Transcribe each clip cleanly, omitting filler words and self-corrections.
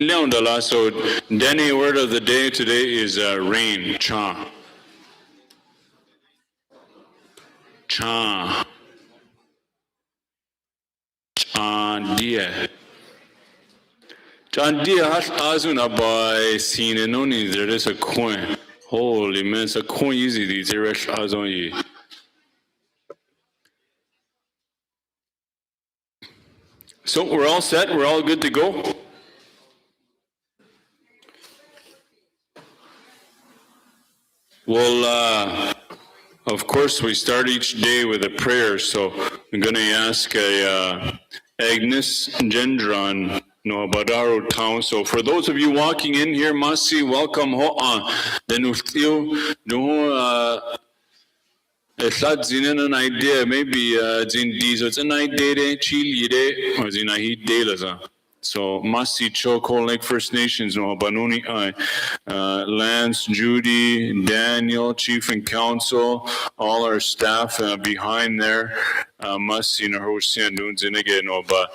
So, Dene word of the day today is rain, cha. Cha. Cha dia. Cha dia has azuna by seen and only there is a coin. Holy man, it's a coin easy these irish azon ye. So we're all set, we're all good to go. Well, of course, we start each day with a prayer. So I'm going to ask Agnes Gendron, no Badaro town. So for those of you walking in here, Masi, welcome. Then it's an idea, maybe it's an idea, Chile, or Zinahi Delaza. So Masi Choco Lake First Nations, no Banuni Lance, Judy, Daniel, Chief and Council, all our staff behind there. Masi no Hosian Dunzinige no ba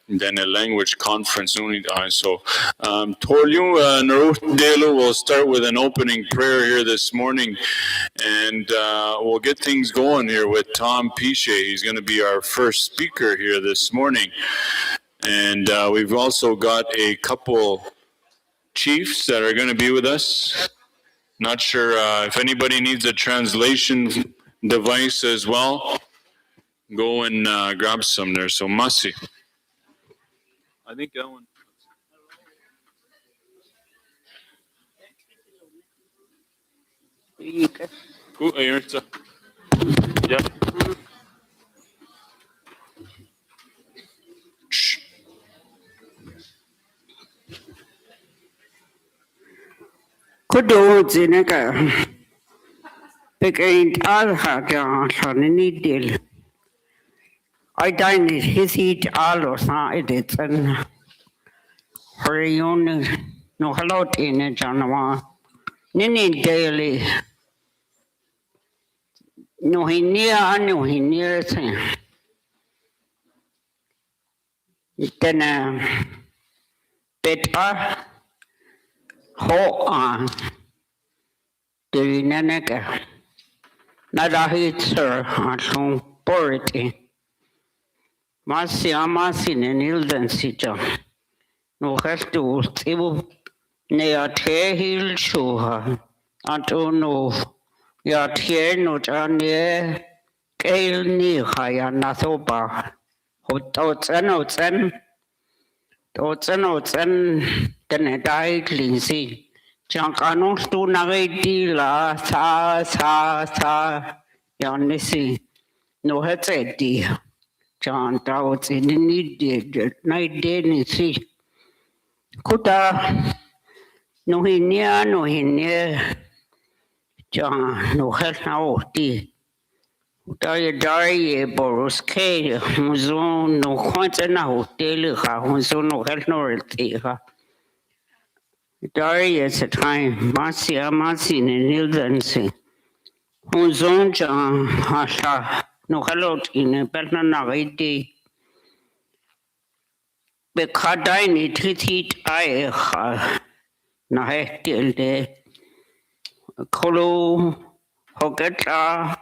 then a language conference only. So Torlu Narut Delu will start with an opening prayer here this morning, and we'll get things going here with Tom Piche. He's going to be our first speaker here this morning. And we've also got a couple chiefs that are going to be with us. Not sure if anybody needs a translation device as well. Go and grab some there. So Masi. I think that one. Cool. Yeah. Kudu zinaka pekaint alha sanini deal. I dined his eat all side it and hurry no hello in a janama. Nini daily no he near thing. Then better ho the nanaka. Nada hit sir at home purity. Masi in Ilden Sita. No have to table near tear hill show her. I don't know. Ya tear not on the gale near higher Nathoba. Hototzen, then a died Lindsay. Jankanos to navigate la sa, Yannissi. No, that's it, dear. John Dowds in the night day see. Kuta no he near John no help now dear. Dari Boros K Muzon no quanta now daily Hunzo no help nor tea. Dari is a time Masi in Ildensi. Hunzon John Hasha no hello in a better night day. Bekadai ni tritit ai na hektil de kolo hogeta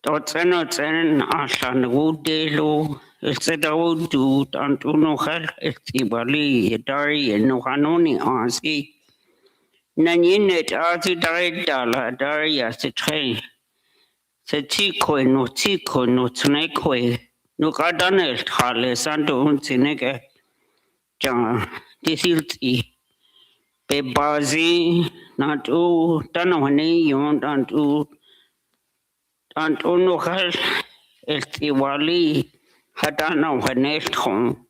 totzen aslan gudelo elsedo du tantuno hel estibali dari no hanoni asi nanyinet asi dari asitre se chiko no tnekwe no kadanel hale santo unsineke this is Bebazi, not to Tanoni, you want to Antonohal, Estiwali, Hadana, Hanet home.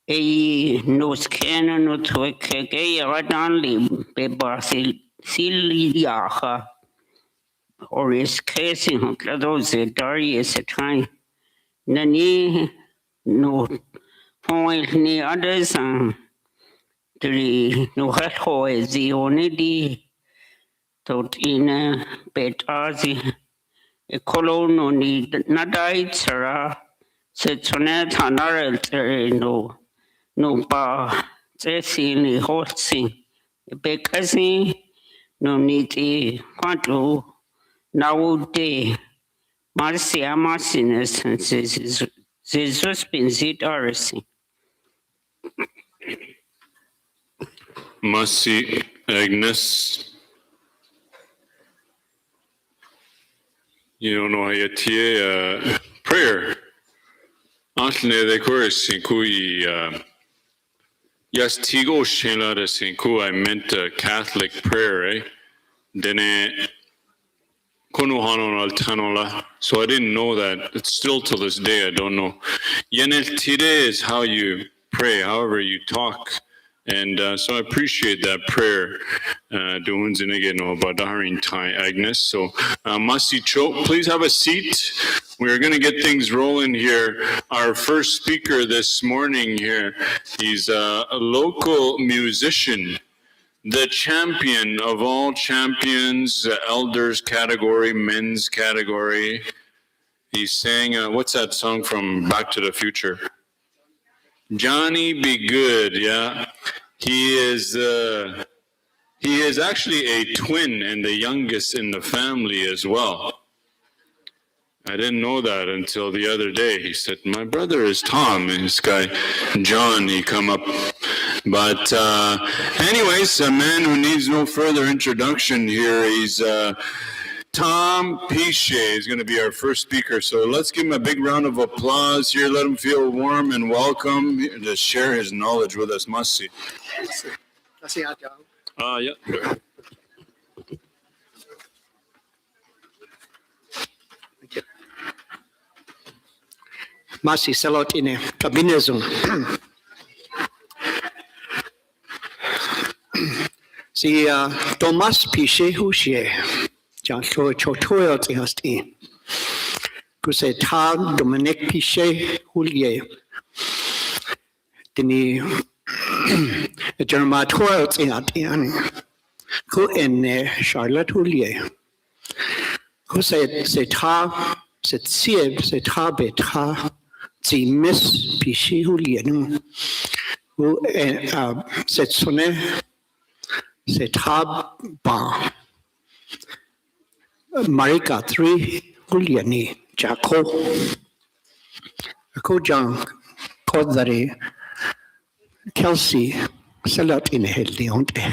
A no scan, no to a cake, Radanli, Bebazi, Siliaha, or is casing, those Darius a time. Nani, no. Point ni others the no ho is the only di tot in betazi a colon ni nadai sara se sonet hanarel no no pa tse ni hotsi bekasi no niti kwatu naude marcia marcinus Jesus binzit arisi. Masi Agnes. You don't know how you prayer. Asle de course kui yes tigo shela de sinku I meant Catholic prayer, eh? Dene konuhanon altanola. So I didn't know that. It's still to this day I don't know. Yenel tide is how you pray, however you talk. And so I appreciate that prayer. Doing again about time, Agnes. So Masi Cho, please have a seat. We're going to get things rolling here. Our first speaker this morning here, he's a local musician, the champion of all champions, elders category, men's category. He sang, what's that song from Back to the Future? Johnny Be Good, yeah. He is actually a twin and the youngest in the family as well. I didn't know that until the other day. He said, my brother is Tom, and this guy, John, he come up. But anyways, a man who needs no further introduction here. He's Tom Piche is going to be our first speaker. So let's give him a big round of applause here. Let him feel warm and welcome to share his knowledge with us. Masi. Yeah. Masi salot ine kabinezum. Si Thomas Piche Hushie, John Chotoyo Tihasti. Kuse Tag Dominic Piche Hulie. Dini Germatoyo Tihati. Ku en Charlotte Hulie. Kuse se ta se tsieb se ta beta. Si Miss Piche Hulie. Who set sonne. C'est ba Marika 3 Guliani Jaco Ako Jang Kodari Kelsey Salat in Helionte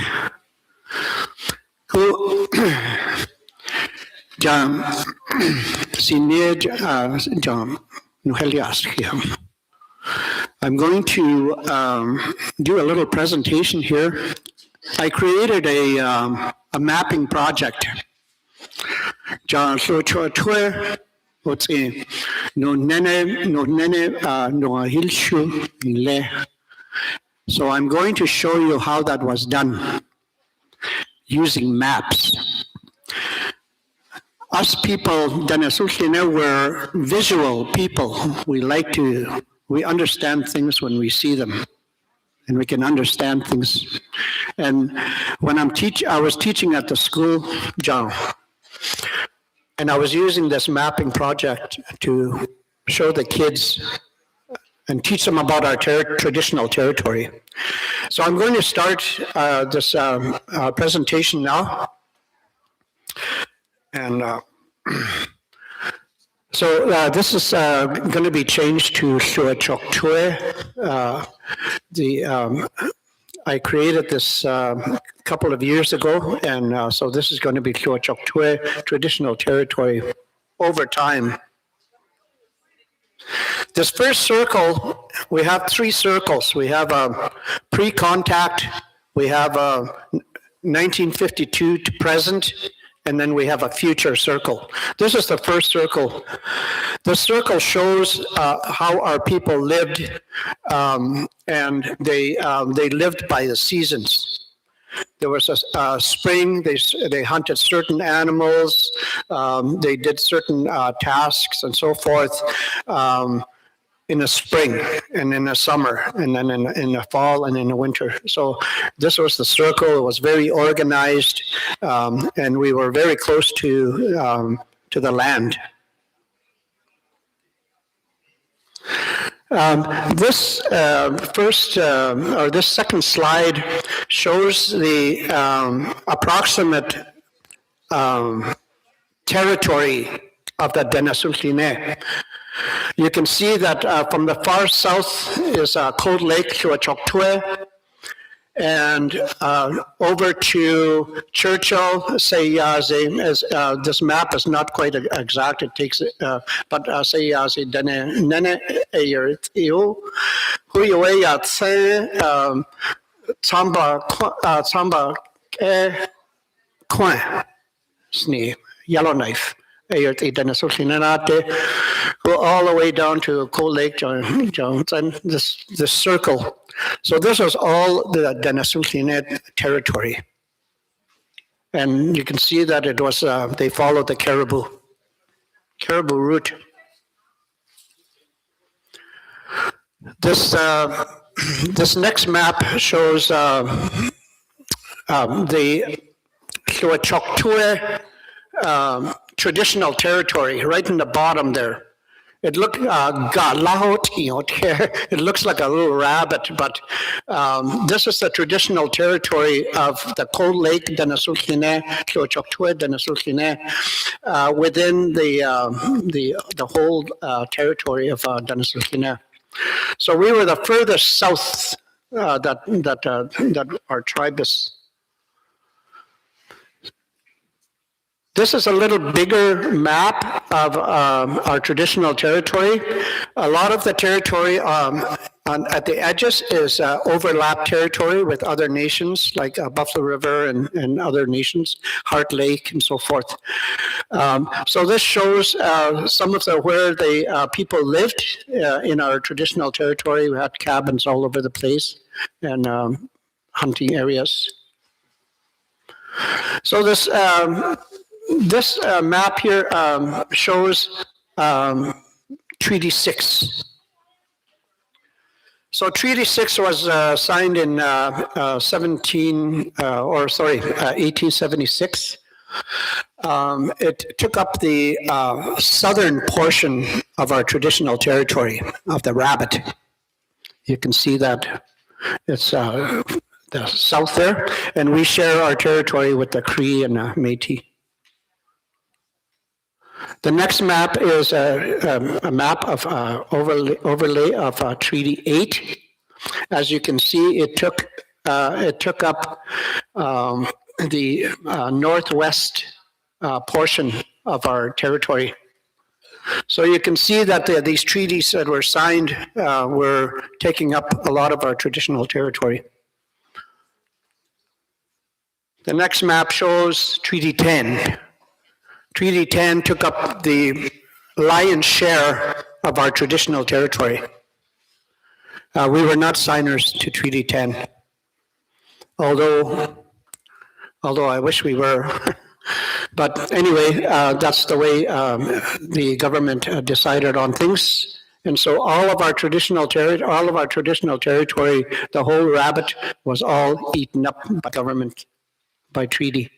Ko Jam Senior Jam Nuhelias here. I'm going to do a little presentation here. I created a mapping project. So I'm going to show you how that was done using maps. Us people, Denesuline, we're visual people. We understand things when we see them. And we can understand things. And when I was teaching at the school, John, and I was using this mapping project to show the kids and teach them about our traditional territory. So I'm going to start this presentation now. And so this is going to be changed to Suachoktue. I created this a couple of years ago, and so this is going to be Suachoktue, traditional territory over time. This first circle, we have 3 circles. We have a pre-contact, we have a 1952 to present, and then we have a future circle. This is the first circle. The circle shows how our people lived, and they lived by the seasons. There was a spring, they hunted certain animals, they did certain tasks and so forth in the spring and in the summer, and then in the fall and in the winter. So this was the circle. It was very organized, and we were very close to the land. This this second slide shows the approximate territory of the Denesuline. You can see that from the far south is Cold Lake, Chouachoktoe, and over to Churchill, Seyazi, this map is not quite exact, it takes, but Seyazi, Nene, Ayertio, Huyoe Yatse, Tsamba, Coin, Snee, Yellowknife. Go all the way down to Cold Lake Jones and this circle. So this was all the Denesuline territory. And you can see that it was, they followed the caribou route. This, this next map shows the Chouachoktoe traditional territory right in the bottom there. It looks it looks like a little rabbit, but this is the traditional territory of the Cold Lake Denesuline, Chouachoktoe Denesuline, within the whole territory of Denesuline. So we were the furthest south that our tribe is. This is a little bigger map of our traditional territory. A lot of the territory at the edges is overlap territory with other nations like Buffalo River and other nations, Heart Lake and so forth. So this shows some of where the people lived in our traditional territory. We had cabins all over the place and hunting areas. So this map here shows Treaty 6. So Treaty 6 was signed in 1876. It took up the southern portion of our traditional territory of the Rabbit. You can see that it's the south there, and we share our territory with the Cree and Métis. The next map is a map of overlay of Treaty 8. As you can see, it took up the northwest portion of our territory. So you can see that these treaties that were signed were taking up a lot of our traditional territory. The next map shows Treaty 10. Treaty 10 took up the lion's share of our traditional territory. We were not signers to Treaty 10, although I wish we were. But anyway, that's the way the government decided on things. And so all of our traditional territory, the whole Rabbit was all eaten up by government, by treaty.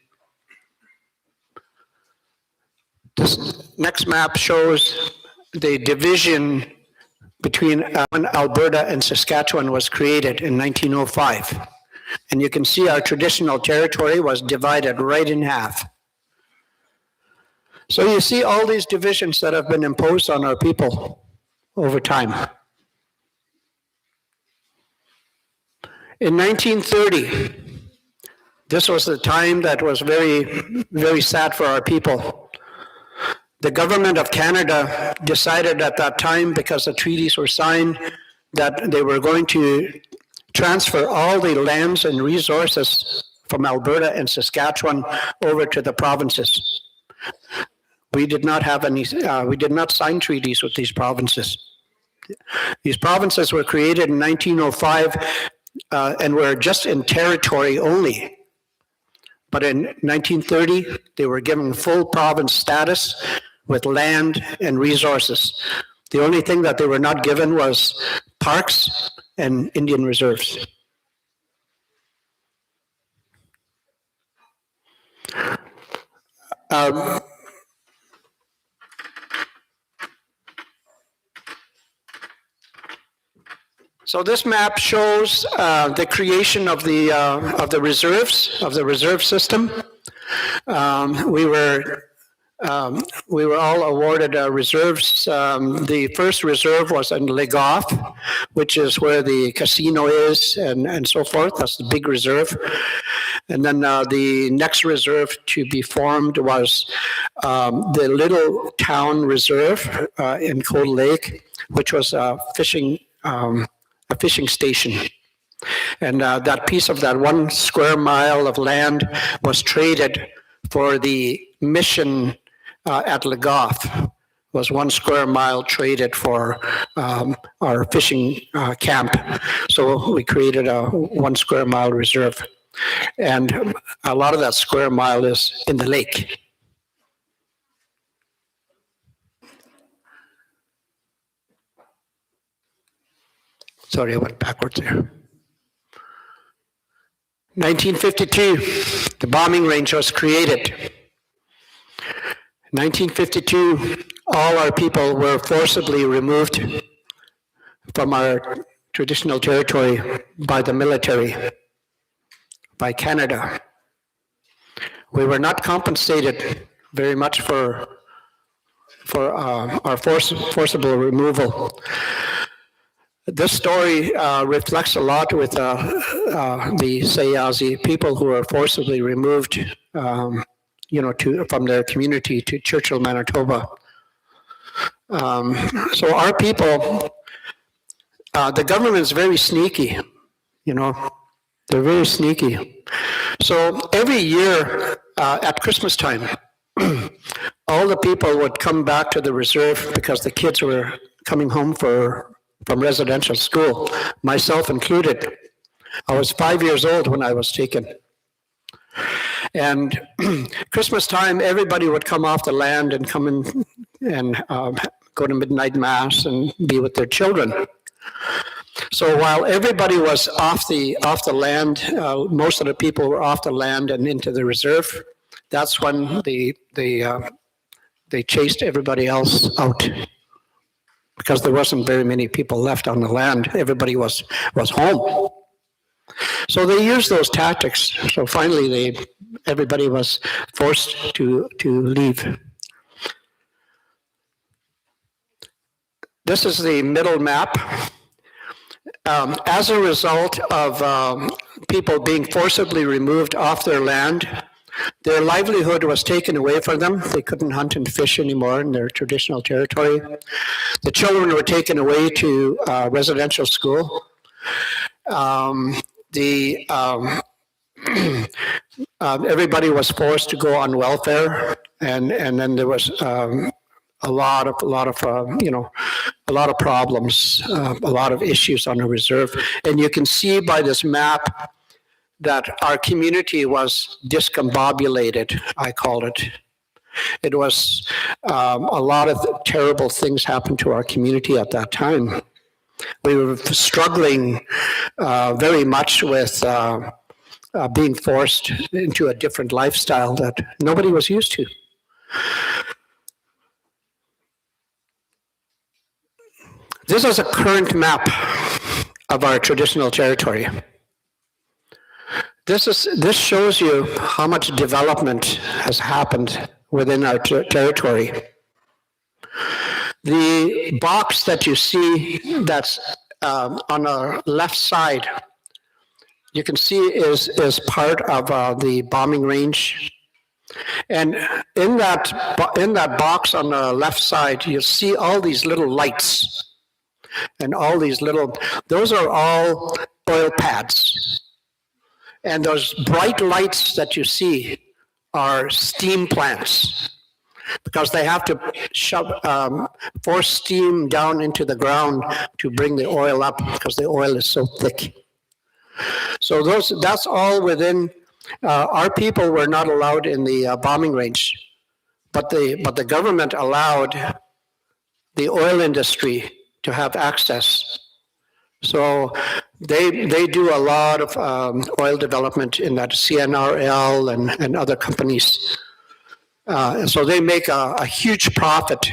This next map shows the division between when Alberta and Saskatchewan was created in 1905. And you can see our traditional territory was divided right in half. So you see all these divisions that have been imposed on our people over time. In 1930, this was the time that was very, very sad for our people. The government of Canada decided at that time, because the treaties were signed, that they were going to transfer all the lands and resources from Alberta and Saskatchewan over to the provinces. We did not have any, we did not sign treaties with these provinces. These provinces were created in 1905 and were just in territory only. But in 1930, they were given full province status with land and resources. The only thing that they were not given was parks and Indian reserves. So this map shows the creation of the reserves, of the reserve system. We were all awarded reserves. The first reserve was in Legoff, which is where the casino is and so forth. That's the big reserve. And then the next reserve to be formed was the little town reserve in Cold Lake, which was a fishing station. And that piece of that 1 square mile of land was traded for the mission at Legoff. Was 1 square mile traded for our fishing camp. So we created a 1 square mile reserve. And a lot of that square mile is in the lake. Sorry, I went backwards there. 1952, the bombing range was created. 1952, all our people were forcibly removed from our traditional territory by the military, by Canada. We were not compensated very much for our forcible removal. This story reflects a lot with the Sayazi people who were forcibly removed, from their community to Churchill, Manitoba. So our people, the government is very sneaky, they're very sneaky. So every year at Christmas time, all the people would come back to the reserve because the kids were coming home from residential school, myself included. I was 5 years old when I was taken. And Christmas time, everybody would come off the land and come in and go to midnight mass and be with their children. So while everybody was off the land, most of the people were off the land and into the reserve. That's when they chased everybody else out, because there wasn't very many people left on the land. Everybody was home. So they used those tactics. So finally, everybody was forced to leave. This is the middle map. As a result of people being forcibly removed off their land, their livelihood was taken away from them. They couldn't hunt and fish anymore in their traditional territory. The children were taken away to residential school. Everybody was forced to go on welfare, and then there was a lot of problems, a lot of issues on the reserve. And you can see by this map that our community was discombobulated, I called it. It was a lot of terrible things happened to our community at that time. We were struggling very much with being forced into a different lifestyle that nobody was used to. This is a current map of our traditional territory. This shows you how much development has happened within our territory. The box that you see that's on our left side, you can see is part of the bombing range. And in that box on the left side, you'll see all these little lights. And all these those are all oil pads. And those bright lights that you see are steam plants, because they have to force steam down into the ground to bring the oil up, because the oil is so thick. So that's all within. Our people were not allowed in the bombing range, but the government allowed the oil industry to have access. So they do a lot of oil development in that CNRL and other companies. So they make a huge profit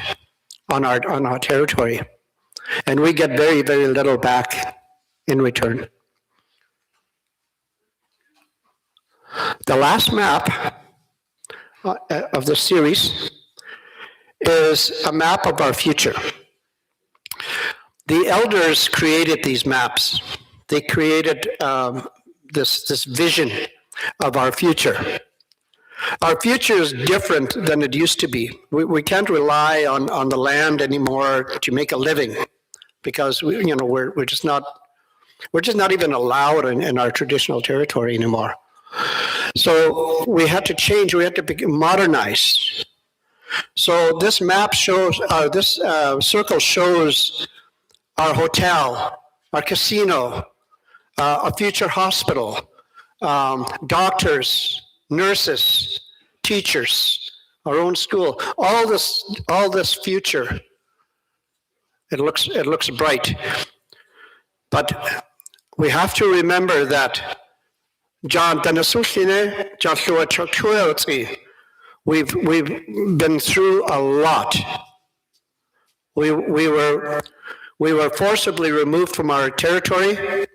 on our territory, and we get very, very little back. in return. The last map of the series is a map of our future. The elders created these maps. They created this vision of our future. Our future is different than it used to be. We can't rely on the land anymore to make a living, because we're just not even allowed in our traditional territory anymore. So we had to change. We had to modernize. So this map shows, this circle shows our hotel, our casino, a future hospital, doctors, nurses, teachers, our own school. All this future. It looks bright, but we have to remember that we've been through a lot. We were forcibly removed from our territory,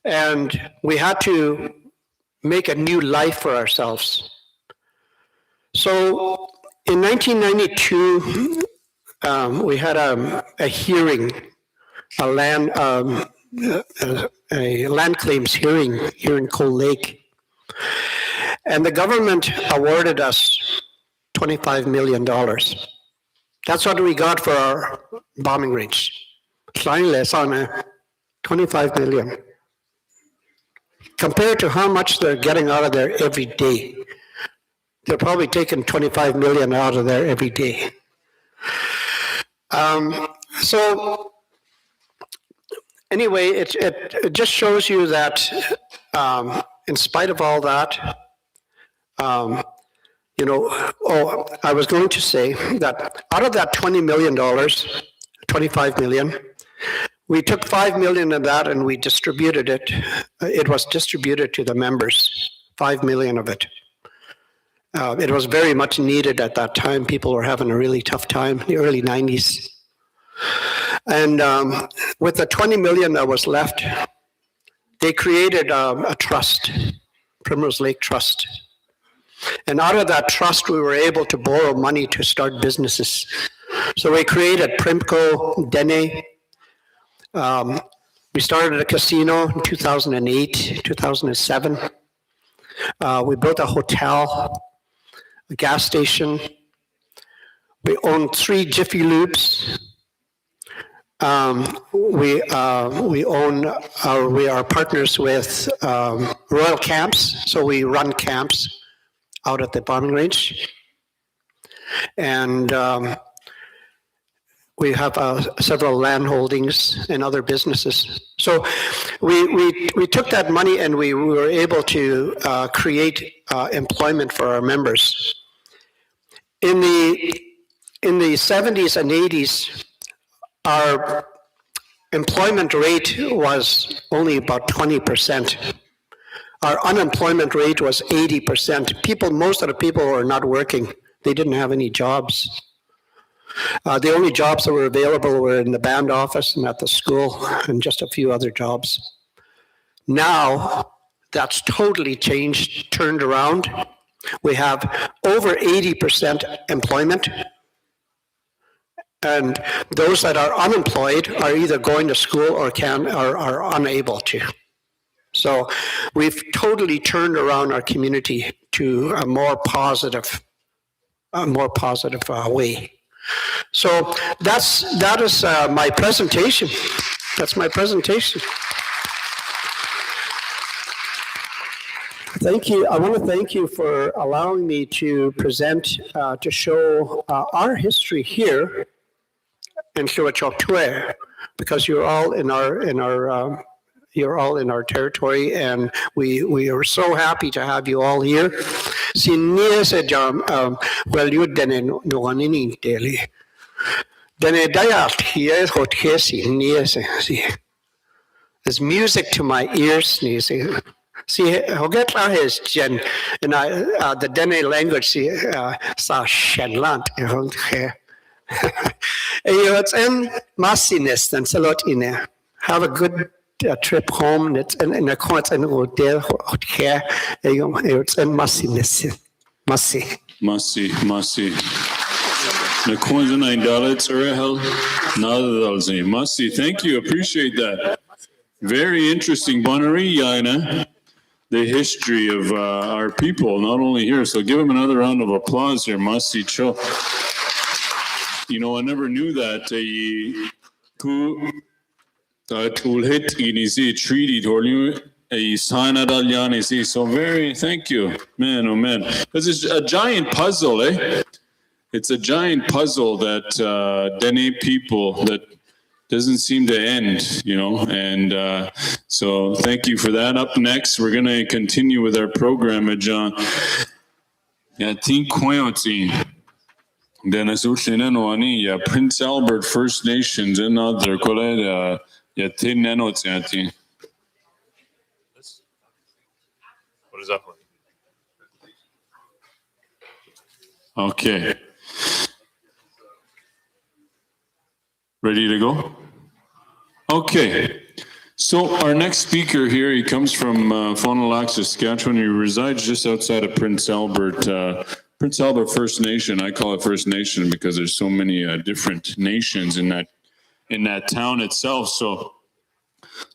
and we had to make a new life for ourselves. So in 1992, we had a hearing, a land claims hearing here in Cold Lake. And the government awarded us $25 million. That's what we got for our bombing range. 25 million. Compared to how much they're getting out of there every day. They're probably taking 25 million out of there every day. So anyway, it just shows you that in spite of all that, I was going to say that out of that $20 million, 25 million, we took 5 million of that and we distributed it. It was distributed to the members, 5 million of it. It was very much needed at that time. People were having a really tough time, the early 90s. And with the 20 million that was left, they created a trust, Primrose Lake Trust. And out of that trust, we were able to borrow money to start businesses. So we created Primco, Dene. We started a casino in 2008, 2007. We built a hotel, a gas station. We own 3 Jiffy Lubes. We are partners with Royal Camps, so we run camps out at the bombing range. And we have several land holdings and other businesses. So we took that money and we were able to create employment for our members. In the 70s and 80s, our employment rate was only about 20%. Our unemployment rate was 80%. Most of the people were not working. They didn't have any jobs. The only jobs that were available were in the band office and at the school and just a few other jobs. Now, that's totally changed, turned around. We have over 80% employment. And those that are unemployed are either going to school or are unable to. So we've totally turned around our community to a more positive way. So that is my presentation. That's my presentation. Thank you. I want to thank you for allowing me to present, to show our history here in Chouachouktwe, because you're all in our territory, and we are so happy to have you all here. There's music to my ears. See, the Dene language, sa shenlant. It's in massiness and salot in there. Have a good a trip home. It's in a court and hotel care. It's in Massi. Masi. The coins and $9 or hell. Masi. Thank you. Appreciate that. Very interesting. Bonari Yana. The history of our people, not only here. So give him another round of applause here, Masi Cho. You know, I never knew that. So very, thank you. Man, oh man. Because it's a giant puzzle, eh? It's a giant puzzle that Dene people that doesn't seem to end, you know, and so thank you for that. Up next, we're going to continue with our program, John. Denesuline, Prince Albert First Nations, and other. What is that for? Okay. Ready to go? Okay. So our next speaker here, he comes from Fond du Lac, Saskatchewan. He resides just outside of Prince Albert First Nation. I call it First Nation because there's so many different nations in that town itself. So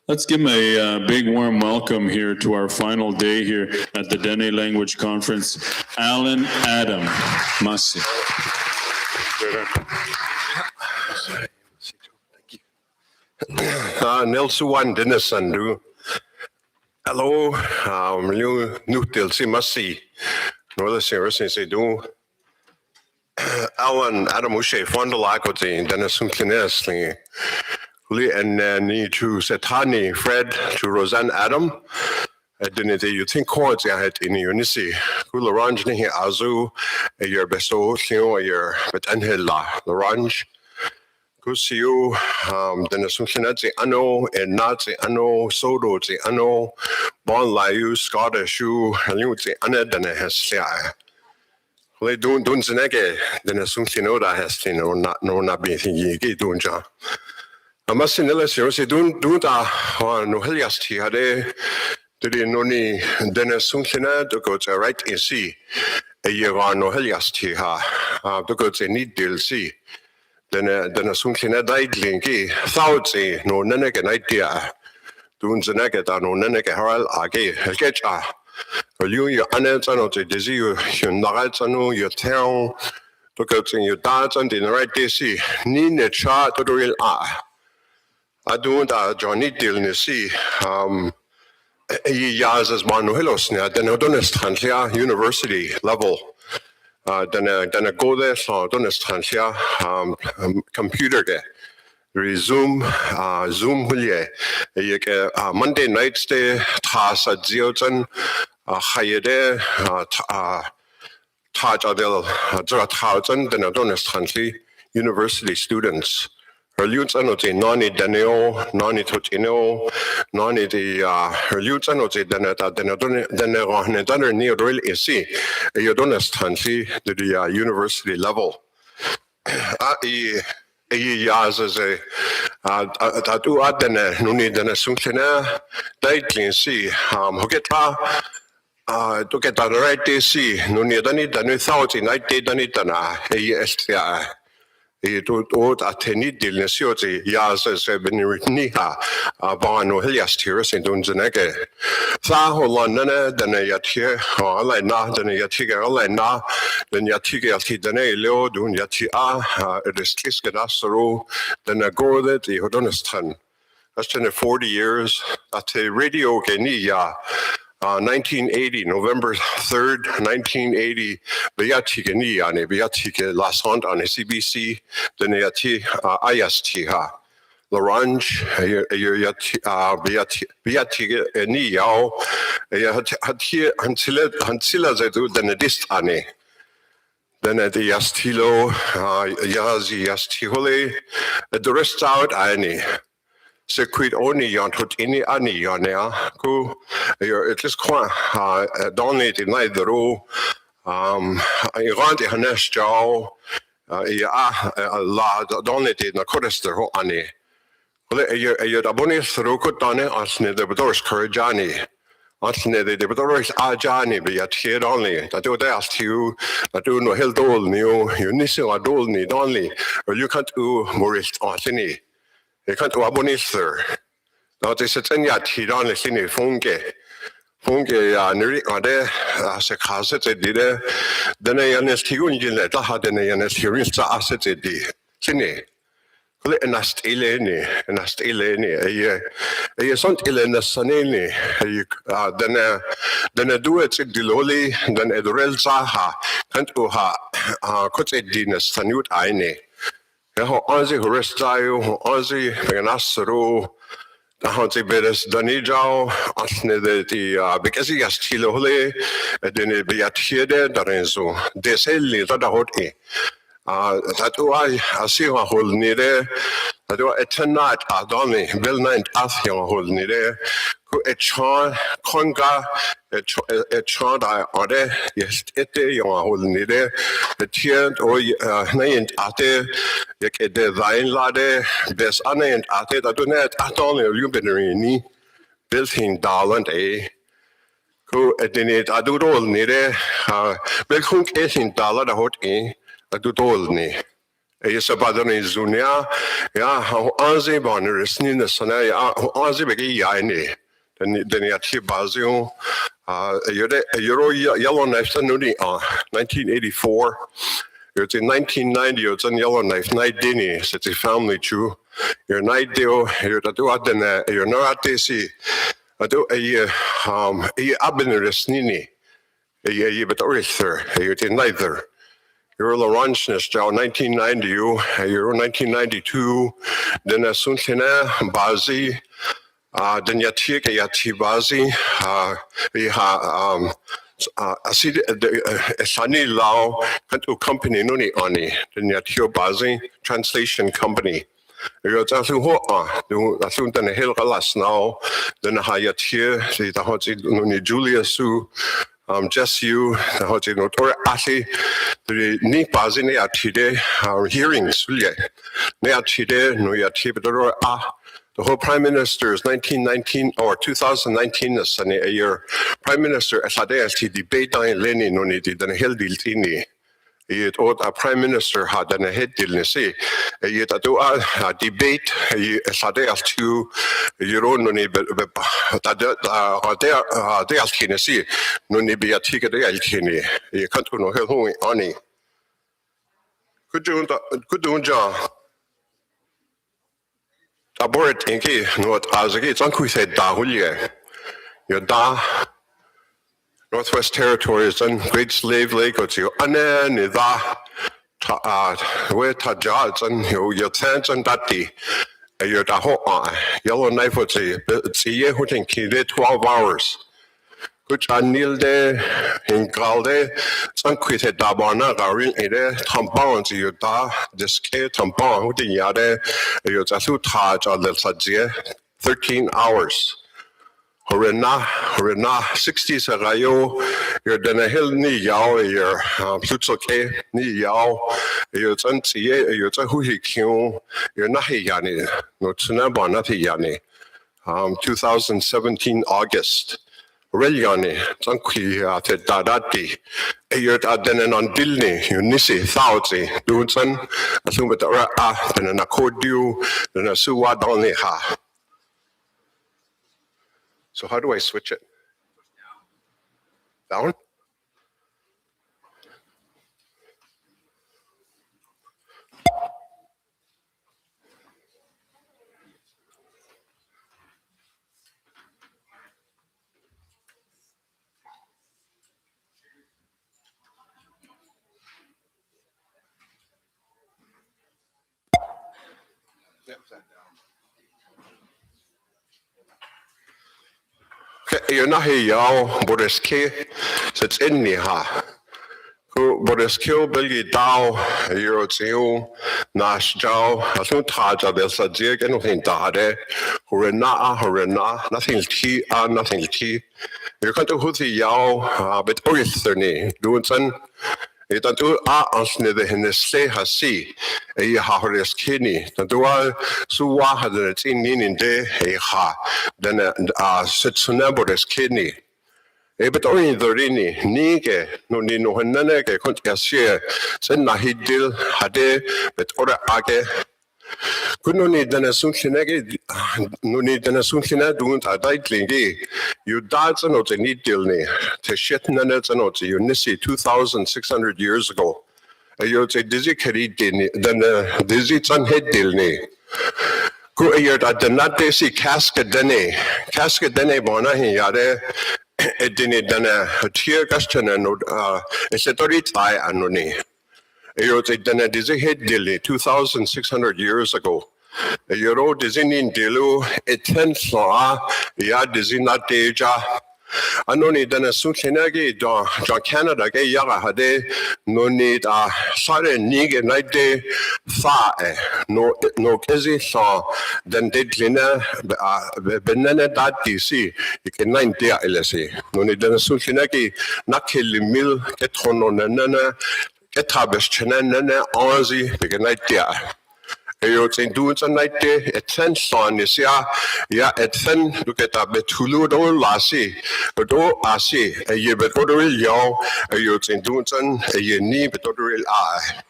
let's give him a big warm welcome here to our final day here at the Dene Language Conference. Alan Adam Masi. Nelsuan Denesuline. Hello, new Delsi Masi. Northern Series do. Alan Adamushe Fond du Lac Denesuline. And need to Setani, Fred, to Roseanne Adam. Didn't you think chords I had in Unisi? Who orange here Azu, a year beso, a year, but Anhela, Orange. Kusiu, Denesuline, Ano, and Nazi Ano, Sodo, Ano, Bon Liu, Scottish, Luti, Anna, than a Hestia. They don't Zenege, Denesuline, has not being thinking, doing John. I must say, don't no Heliasti, had a noni Denesuline, to go to right in sea. A year on no Heliasti, to go to need deal see. Then a sunken died linky, thoughty, no Neneg and idea. Doon the naked, no Neneg Haral, a sketch. Or you unanswered on the disease, your nights, your town, look out in your dance and in the right day see. Need a chart to the real eye. I don't Johnny deal in the sea. Years as Manuelos, then Odonist University level. Then I go there, so don't computer ge. Resume, Zoom hulye. Monday night stay, tas at Zioten, Hayede, Taj Adel, Zratausen, then Odonist University students. Her lutes anote noni daneo, noni totino, noni the her lutes anote then near real isi, a yodonis tansi to the university level. Yaz as a tatu adene, nuni denesuline, daitling see, hogeta, to get the right day see, nuni dani danu thousand night day danitana, a It at any dilnesioti, Yaz as a Benirniha, Bano Helias Tiras in Dunzenege. Thaholana, then a yatia, or Alena, then a yatiga Alena, then yatiga Tidane, Leo, Dun yatia, it is Kiskadasaro, then a Gordet, the Hodonistan. That's been 40 years at a radio Genia. 1980, November 3rd, 1980, Beatike Niane, Beatike Lasant on CBC, Deneati IST, L'Orange, Beatike Niao, Hansila Zedu, Denedistane. Then at the Yastilo, Yazi Yastihole, the rest out, Annie. Sequid only yon tot any ani yonea, who you're at least quite donated neither row. I want a Hanesh Jow, la donated na Codester ho ani. Hole ayo abonis rukutane asne de bedors kurjani. Asne de bedors ajani be yat here only. That do das to that do no heldol new unisi adol ni only. Or you can't do Morris asini. You can't do abonis there. Now this is any at here only sini funke. Funke ya nuri ade se khase te dire. Then I understand you let ha then I understand sa asset di. Sini. Kule enast ileni, Eye sont ilene saneni. Den du et diloli, den edrel zaha, kant uha, kut edines sanut eine. Ja, ho anzi horistayo, ho anzi veganasro, da han sie beres danijao, asne de bekasi gastile hole, den beatiede, darin so, deselli, da hoti. That I see a hole near there. That I tonight Adoni, Bill Night Athia hole near there. Who a chant, conga, a chant I order, yes, it day on a hole near there. The tier or named ate, yet a divine lade, best unnamed ate, that do not at all luminary, built in Darland, eh? Who at the net I do all near there. Bill Hunk is in Dollar the hot eh. Du dolni. Esa badani zunia, ja, ho anzi boners ni na sana ya, ho anzi begi yaini. Den ya ti bazio, euro Yellowknife nuni 1984. It's in 1990, it's in Yellowknife, night dini, it's a family chew. Your night deal, you're the do adena, you're not desi. I do a abiners nini. But orither, you're in neither. You're Laurentius, 1990, you're 1992, Denesuline, Bazi, Denyatik, Yati Bazi, Sani Lao, Kantu Company Nuni Ani, Denyatio Bazi, Translation Company. You're just who are, I think the Hill Galas now, then Hayatir, the Hoti Nuni Julius Su. Just you, the hot note or Ati, the Nipas in the Atide, our hearings, Neatide, no Yatibador, the whole Prime Minister is 1919 or 2019, a year. Prime Minister Asade, debate on Lenny, no needed, and Hildiltini. Yet, a Prime Minister had a head deal, say, yet a debate, a Sadeas to your own money, but they are Tennessee, no need be a ticket, you can't know who on. Good doing, John. Abort inky, not as a gate, Uncle said, Dahulia. Your da. Northwest Territories and Great Slave Lake, or you and where Tajats and your tents and Dati, your Daho, Yellowknife would say, see, who think he did 12 hours. Which I kneel there in Galde, some quit at Dabana, Garin, Tampon, you da, the scare Tampon, who did Yade, your Tasu Taj or the Sajia, 13 hours. Horena, 60 Sarayo, you're Dana Hill ni yao, you're Plutsoke ni yao, you're Zantie, you're Zahui Kion, you're Nahiyani, no Tsunaba Natiyani, 2017 August. Reliani, Zanki at Dadati, you're Adenan on Dilni, Unisi, Thouzi, Dunsan, assume that then an accordu, then a Suwa only ha. So how do I switch it? Down? You're not here, y'all, but it's key. So it's in me, ha. But it's kill Billy Dow, you're Nash Jow, as no Taja, there's a jig and nothing dade, Horena, nothing tea, nothing tea. You're going to Huthi Yao, but Orithony, doing son, Tanto asne de henesle hasi hahores kini tanto suwa hadret in de ha then setsunabores kini but only the rini nige no ni no hanane ke kontiasie sen nahidil hade but ora age kunoni Denesuline nuni Denesuline doing a daitlingi you died no te nidilni te shitnanet no te unisi 2,600 years ago you te dizzy keridini then dizzy tan headilni ku ayert at the natesi cascadene bona yare edini dana tier kastana no esetori tai anoni Eyote dana dizi head dili 2,600 years ago. Yoro dizinin dilu eten soa ya dizina deja. Anoni dana sunkinagi don Canada ge yaga hade no need sare nige naide fa no kezi so den dedlina benene dat disi iken dia elesi. No need dana sunkinagi nakili mil ketrono nana Etabes chenene onzi begenaitia. Eyots in doing a night day, a ten son is ya ethen look at a betulu do lassi, but do asi, a ye betodoril yo, a yots in doing a ye knee betodoril eye.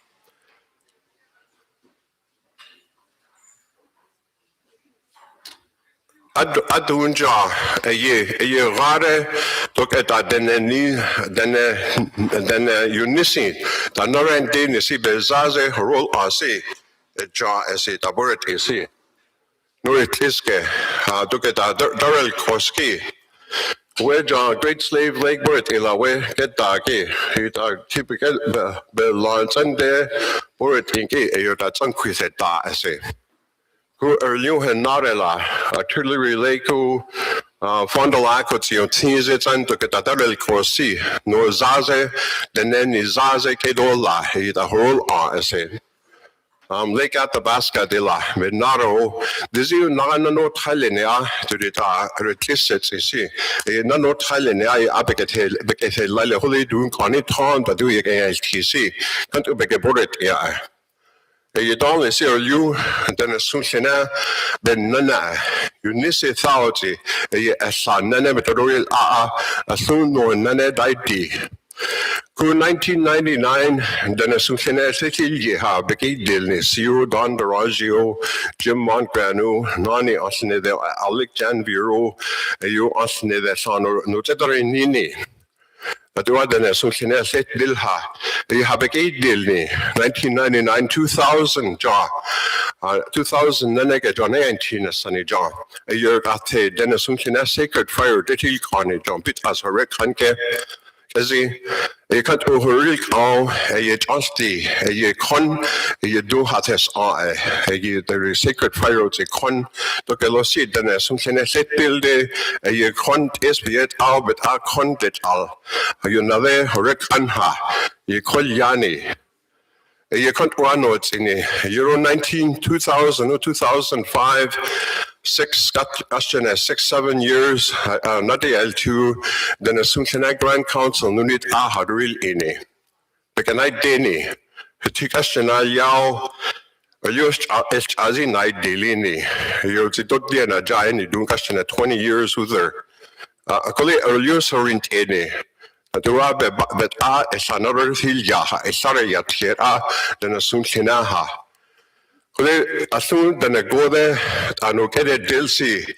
Adunja a ye rare look at a deneni unisi the noran denisi bezaze rol asi a jaw as it aborate isi norikiske look at a darrell koski where John Great Slave Lake Burt ilawe get dagi it are typical be lansan de boritinki a yota sanquis at da ase who earlier had narela artillery lake fondolako tio tinzit and took at the corsi no zaze then zaze kedola he the whole ase lake at the basca de la venaro this you no talinea to the retisets isi no talinea abeketel beketel lale holy doing on it on but do you against tc can't beg boret yeah you don't see you then a sunshina then nana you nisi thoughty a son nana methodorial a soon no nana died. 1999 then a sunshina city ha beki dilni Sio Don Dorazio Jim Montgranu Nani Osne de Alec Jan Viro you Osne de Sono Notatory Nini. But what then as soon as set Dilha, you have a gate dilni, 1999, 2000, John, 2000, Nenega John 19, Sunny John, a year after Dennis Sunkina sacred fire, Ditty Connie, John Pitt as a reconke, as he can't overreach all a justy, a con, a do hates all a the sacred fire, a con, look a lossi, then as something as set build a con is be it all, but our con did all. You know, recanha, you call Yani. You can't one notes in Euro 2000 or 2005. 6-7 years, not the L2, then a Sunshine Grand Council, no need had real any. Because I deni, a Tikashana Yao, a used as in night daily, you're the Diana Giant, doing Kashana 20 years with her. A colleague or use oriented. But is another Hilya, a Saraya Tierra, then a Sunshinaha. As soon as I go there, I know get a DLC.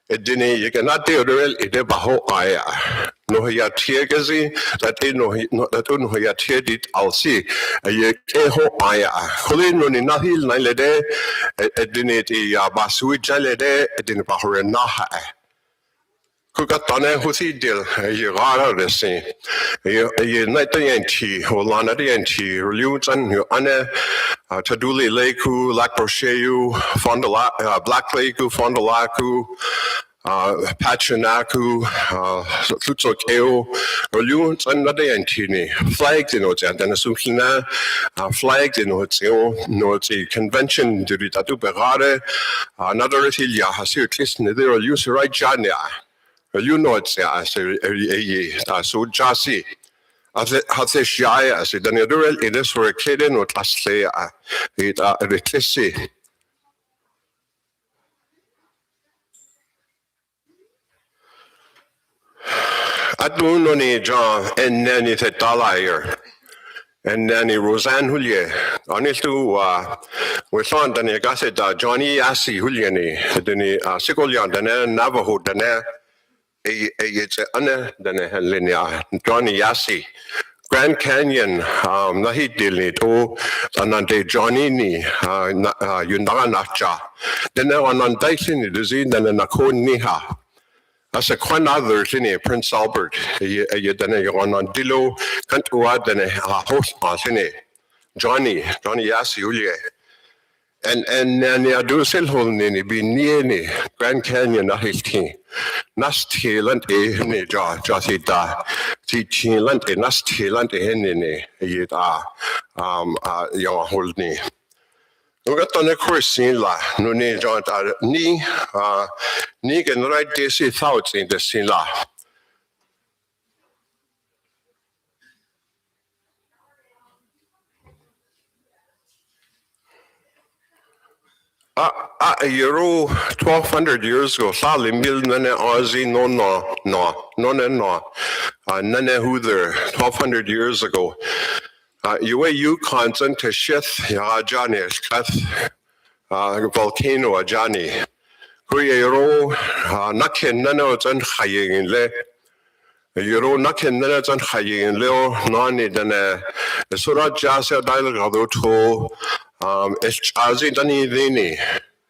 It didn't, you cannot do it, it baho aya. No, he had teagazi, that ain't no, that don't he had teared it, I'll see. A ye keho aya. Colin, no, not hill, nilede, it didn't a basui jalede, it didn't bahore naha. Kugatane husi dil, a rara the same. A night the anti, or lana the anti, Lutan, you ane, Taduli Leku, Lac Rocheu, Black Leku, Fondolaku, Pachanaku, Tutsokeo, or Lutan the antini, flagged in Otia, then a Sukina, flagged in Otio, Noti convention, Duditatu Berare, another Hilia, Hasir Kisne, there are used right Jania. You know it's so Jasi. Hatse shaya si Denedurel ides for a kidden or Taslea it a reclissy. Adunoni John and Nanny Talayer. And Nanny Roseanne Hulier. Onistu we found an Gasset Johnny Assi Huliani, the Sigolian, the Navajo, the it's Anna, the Linear, Johnny Assi. Grand Canyon, nahi dilni to anante Johnny ni yundaga nacha. Then on Dyson disease then a cone niha. As a quan other tini Prince Albert, you then on Dilo, Cantua, then a host tini Johnny Yassi Ulie. And ya do silhol nini be near ni Grand Canyon nahi Nast Hiland ni Jothita, teaching land a Nast Hiland henny, yet your hold ni. We got on a course in la, no need John ni can write this thoughts in the sin la. A euro 1200 years ago, Salim Bill Nane Aussie no Nane Huther 1200 years ago. You constant to shith ya Johnny Scath volcano a Johnny. Kuyero Nakin Nano and Haying Le. Euro Nakin Nano and Haying Leo Nani than a Sura Jasa dialogue to Chazi Dani Dini.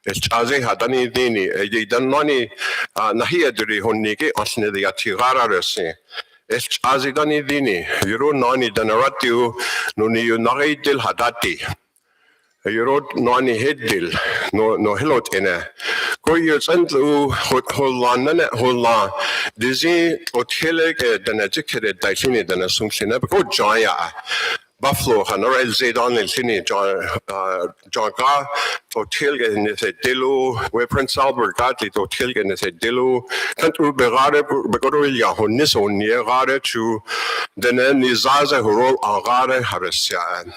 Chazi Hadani Dini. A Danoni Nahia Duri Honiki Osne the Atirara Resi. Chazi Dani Dini. Euro Nani Danaratu Nuni Nari Dil Hadati. Euro Nani Heddil. No Hillot in a. Go years and Holan Dizzy Oteleg than educated Dicini than a Sunction. Go Jaya. Buffalo, Hanora Zedon and Tini, John Gar, Totilgan is a Dilo, where Prince Albert got it, Totilgan is a Dilo, Cantu Berare, Begorilia, Honiso, near Rare to the Nizaza, who roll Agare, Harasian.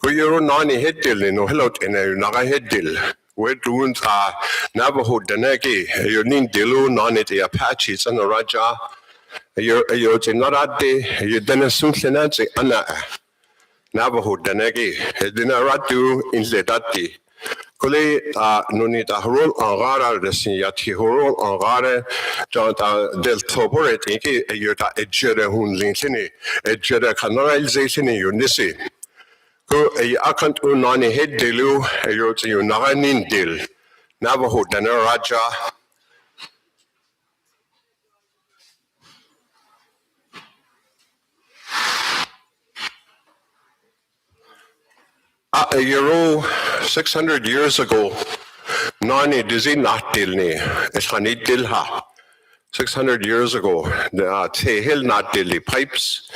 Kuyero Nani Heddil, no Hillot in a Naga Heddil. Where doons are Navajo Danegi, you need Dilo, Nani the Apaches and the Raja. You're Narate, you Denesuline, Anna. Navajo Danegi, Dinaratu in Ledati. Kole Nunita Horol Angara, the Sinyati Horol Angara, Jonathan del Toboret, a Yuta Ejere Hun Linsini, Ejere Canalization in Unisi. Go a Akant Unani Head Delu, a Yoti Unaranin Dil, Navajo Danaraja. A euro 600 years ago, Nani Dizi not Dilni, Eshani Dilha. 600 years ago, the Tehil not Dilli pipes,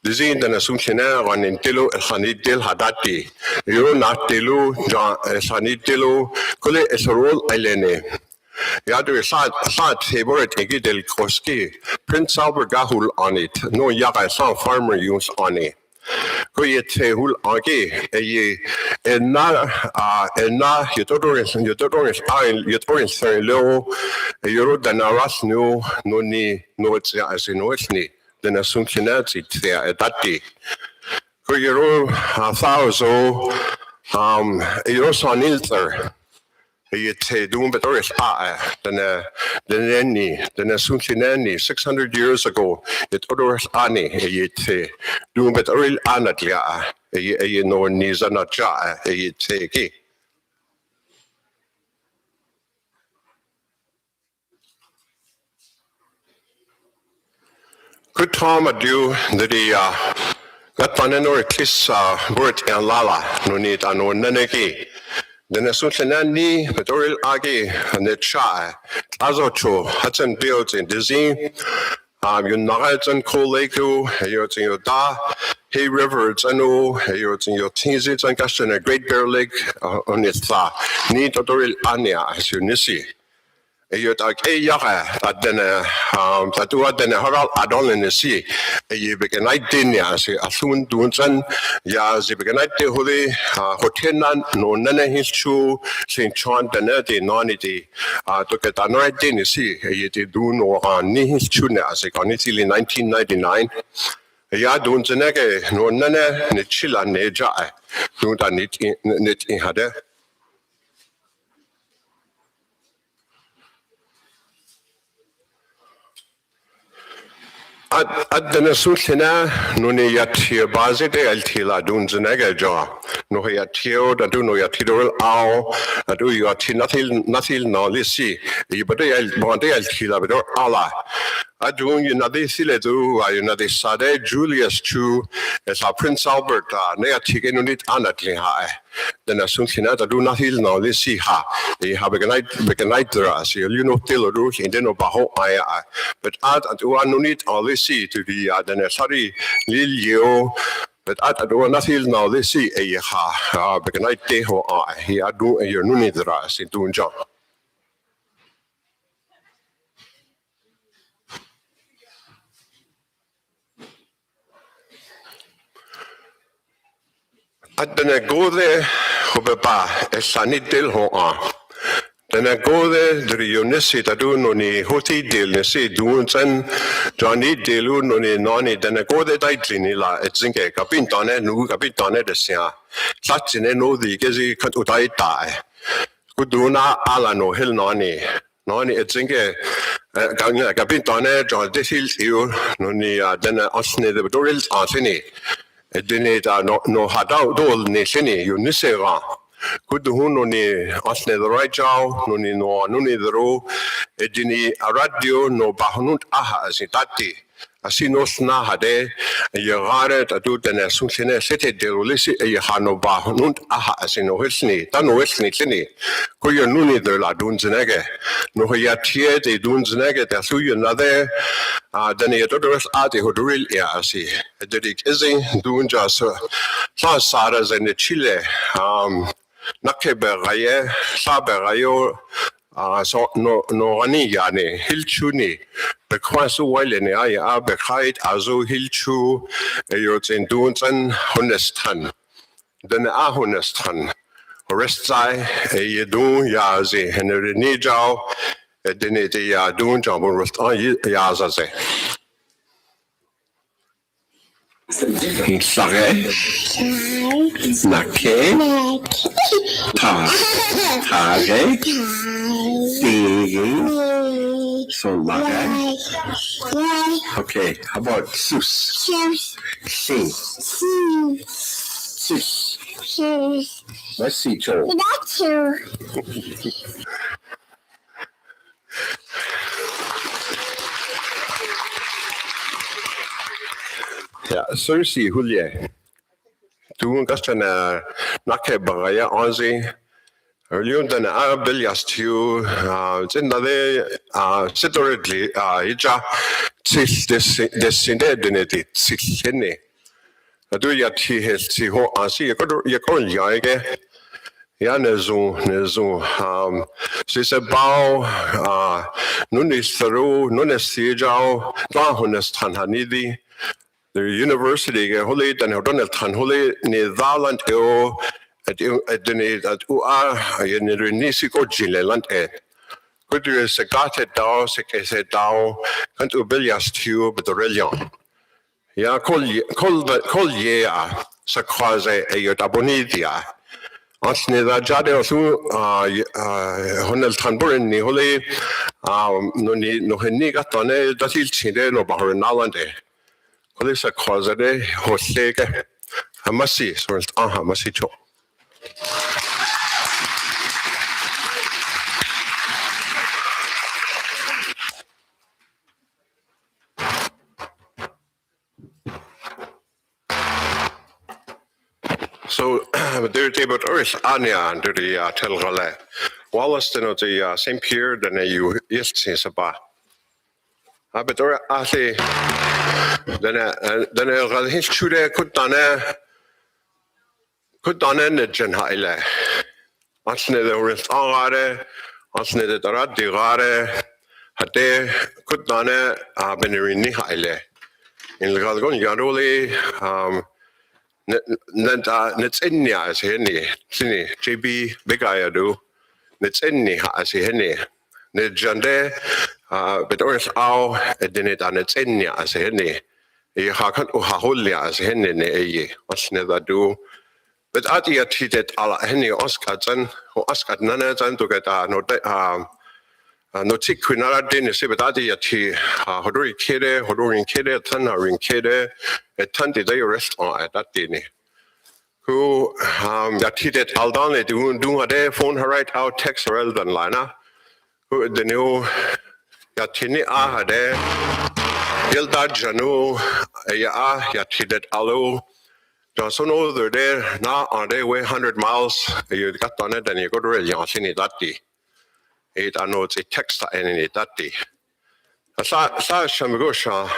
Dizi and Assumptiona on in Dilu, Eshani Dil Hadati, Euro not Dilu, Eshani Dilu, Kule Esarol Ilene. Yadu Sad Tabor Tegi del Koski, Prince Albert Gahul on it, no Yaga San farmer use on it. Kuyete hul agi ena yutoris ain yutoris lo euro danaras no ni no it's as in ni then assumptionati there dati kuyero thouso euro sonilter Yete doing Betoris then Suntinani 600 years ago, it Odoris Ani, Yete doing Betoril Anatlia, a no Nizanaja, a Yete. Good Tom ado the got Panenor Kiss Burt and Lala, no need an Nanaki. Then a Sultanani, Petoril Agi, and the Chai, Azocho, Hudson builds in Dizzy, Unite Koleko, Hayotin Yoda, Hay River, Zano, Hayotin Yotinzit, and Gaston, a Great Bear Lake on its Need Odoril Ania, as you nisi. Yo tak at denne tatua denne haral adon si ye begenai din ya si asun dunsan ya si begenai te holi hotenan no nana hichu St. John denne de noni de to ke tanoi din si ye te dun no ni hichu ne as koni tili 1999 ya dunsan ke no nana ne chila ne ja dun da nit in hade at Denesuline nuni yatia bazite altila dunzenega jaw. No yatio da do no yatidor ao, do yati nothing no lisi. Ibade bonde altila bedor ala. Adun yunade sile do yunade sade Julius Chu as our Prince Albert nea tigenunit anatli high. Then as soon as I do not heal now, let's see ha. They have a night there as you know, till do in the baho I. But add at one unit or let's see to the then sorry, Lil Yo. But at one not heal now, let's see a ha. Because night day ho I. He do a your nunit there as in doing John. At the go there, Hobaba, a sunny dill ho. Then I go there, the Unisi Tadu Noni, Hoti Dil, Nisi, Dunsan, Johnny Delu, Noni, Noni, then I go there, Daitinila, at Zinke, Capintone, Nu Capitone, the Sia. Such in no the Gizzy Katutai die. Kuduna Alano, Hill Noni, Noni, at Zinke, Capintone, John Dishil, you, Noni, then Osne, the Dorils, Antony. It didn't no had out all Nishini, Unisera. Could the Huno ni Osne the right jaw, Nuni no Nuni the row, Edini a radio no Bahununt aha as it ati. Asino sna hade, a yagare to do the Nesunsine city de Ulisi, a Yahano Bahununt aha as in Ohisni, Tano Wesni Tini. Kuya Nuni the la Dunzenege. No Yatie de Dunzenege, the Suya Nade, then he address Ati who real Yasi. A dedic Izzy, Dunja, Saras and the Chile. Nakeberaye, Saberayo, so no ani yani, Hilchuni, the Kwasu Wallene, I Bekait, Azu Hilchu, a Yotin Dunsan, Honestan. Then a Honestan. Restai, a Yedun Yazi, Henry Nijao, a Deneti Yadun Jambon Restan Yazaze. Sare, Nake, Hage, so Lage. Okay, how about Sus? Sus. Let's see, Joe. Ja, Cersei Hulje. Toen gasten nakke bagaya onze. Earlier than Billias to Zindale Sitoridly Ija Tis Desinedinity Sixini. Do ya tea his tea ho see you go yage. Nezu Sisa Bao Nunis Tharo Nunes Sijao Dahunes Tanhanidi. The university holy dan Donald Tan holy Netherland eo at UA in Renisico Gileland e. Could you segate dao se dao can't ubilias tube but the religion. Ya call ye sa quasi a yotabonidia. Ansne da jade su Honel Tanburin ni holy no heniga tone dasil chinde no bahar nalande. This a cause of the Hosega Hamasi, so it's Hamasicho. So, there about Earth Anya under the Telgale. Wallace, the St. Pierre, then you East Saba. But Ati. Then his chude could done in the Genhaile. Ansne the rest are Asne de tarat digare hate kutnane benerini haile. In galgon yaroli nets enya as heni sini JB bigayadu nets enni as heni ne jande bet ors au denet anets enya as heni e hakan o haholia as heni ne e asne da do bet ati atitet ala heni oskatan o oskat nana tan to geta no no tikwinara dene se bet ati ati hodori kede tan ring kede et tan de restaurant at that dene who atitet aldane do ade phone her right out text relevant liner who the new yatini ade Hilda Janu, ya atitet alo. So no, they're there now on their way 100 miles. You got on it and you go to really Yansini Dati. It I know it's a text and it Dati. Sa Shamigosha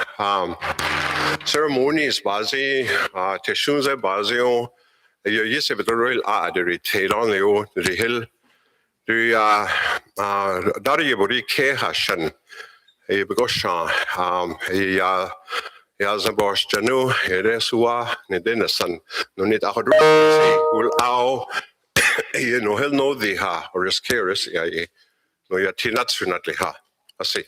ceremonies bazi, Teshunze bazio, you used to be the real the retail on the hill. The Dari Ke Hashan, a Begosha, Yazabos Janu, Eresua, Nedenesan, no need a hundred will ow, you know, he'll know the ha, or is curious, no, you're tinatsunatli ha. I see.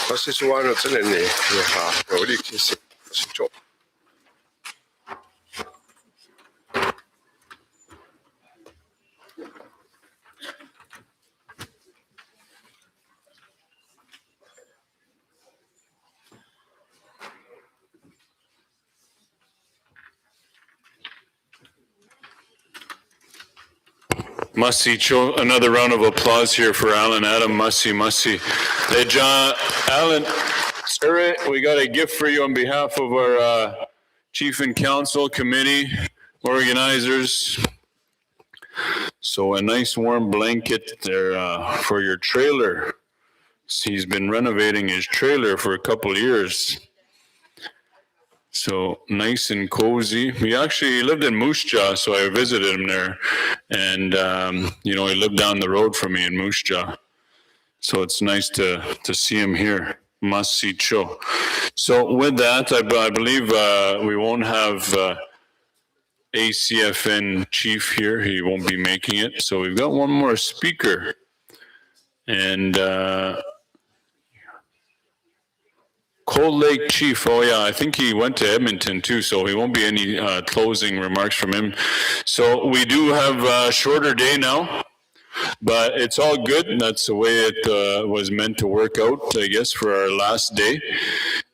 Pasisuano Tenene, Rodikis, Pasito. Mussy, show another round of applause here for Alan Adam. Mussy. Hey, John, Alan, sir, we got a gift for you on behalf of our Chief and Council Committee organizers. So a nice warm blanket there for your trailer. He's been renovating his trailer for a couple of years. So nice and cozy. He actually lived in Moose Jaw, so I visited him there. And, he lived down the road from me in Moose Jaw. So it's nice to see him here. Masi Cho. So with that, I believe we won't have ACFN Chief here. He won't be making it. So we've got one more speaker. And Cold Lake Chief, oh yeah, I think he went to Edmonton too, so he won't be any closing remarks from him. So we do have a shorter day now. but it's all good. That's the way it was meant to work out, I guess, for our last day.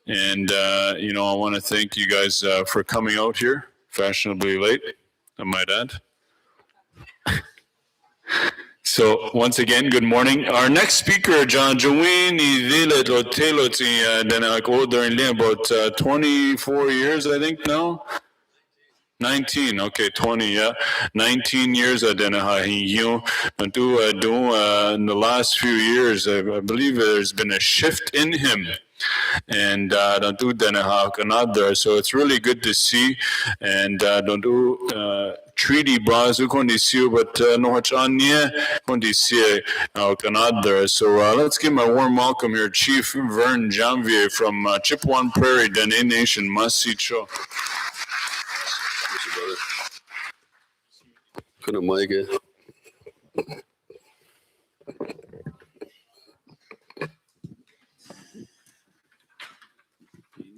And, I want to thank you guys for coming out here, fashionably late, I might add. So once again, good morning. Our next speaker, John Joini Vile Totelo, then older in about 24 years, I think now. 19, okay, 20, yeah. 19 years in the last few years, I believe there's been a shift in him. And so it's really good to see. And don't do treaty bars but so let's give him a warm welcome here, Chief Vern Janvier from Chippewa Prairie, Dene Nation, Masicho. Couldn't make it.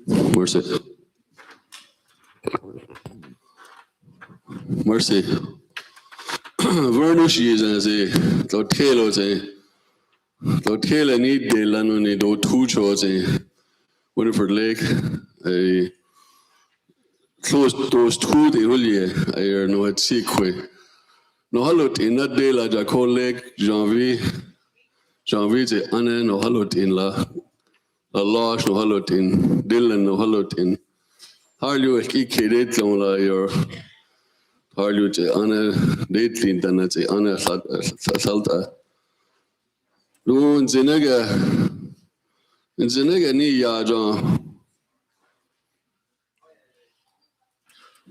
Mercy. Mercy. Vernushi is as a Lotelo, Lotela need de Lanoni do two chores, Winifred Lake, a close those two the Ulia, I know at Sequay. No halot in that day la Jaco Lake, Janvier, Anne, no halot in la Losh, no halot in Dylan, no halot in Harlew, Iked, your Harlew, Anna, Datelin, then that's Anna Salta. No, in Zenega ni Yaja.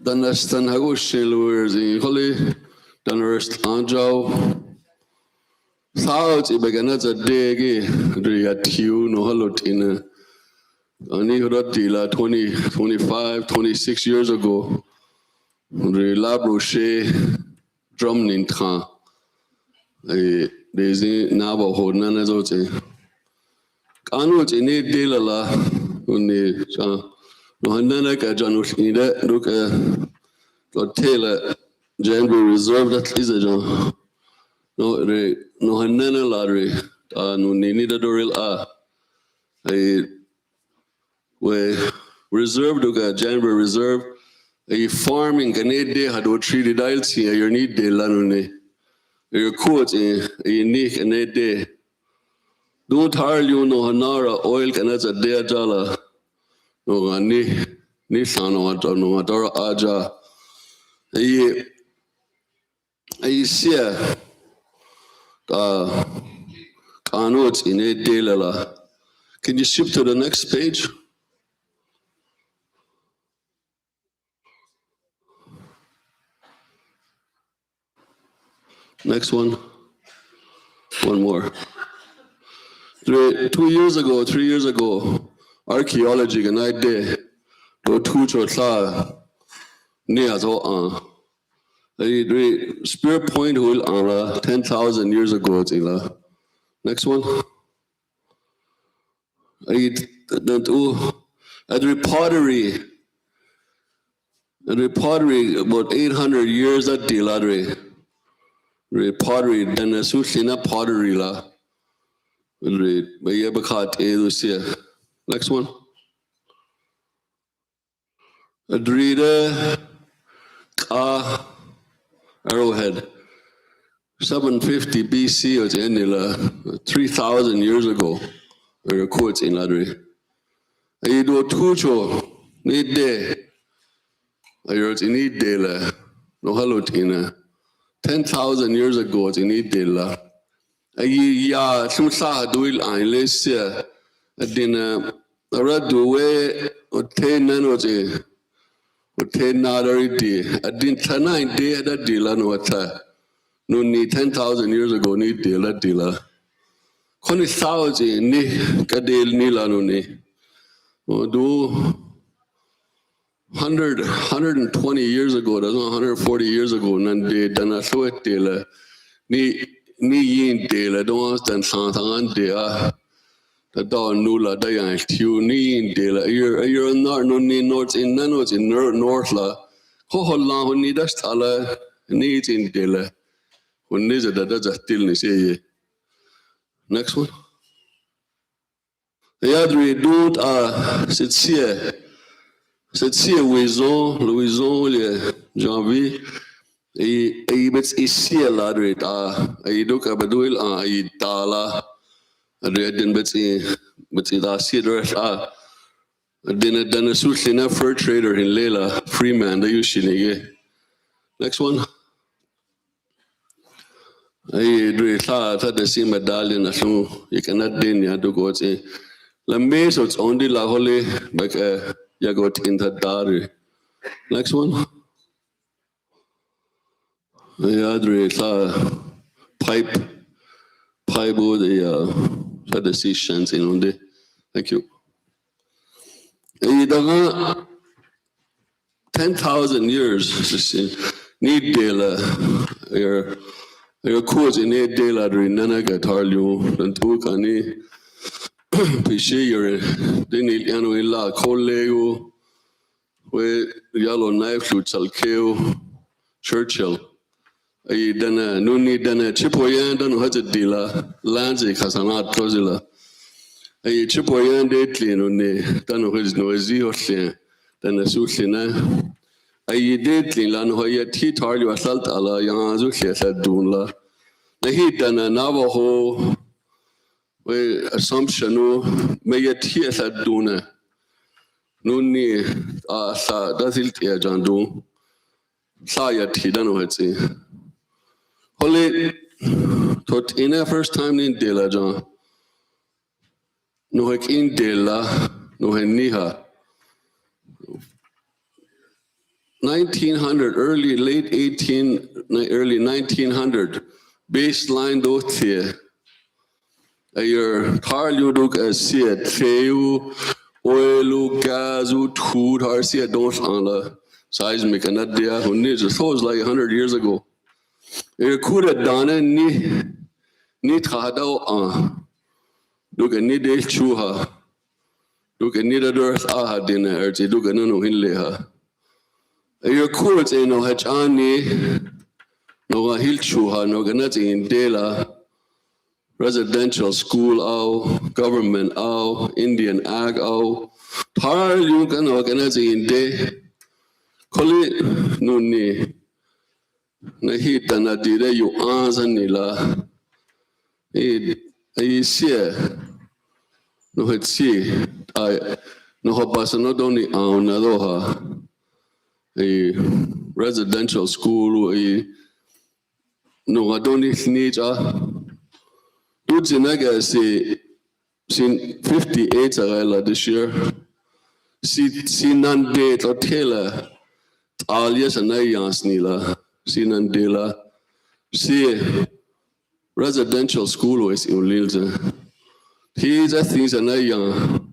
Dan Nestan Hagushil, the Holy. Dan rest Anjao. Thoughts if I can a day at you no halot in a Anihotila 25, 26 years ago. The Labroche drum in Tra. There's a Navajo Nanazote. Anwood in a delala on the no Hanaka Janus in that look at Taylor. January reserve that is a no hanana lottery no need a doril a we reserve to January reserve a farming can day had what treated dials here your need de lanone your quote a unique and a day don't hardly you no hanara oil can as a day jala no ni sano no adora aja I see notes in a day. Can you shift to the next page? Next one. One more. 3 years ago, 3 years ago, archaeology and I did go to Chotla near the spear point hole on 10,000 years ago. Next one. At the pottery about 800 years at the ladder. The pottery Denesuline pottery la. Next one. Adrida Arrowhead, 750 BC or 3,000 years ago. There are quotes in Ladri. I do tucho need day. I wrote in need day no halotina. 10,000 years ago in need day la. I ya some sa duil I let's see. I didn't radu way or 10 nanote. I didn't tonight day at that dealer no no need 10,000 years ago need dealer. Koni thousand ni kadel nila no ni. Do 120 years ago, that's 140 years ago, nande dana suet dealer ni yin dealer don't stand santan dea. The dawn nula dayan tu ni dealer. You're not no ni north in nanos in north la. Ho la ni das tala ni in dealer. Unniza da still ni say. Next one. Yadri don't c'est Louison le janvier et bet ici ladri ai do ka baduil ai tala redden bet da sidra Denesuline fur trader in Lela Freeman da yushini. Next one. Ai dri ta the same medallion asu you cannot din ya do go say la mesa it's only la holy like ya got in the dari. Next one. Ja, pipe the decisions in onde. Thank you. 10,000 years need dela your course in a dela nana gatarlu and tukani pishi your dini yano illa collego we yellow knife shoot salkeo Churchill. Ai dana nuni dana chipoyan danu hata dila lanzi kasanat kozila. Ai chipoyan de tlino ne danu his noisy hotle dana suslina. Ai de tlin lan hoya ti tarli wasalt ala yanzu khesa dunla. Nahi dana Navajo we assumptionu me yati esa duna. Nuni sa dazilt ya jandu. Sa yati danu hetsi. Holy, tot in the first time in Dela John. No hek in Dela, no hen niha. 1900, early 1900, baseline dothie. Your car you look as see it, feu, oil, gas, food, harsia don't on the seismic and that day who needs it. So it was like 100 years ago. You could have done it ni thadao look at ni de chuha look at ni the earth dinner erti look at no hinleha you could say no hachani no hil chuha no ganat in dela residential school government Indian ag tar you can organize in de koli no ni na hita na dire you answer nila I see no het see I no habasa not only on a residential school no I don't need Udzinega say sin 58 this year si nan date or tailor alias and ayans nila sinandela see residential school was in Lilza. He's a things and young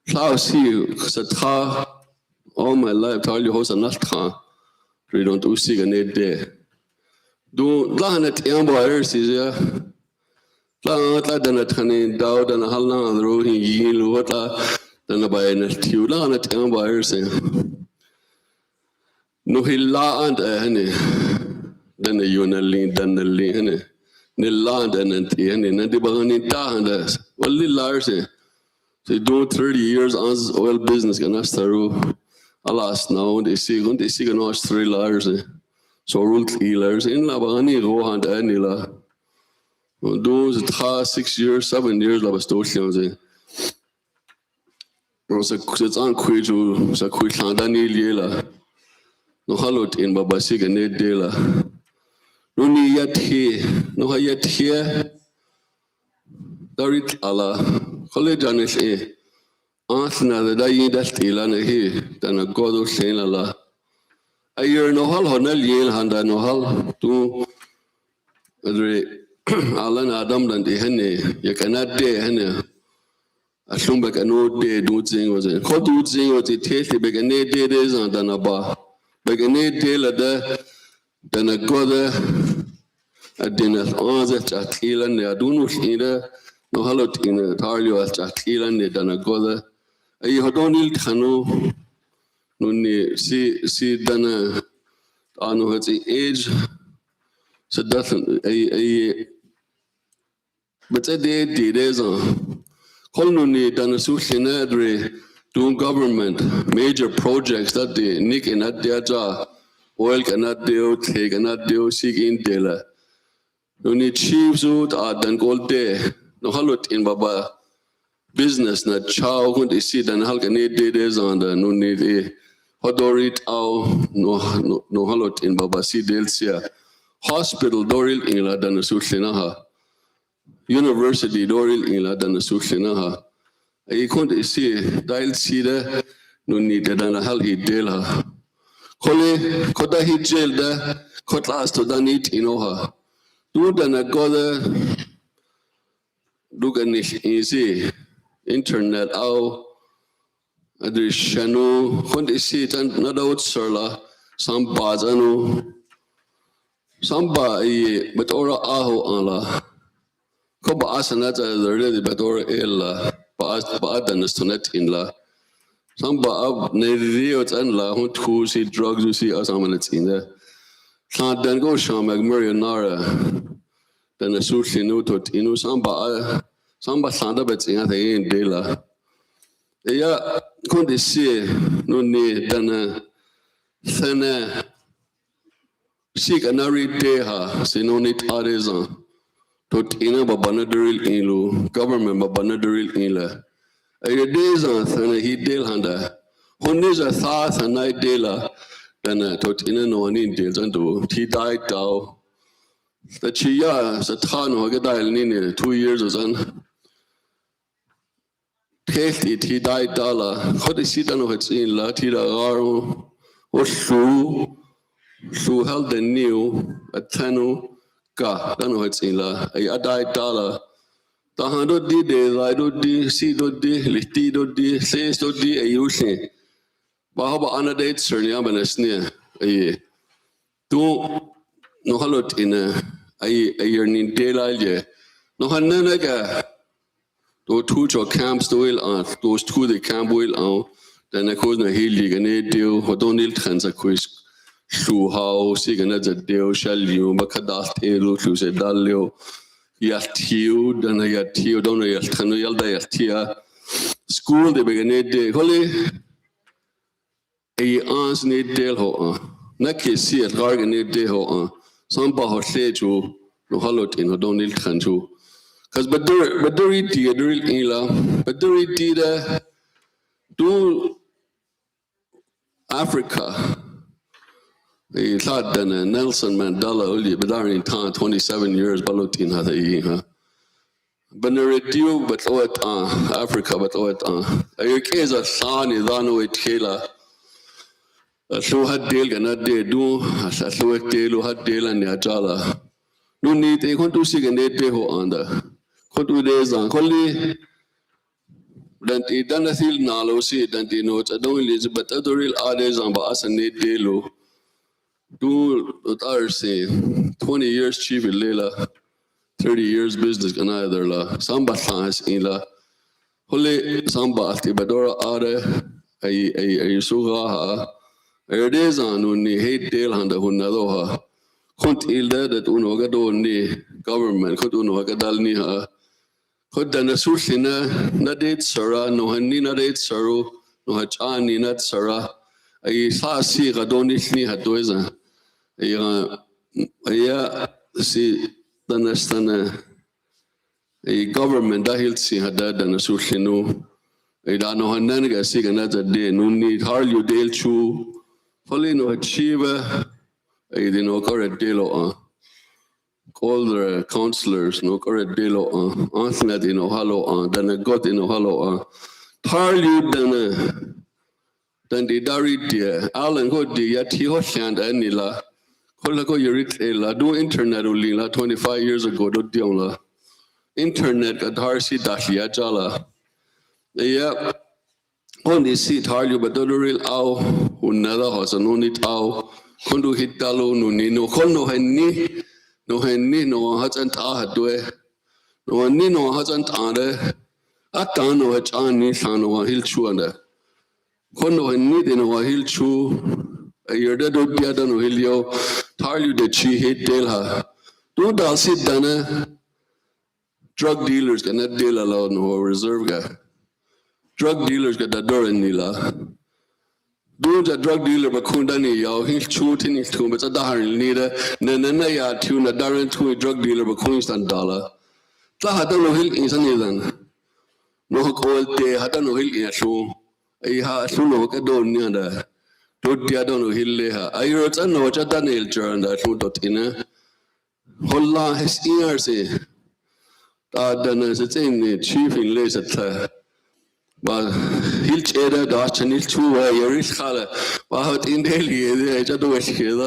Klaus he said all my life tell you host enough time we don't do sig and day do lanet ambo earth is ya la dana tani dawd and halna the road in what dana by an tiu lanet ambo earth no he la and then you dan the lean ne land and the bagani ta well lars they do 30 years as oil business can astaru alas now they see no 3 lars so rule healers in la bagani go hand anila those 6 years 7 years la bastotion Rosa it's on kweju sa kwitanda ni lela no halot in babasiga ne dela no ni yet here no yet here darit ala college anish asna da yin da stila ne he dana godo sena la ayer no hal honal yel handa no hal tu adre alan adam dan de hene you cannot de hene asumba kanu de do thing was it ko do thing was it taste be ne de dana ba be ne de la da dana godo adina onza chatila ne adunu ina no halot in tarlio chatila ne dana godo ay hodonil khano no ni si dana anu hati age so doesn't a but at the days on colony Denesuline doing government major projects that the Nick and at their job oil cannot do take cannot do seek in dela no need chiefs out and gold day no halot in baba business na chow kun isi dan halka ne days on the no need a hodorit au no halot in baba si delsia hospital doril in la Denesuline ha university doril in la Denesuline ha I couldn't see dial cedar no need than a hell he deal her. Holly, could I hit jail there? Could last to done it in her. Do than a gother look an easy internet out. Adrishano, couldn't see it and not out surla, some bazano, some by but ora aho ala. Koba asanata the ready but ora ella. Baadan is to net in la. Some baab neriots and la hunt who see drugs you see as amanets in there. Can't then go sham like Marionara. Then a sushi no tot inu samba sanda bets in the in dela. Yeah, couldn't see no need than a thana seek another day ha, say no need artisan. Tot ina babanadaril ilu government babanadaril ila ay days on thana he deal handa honnis a thought and I dela then tot ina no one in deals and do he died down the chia sa tano ga dial nini 2 years was on he died dollar how they see no it's in la tira garo or su held the new at tano ka dano it's in la ay adai dollar tahando di de laido di si do di liti do di says do di ay usi bahaba anadate sernya banesne ay tu no halot in ay year ni de la je no hanna ga to two jo camps to will on those two the camp will on then I cause na hili gane deal hodonil transa quiz Shu how see gonna deal shall you makadal telo to say dalio Yatiu, then I yatiu, don't know Yatano Yalda Yatia. School they began a day. Holy a aunt's need deal ho. Naki see at Gargan a day ho. Some baho seju, no holot in Hodonil Kanju. Because but there it did, real ila, but there it did do Africa. He thought that Nelson Mandela only but in time 27 years balotin had a but the but what Africa but what a case of Sani Dano it Kela so had deal and that they do as a so deal had deal and Yajala no need a contu sig and they ho under contu days on Colly then it done a seal nalo see that they know I don't listen but other real others on Bass and they deal do others say 20 years chief in Lela, 30 years business can either la. Samba has in la. Holy Samba Tibadora Ada, a Sugaha, a days on only hate tail under Hunadoha. Couldn't ilda that Unogado ni government, could Unogadal ni ha. Could Denesuline, Nadate Sara, no Hanina date Saru, no Hachani, not Sara. A Sasi Radonis ni Hatoisa. Yeah, see, Danastana a government dahil si hada Denesuline. I don't know Hananga sig another day, no need hardly deal chu. Folly no achieve I didn't know correct deal call the counselors no correct deal answer that in Ohio then I got in Ohio hardly then the Dari dear Alan got the yet he was and Anila. Kolako Yeritela do internet ulila 25 years ago do dionla. Internet at Harsi Dahlia Jala. Yeah, only seat hardly but the real ow who never has a no need ow. Kondu hitalo no ni no kono henni no henni no hasn't ah do no ni no hasn't ade. Atano at ani sano hill chuanda. Kono henni de no hill chu. A year that do the other no hilio. Tell you that she hate tell her. Don't all sit down. Drug dealers can not deal alone or reserve guy. Drug dealers get the door in Nila. Don't a drug dealer bakunda ni yao he'll shoot in his tomb, but a dahar nida, Nana ya tune a darren to a drug dealer bakunistan dollar. Tahadano hill is an island. No cold day, Hadano hill in a show. I ha suno kadon yanda. Don't the Adano hill leha. I wrote a note at Daniel Jar and that dot in a Holla has ears. Then it's in the chief in lace at but he'll chair the Dutch and he'll chew a Yerish color. But in Delhi, I just do it here.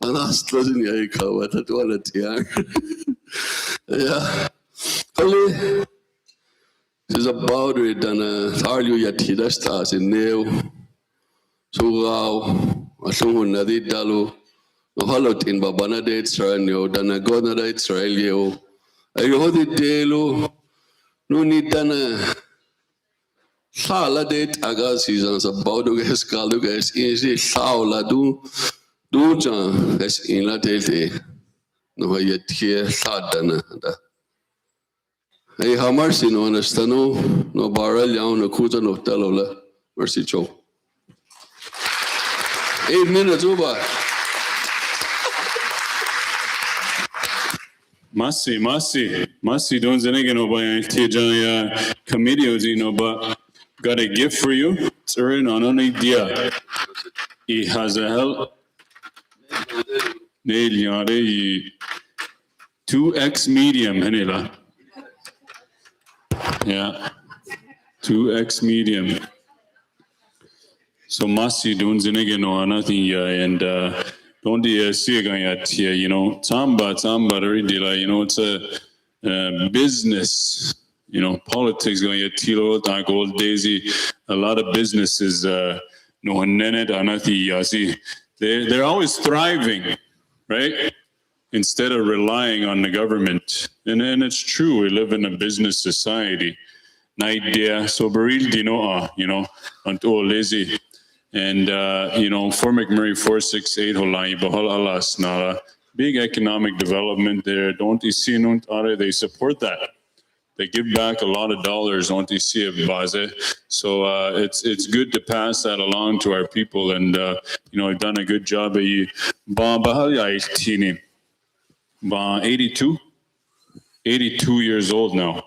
And that's closing the eye cover at one at here. Yeah. Only is about it and argue yet he does stars in Neo. So wow, a someone that did Dalo. No hollow in Babana de Israel, than a God de Israel. I hold it Delo. No need than a Sala date Agas seasons about to get Skalugas easy Saula do John as in La Delte. No yet here Sadana. I have mercy no understano, no barrel down no kuta no telola, mercy cho. 8 minutes over. Masi don't zenege no by tija committee no but got a gift for you. It's already on an idea. He has a hell. 2x medium, Hanila. Yeah, 2x medium. So Masi don't zenege no nothing and don't see again here, you know, Tamba already like, you know, it's a business, you know, politics going at Tilo, Gold Daisy, a lot of businesses, no Nenet, Anathi, see, they're always thriving, right? Instead of relying on the government. And it's true, we live in a business society. Idea, so Baril Dinoa, you know, until lazy. And, you know, Fort McMurray 468 Holai, Bahal Alas Nala, big economic development there. Don't you see, they support that. They give back a lot of dollars, don't you see it, Baze? So it's good to pass that along to our people. And, you know, I've done a good job. Bahal 82 years old now.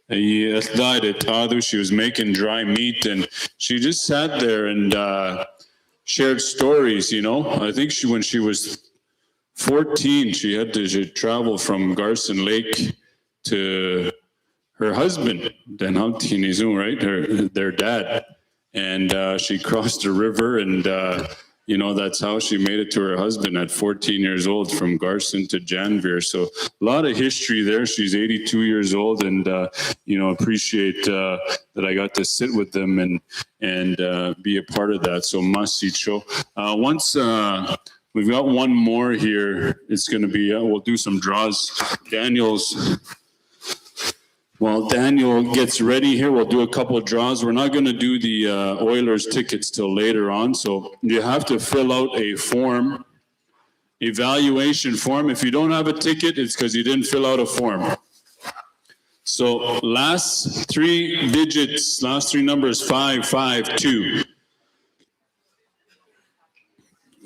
He died at Tadu. She was making dry meat and she just sat there and shared stories, you know. I think when she was 14, she had to travel from Garson Lake to her husband, Denhantinizu, right? Their dad. And she crossed the river and, you know, that's how she made it to her husband at 14 years old from Garson to Janvier. So a lot of history there. She's 82 years old and, you know, appreciate that I got to sit with them and be a part of that. So Masicho. Once we've got one more here, it's going to be, we'll do some draws. While Daniel gets ready here, we'll do a couple of draws. We're not going to do the Oilers tickets till later on. So you have to fill out a form, evaluation form. If you don't have a ticket, it's because you didn't fill out a form. So last three digits, last three numbers, 552.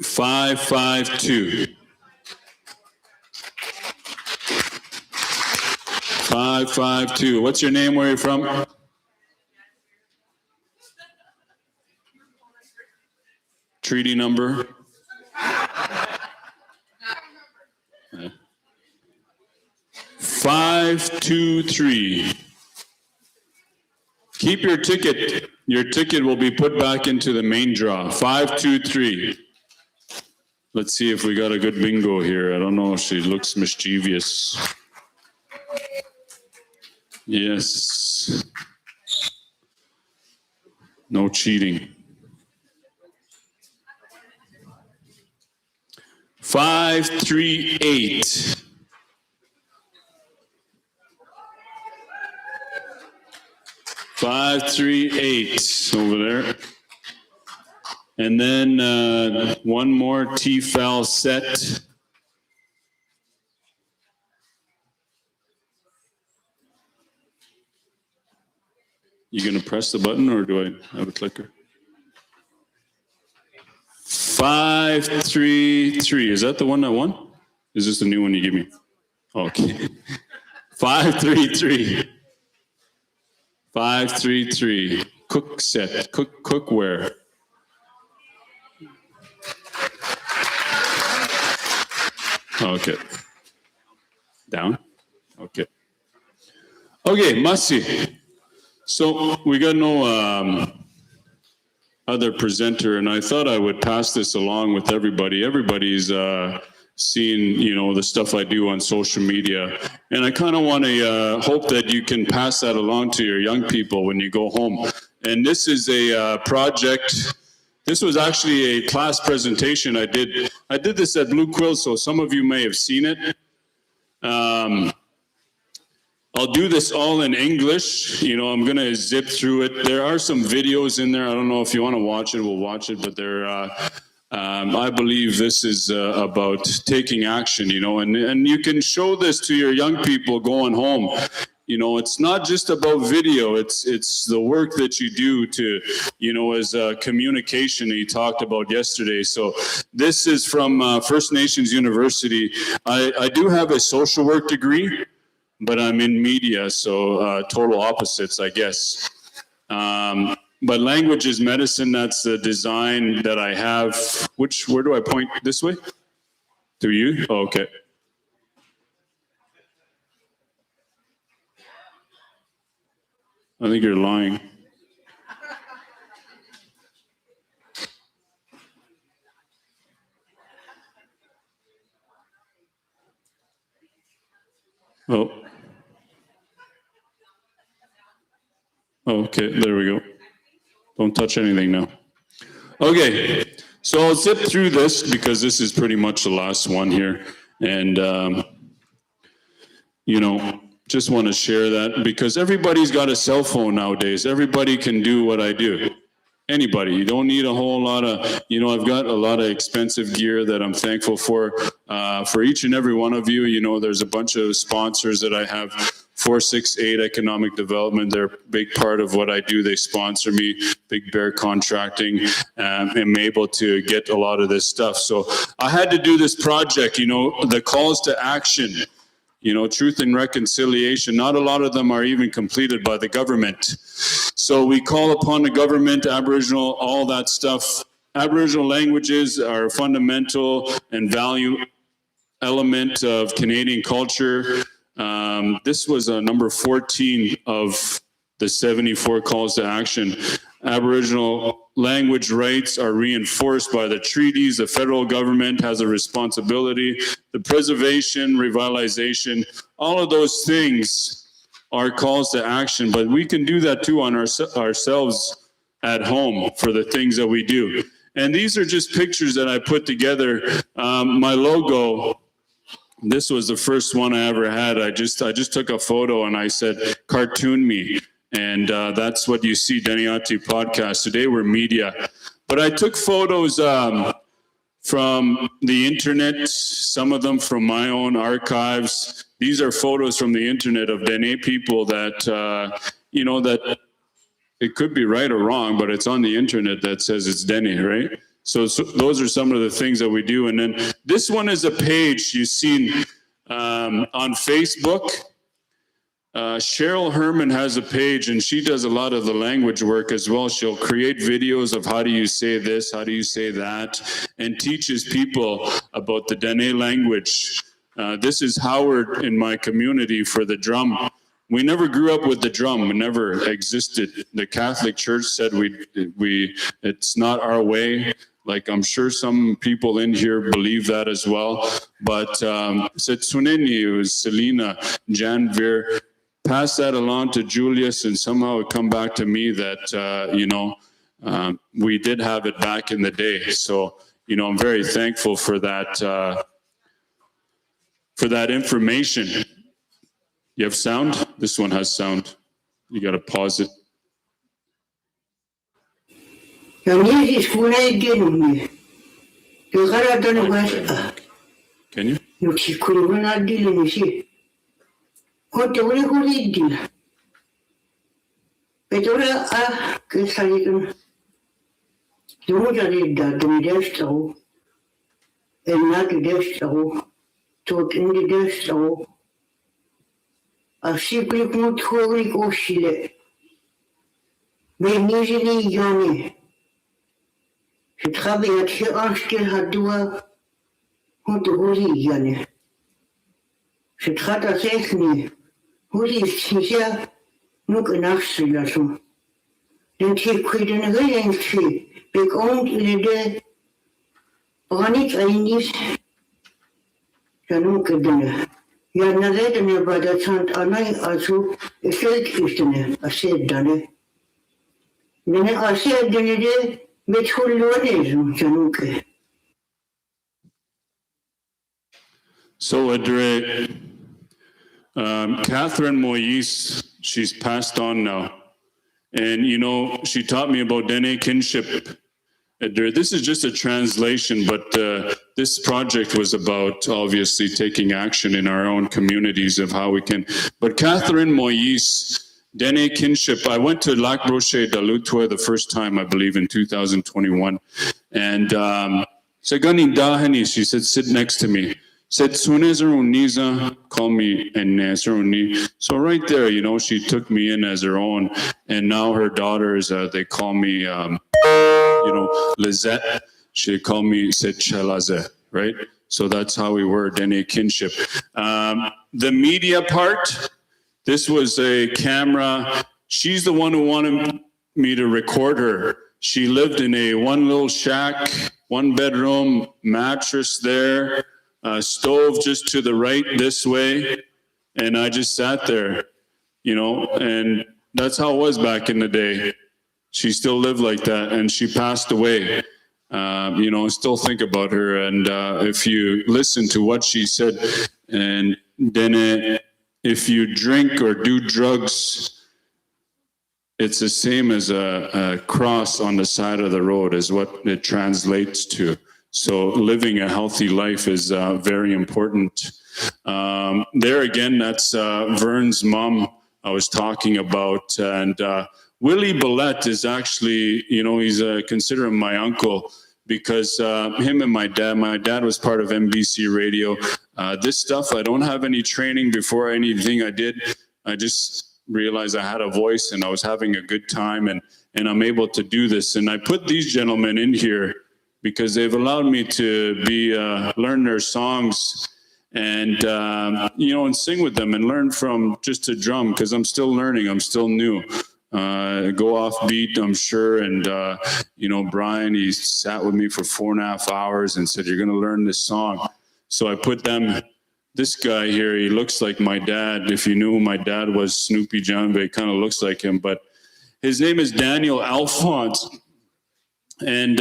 552. 552. What's your name? Where are you from? Treaty number? 523. Keep your ticket. Your ticket will be put back into the main draw. 523. Let's see if we got a good bingo here. I don't know. She looks mischievous. Yes. No cheating. 538. 538 over there. And then one more T-foul set. You gonna press the button or do I have a clicker? 533. Is that the one that won? Is this the new one you give me? Okay. 533. 533. Cook set. Cookware. Okay. Down. Okay. Okay, Masi. So we got no other presenter, and I thought I would pass this along with everybody. Everybody's seeing, the stuff I do on social media, and I kind of want to hope that you can pass that along to your young people when you go home. And this is a project. This was actually a class presentation I did. I did this at Blue Quill, so some of you may have seen it. I'll do this all in English. I'm going to zip through it. There are some videos in there. I don't know if you want to watch it, we'll watch it. But I believe this is about taking action, and you can show this to your young people going home. It's not just about video. It's the work that you do to, as communication that you talked about yesterday. So this is from First Nations University. I do have a social work degree, but I'm in media, so total opposites, I guess. But language is medicine. That's the design that I have. Where do I point? This way? To you? Oh, okay. I think you're lying. Oh. Okay, there we go. Don't touch anything now. Okay, so I'll zip through this because this is pretty much the last one here. And, just want to share that because everybody's got a cell phone nowadays. Everybody can do what I do. Anybody. You don't need a whole lot of, I've got a lot of expensive gear that I'm thankful for each and every one of you. There's a bunch of sponsors that I have. 468 Economic Development, they're a big part of what I do. They sponsor me, Big Bear Contracting, and I'm able to get a lot of this stuff. So I had to do this project, the calls to action, truth and reconciliation. Not a lot of them are even completed by the government. So we call upon the government, Aboriginal, all that stuff. Aboriginal languages are fundamental and value element of Canadian culture. This was number 14 of the 74 calls to action. Aboriginal language rights are reinforced by the treaties. The federal government has a responsibility. The preservation, revitalization, all of those things are calls to action, but we can do that too on ourselves at home for the things that we do. And these are just pictures that I put together. My logo, this was the first one I ever had. I just took a photo and I said, cartoon me. And that's what you see, Deniati Podcast. Today we're media. But I took photos from the internet, some of them from my own archives. These are photos from the internet of Dene people that, that it could be right or wrong, but it's on the internet that says it's Dene, right? So those are some of the things that we do. And then this one is a page you've seen on Facebook. Cheryl Herman has a page and she does a lot of the language work as well. She'll create videos of how do you say this, how do you say that, and teaches people about the Dene language. This is Howard in my community for the drum. We never grew up with the drum. It never existed. The Catholic Church said it's not our way. Like I'm sure some people in here believe that as well. But Setsuneni was Selena, Janvir, pass that along to Julius, and somehow it come back to me that we did have it back in the day. So I'm very thankful for that information. You have sound? This one has sound. You got to pause it. Can you? Betul kesalahan. Semua jadi dalam desa, enak desa, tot ini desa. Asyik pun thori kosile. Benizini yani. Je travaille chez Anstel Hadua, und Rosi yani. Je travaille avec ni. Rosi sicher nur nachzulassen. Den Tee kriegen Regenschee, bekommt in der Branit einig, ja nun gedene. Ja, na redene bei der Zeit allein, also, es fällt ist ne, erzählt dann. Wenn er erzählt, dann mit Hullonen, ja nun. So, Adre, Catherine Moïse, she's passed on now. And, you know, she taught me about Dene kinship. This is just a translation, but this project was about obviously taking action in our own communities of how we can. But Catherine Moïse, Dene kinship, I went to Lac Brochet d'Alutwa the first time, I believe, in 2021. And Sagani Dahani, she said, sit next to me. Said, Niza, call me and So right there, you know, she took me in as her own. And now her daughters, they call me, you know, Lizette. She called me Chelaze, right? So that's how we were, Dene kinship. The media part, this was a camera. She's the one who wanted me to record her. She lived in a one little shack, one bedroom, mattress there. Stove just to the right this way, and I just sat there, you know, and that's how it was back in the day. She still lived like that, and she passed away. You know, I still think about her, and if you listen to what she said, and then if you drink or do drugs, it's the same as a cross on the side of the road is what it translates to. So living a healthy life is very important. There again, that's Vern's mom I was talking about. And Willie Billette is actually, you know, he's considered my uncle because him and my dad was part of NBC Radio. This stuff, I don't have any training before anything I did. I just realized I had a voice and I was having a good time and I'm able to do this. And I put these gentlemen in here because they've allowed me to be learn their songs and you know, and sing with them and learn from just a drum because I'm still learning. I'm still new. Go off beat, I'm sure. And you know, Brian, he sat with me for 4.5 hours and said, "You're going to learn this song." So I put them. This guy here, he looks like my dad. If you knew who my dad was, Snoopy John, but he kind of looks like him. But his name is Daniel Alphonse. And,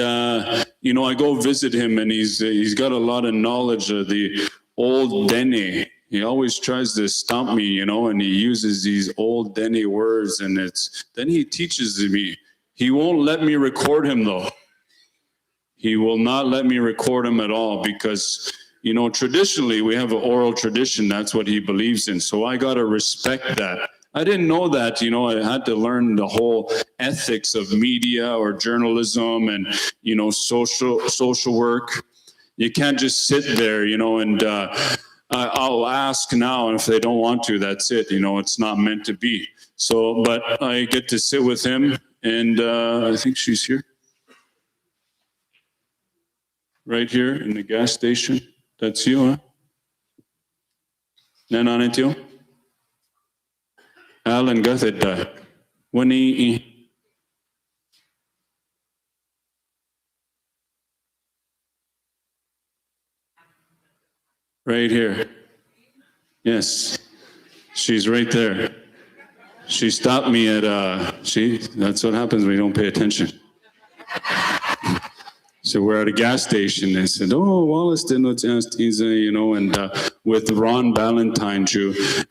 you know, I go visit him and he's got a lot of knowledge of the old Dene. He always tries to stump me, you know, and he uses these old Dene words and then he teaches me. He won't let me record him though. He will not let me record him at all because, you know, traditionally we have an oral tradition. That's what he believes in. So I got to respect that. I didn't know that, you know, I had to learn the whole ethics of media or journalism and, you know, social work. You can't just sit there, you know, and I'll ask now, and if they don't want to, that's it. You know, it's not meant to be. So, but I get to sit with him, and I think she's here. Right here in the gas station. That's you, huh? Nananitio? Alan Gatheda. Wani. Right here. Yes. She's right there. She stopped me at, that's what happens when you don't pay attention. So we're at a gas station and said, "Oh, Wallace didn't you know," and with Ron Ballantyne,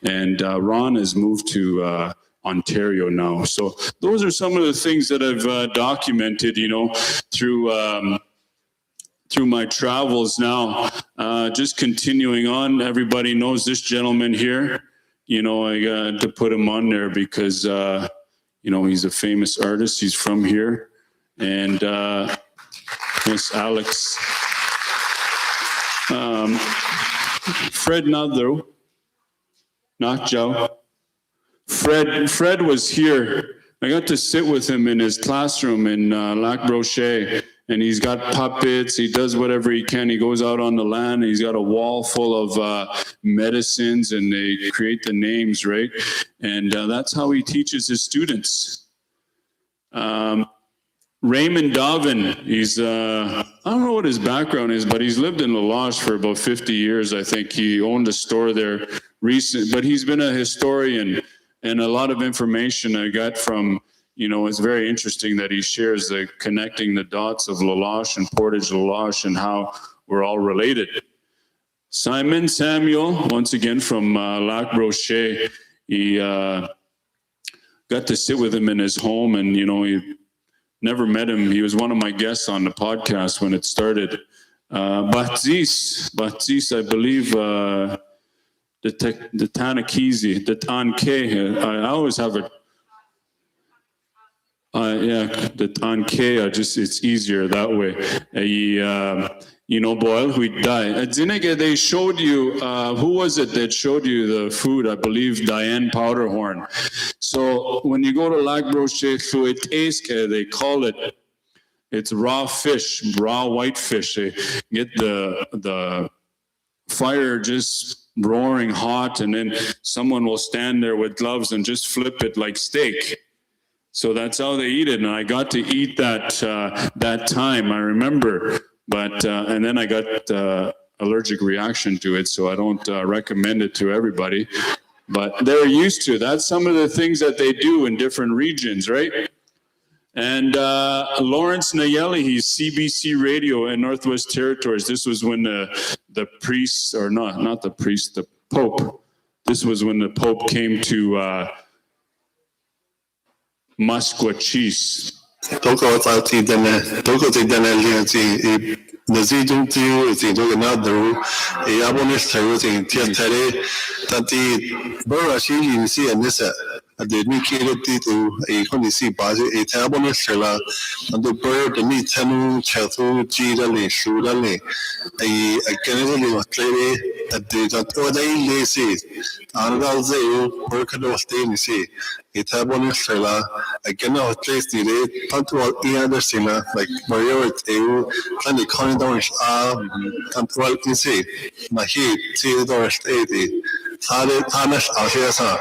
and Ron has moved to Ontario now. So those are some of the things that I've documented, you know, through my travels now. Just continuing on, everybody knows this gentleman here. You know, I got to put him on there because, he's a famous artist. He's from here. And Miss Alex. Fred Nadro, not Joe. Fred was here. I got to sit with him in his classroom in Lac Brochet, and he's got puppets. He does whatever he can. He goes out on the land. He's got a wall full of medicines, and they create the names, right? And that's how he teaches his students. Raymond Davin, he's, I don't know what his background is, but he's lived in La Loche for about 50 years. I think he owned a store there but he's been a historian, and a lot of information I got from, it's very interesting that he shares connecting the dots of La Loche and Portage La Loche and how we're all related. Simon Samuel, once again from Lac Brochet, he got to sit with him in his home, and, he never met him. He was one of my guests on the podcast when it started. Batzis, I believe, the Tanakizi, the Tanke. I always have it. The Tanke, it's easier that way. Boil, we die. Zineke, they showed you, who was it that showed you the food? I believe Diane Powderhorn. So when you go to Lac Brochet, they call it, it's raw fish, raw white fish. They get the fire just roaring hot, and then someone will stand there with gloves and just flip it like steak. So that's how they eat it. And I got to eat that time, I remember. But, and then I got allergic reaction to it, so I don't recommend it to everybody. But they're used to it. That's some of the things that they do in different regions, right? And Lawrence Nayeli, he's CBC Radio in Northwest Territories. This was when the priests, or not the priest, the Pope. This was when the Pope came to Musqueam. Adeni kiretitu ikonisi baje etabonestela ando bird ni tanu chathu chirale shurale akanele matlere ade jatodai lese angalze workado stay etabonestela akana place dire tanto iadesila like mario eu tani conidorish tanto alkise mahi tidor stay Thomas Ashesa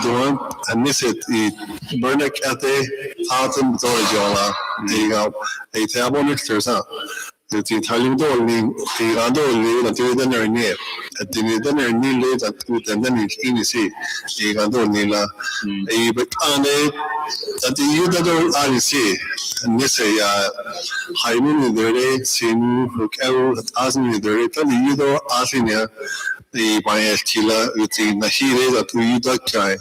doing and miss it Bernick at the Thousand Dojola, a table mixers up. The Italian door, the other lead until the dinner near. At the dinner near late at two and then in the sea, the other Nila, a Bacane at the Udador RC, and miss a high moon the day, seeing who carol at Asmi the rate of the Udo Asinia. The Bayestila with the Nahire that we Dakai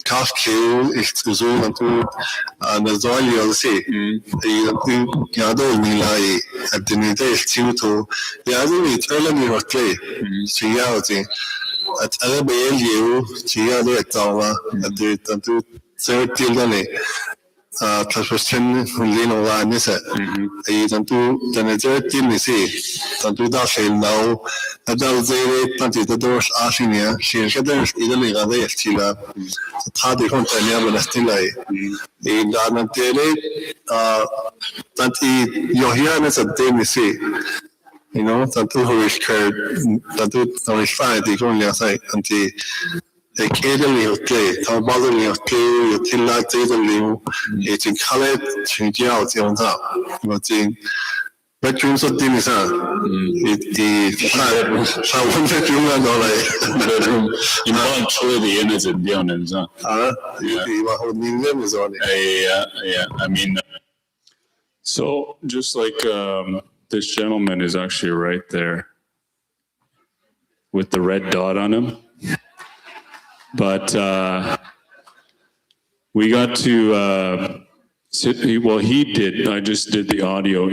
Kafke is to zoom into Nazolia say the Yado Milai at the Nide Tuto Yadu Italian or clay Chiaoti at Alabael Chiade Tawa at the Tantu 30 Transmission Lino Nisa, a Tantu Tanazer Timisi, Tantu Dashel now, Adal Tanti the doors Ashinia, she headers Italy Ade Stila, Tadi Contania Stila, in Danatele, Tanti Yohianes at Demisi, Tantu who is cared, Tantu Norify, the Gonia Anti. The Cadely of clay, Taubali of clay, Utila Tadali, it's in color, change out on top. But in bedrooms of Dinisan, I want bedroom, you want to the energy beyond and so. Yeah, I mean, so just like this gentleman is actually right there with the red dot on him. But we got to he did. I just did the audio.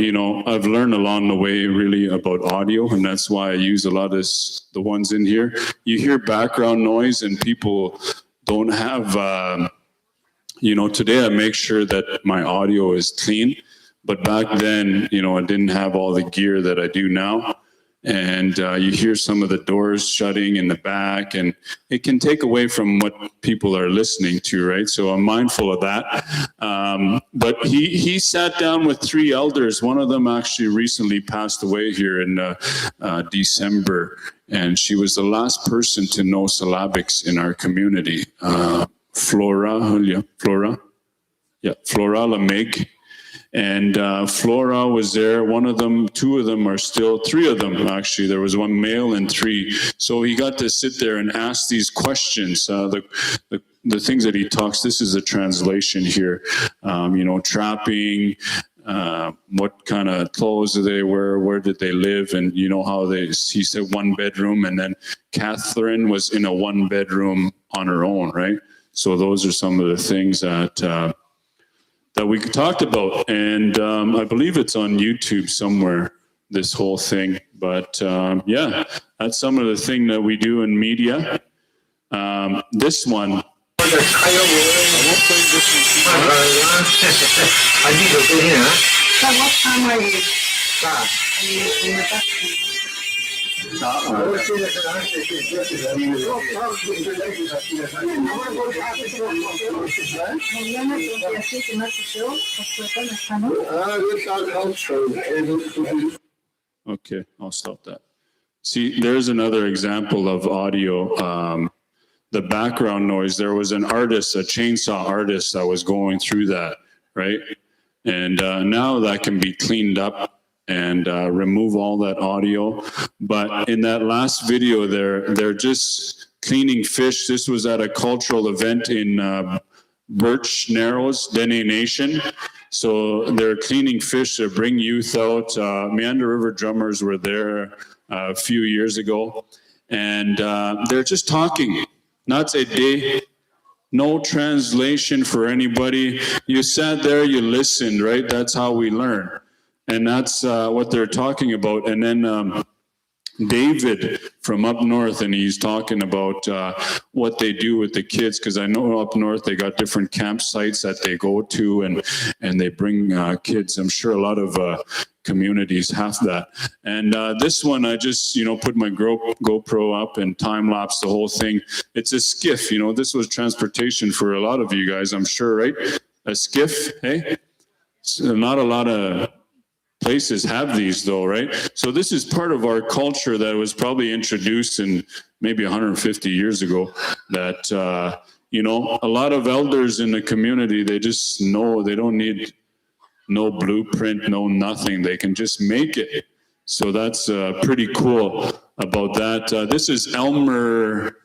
I've learned along the way really about audio, and that's why I use a lot of the ones in here. You hear background noise, and people don't have today I make sure that my audio is clean, but back then, I didn't have all the gear that I do now. And you hear some of the doors shutting in the back, and it can take away from what people are listening to, right? So I'm mindful of that. But he sat down with 3 elders. One of them actually recently passed away here in December, and she was the last person to know syllabics in our community. Flora Lameg. And Flora was there. 2 of them are still, 3 of them actually. There was 1 male and 3. So he got to sit there and ask these questions. The things that he talks, this is a translation here. Trapping, what kind of clothes do they wear, where did they live, and how he said 1 bedroom, and then Catherine was in a 1 bedroom on her own, right? So those are some of the things that we talked about, and I believe it's on YouTube somewhere, this whole thing. But yeah, that's some of the thing that we do in media. This one. I won't play this one. So what time are you? Okay, I'll stop that. See, there's another example of audio. The background noise, there was an artist, a chainsaw artist that was going through that, right? And now that can be cleaned up and remove all that audio. But in that last video, they're just cleaning fish. This was at a cultural event in Birch Narrows, Dene Nation. So they're cleaning fish to bring youth out. Meander River drummers were there a few years ago. And they're just talking. Not a day, no translation for anybody. You sat there, you listened, right? That's how we learn. And that's what they're talking about. And then David from up north, and he's talking about what they do with the kids, because I know up north they got different campsites that they go to, and they bring kids. I'm sure a lot of communities have that. And this one, I just put my GoPro up and time lapse the whole thing. It's a skiff. This was transportation for a lot of you guys, I'm sure, right? A skiff, hey? So not a lot of places have these though, right? So this is part of our culture that was probably introduced in maybe 150 years ago, that a lot of elders in the community, they just know they don't need no blueprint, no nothing. They can just make it. So that's pretty cool about that. This is Elmer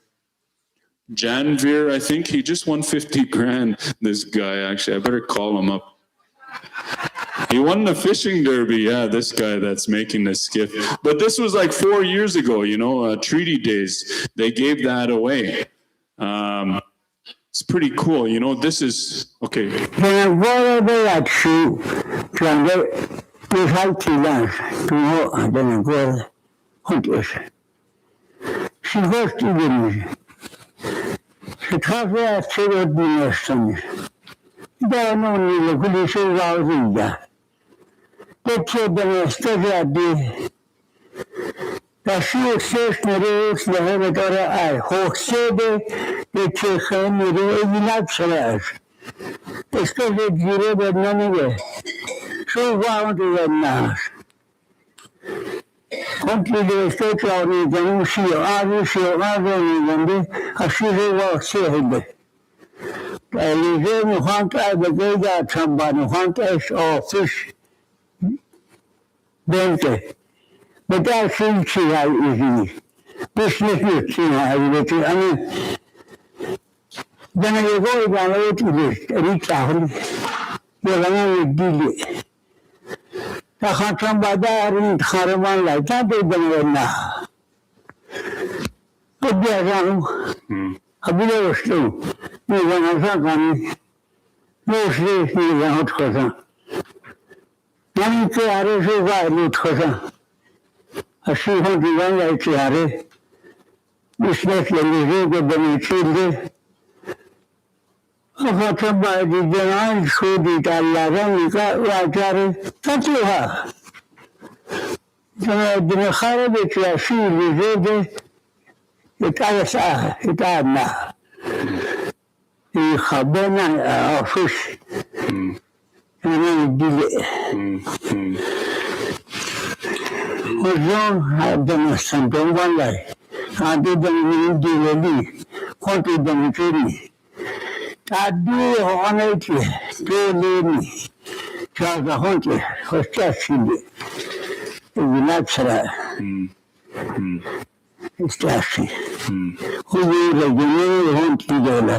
Janvier, I think. He just won 50 grand, this guy, actually. I better call him up. He won the fishing derby, yeah, this guy that's making this skiff. But this was like 4 years ago, treaty days. They gave that away. It's pretty cool. This is, okay. But I think she has easy. Business is she has it. I mean, then I go down to this, reach out, you're going to deal it. I can't come by that and Haraman like that, they don't know. But they're wrong. I believe it's true. You want to come, no sleep, you want to come. Many people who are not come. Así continúan a echar. Business le digo que beneficie. Akataba di jalan sudi talaran ika wajar tatuha. Jangan dikhara bekiasi lizode itasa itana. Ikhabana office. Ini dile. Uzon ada sampai walai. Ada dengan dile di. Kontu dengan kiri. Tadi orang itu dile ni. Jaga honte. Hostasi. Natural. Istasi. Huyu lagi honte dile.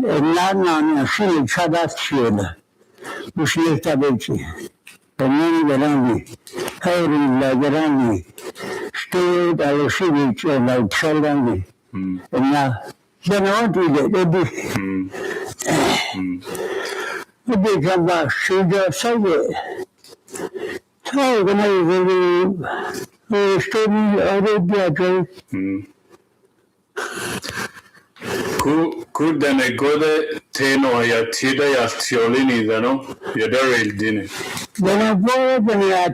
Nana sini sadat sila. Muslim tabici. Pemini gelani. Hayri la gelani. Sto dalu sini cila chalani. Na jangan tidak jadi. Jadi jamba sudah saja. Saya kena jadi story ada dia tu. Ku dene gode teno ya tida ya tiolini dano ya darel dine. Jangan boleh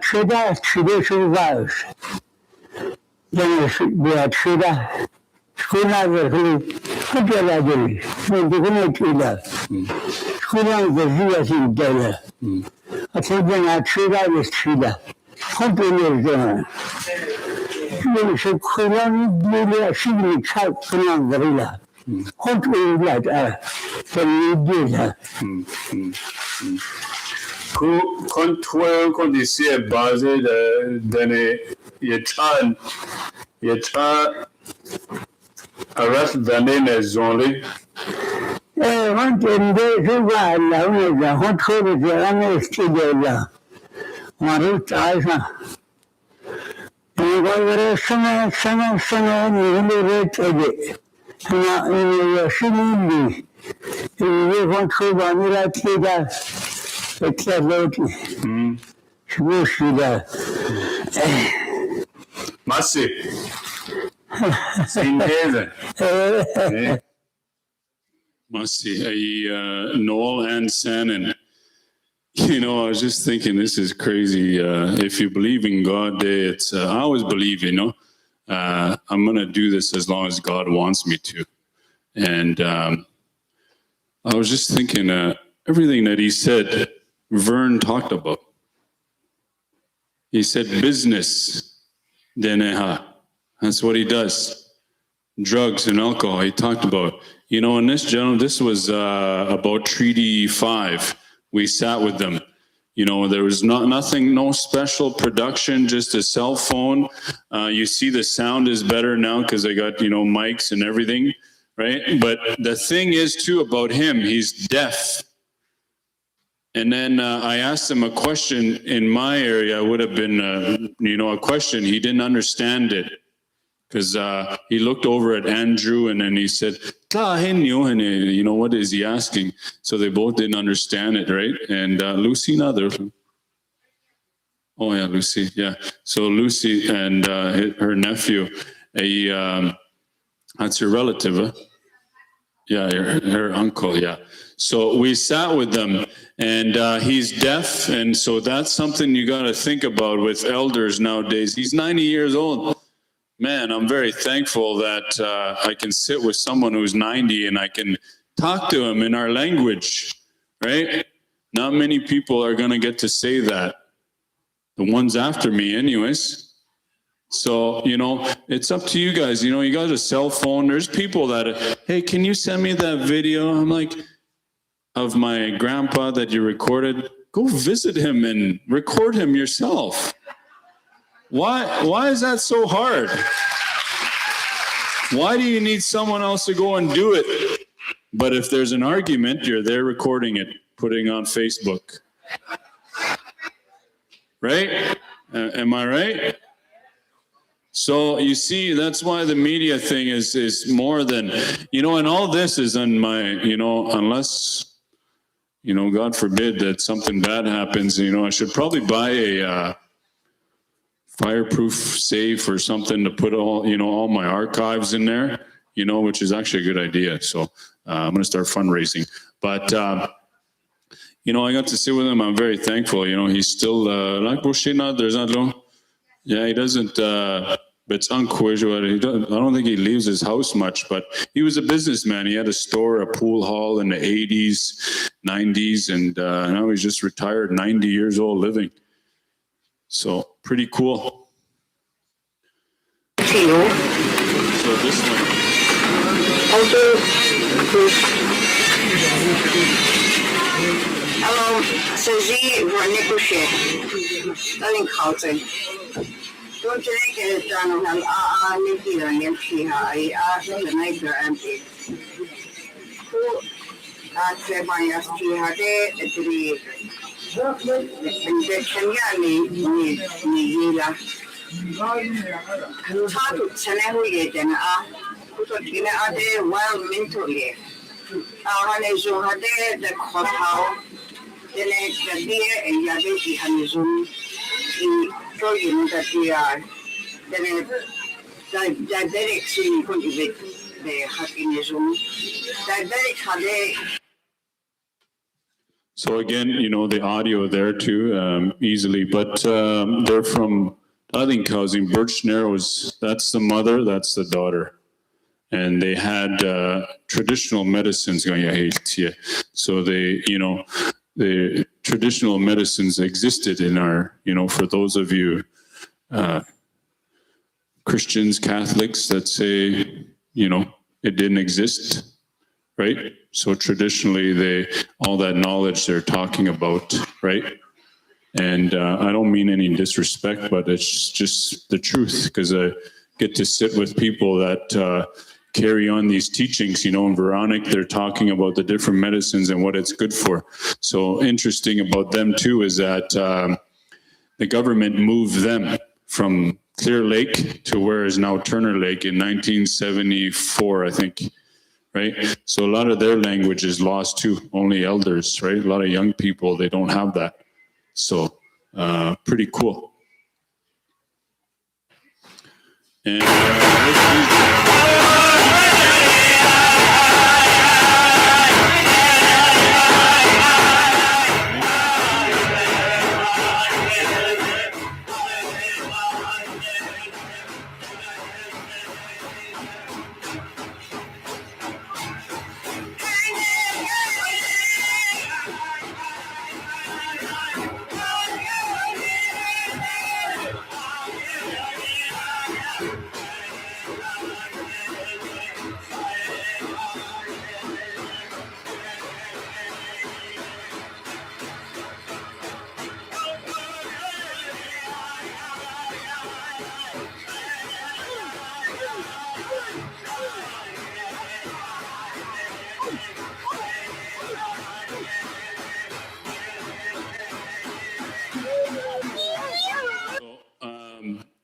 jangan sudah survive. Jangan buat sudah. Sekolah berhenti, kerja lagi. Mendukung kita. Sekolah kerja sendiri. Atau jangan sudah sudah. Komputer jangan. Jadi sekolah ni boleh sini cak kenal berilah. Komputer ada. Jadi dia. Ku kontuel kondisi base dene yeta arrest dane zonli. Mungkin dia juga lalu dah kontrol jalan istilah. Marut ayah. Kalau sana ni lewat aja. Na ini sini ini kontrol banilah tidak. Tidak lagi. Semua sudah. Masih. Sintese. Masih. Noel and Shannon. You know, I was just thinking, this is crazy. If you believe in God, it's I always believe, I'm going to do this as long as God wants me to. And I was just thinking, everything that he said, Vern talked about. He said business, deneha. That's what he does. Drugs and alcohol, he talked about. In this gentleman, this was about Treaty 5. We sat with them. There was nothing, no special production, just a cell phone. You see the sound is better now because I got, mics and everything, right? But the thing is, too, about him, he's deaf. And then I asked him a question in my area. It would have been, a question. He didn't understand it because he looked over at Andrew and then he said, what is he asking? So they both didn't understand it, right? And Lucy, oh yeah, Lucy, yeah. So Lucy and her nephew, that's your relative, huh? Yeah, her uncle, yeah. So we sat with them, and he's deaf, and so that's something you got to think about with elders nowadays. He's 90 years old. Man, I'm very thankful that I can sit with someone who's 90 and I can talk to him in our language, right? Not many people are going to get to say that. The ones after me, anyways. So, it's up to you guys. You got a cell phone. There's people that, hey, can you send me that video? I'm like, of my grandpa that you recorded. Go visit him and record him yourself. Why is that so hard? Why do you need someone else to go and do it? But if there's an argument, you're there recording it, putting it on Facebook. Right? Am I right? So you see, that's why the media thing is more than, and all this is on my, unless, God forbid that something bad happens, I should probably buy a fireproof safe or something to put all my archives in there, which is actually a good idea. So I'm going to start fundraising. But, you know, I got to sit with him. I'm very thankful. You know, he's still, yeah, he doesn't, but it's unusual. I don't think he leaves his house much, but he was a businessman. He had a store, a pool hall in the 80s, 90s, and now he's just retired, 90 years old living. So pretty cool. See you. So this one, Hello, Suzy Vernicushe. Darling Carlton. Don't you think it's done on Nikki and Yamshi? I asked the night and it. Who asked my Yasti had it to be injection Nila. Tatu Senahu then put in a day well mentally. When I zoom had the hotel, the next day and Yadiki and Zoom. Show you that we are diabetics in cultivate the happiness. Diabetics are there. so again, you know, the audio there too, easily, but they're from, I think, housing Birch Narrows. That's the mother, that's the daughter. And they had traditional medicines going, so they, you know, the traditional medicines existed in our, you know, for those of you Christians, Catholics that say, you know, it didn't exist, right? So traditionally, all that knowledge they're talking about, right? And I don't mean any disrespect, but it's just the truth, because I get to sit with people that carry on these teachings, you know, in Veronic, they're talking about the different medicines and what it's good for. So interesting about them too is that the government moved them from Clear Lake to where is now Turner Lake in 1974, I think, right? So a lot of their language is lost too, only elders, right? A lot of young people, they don't have that. So pretty cool. And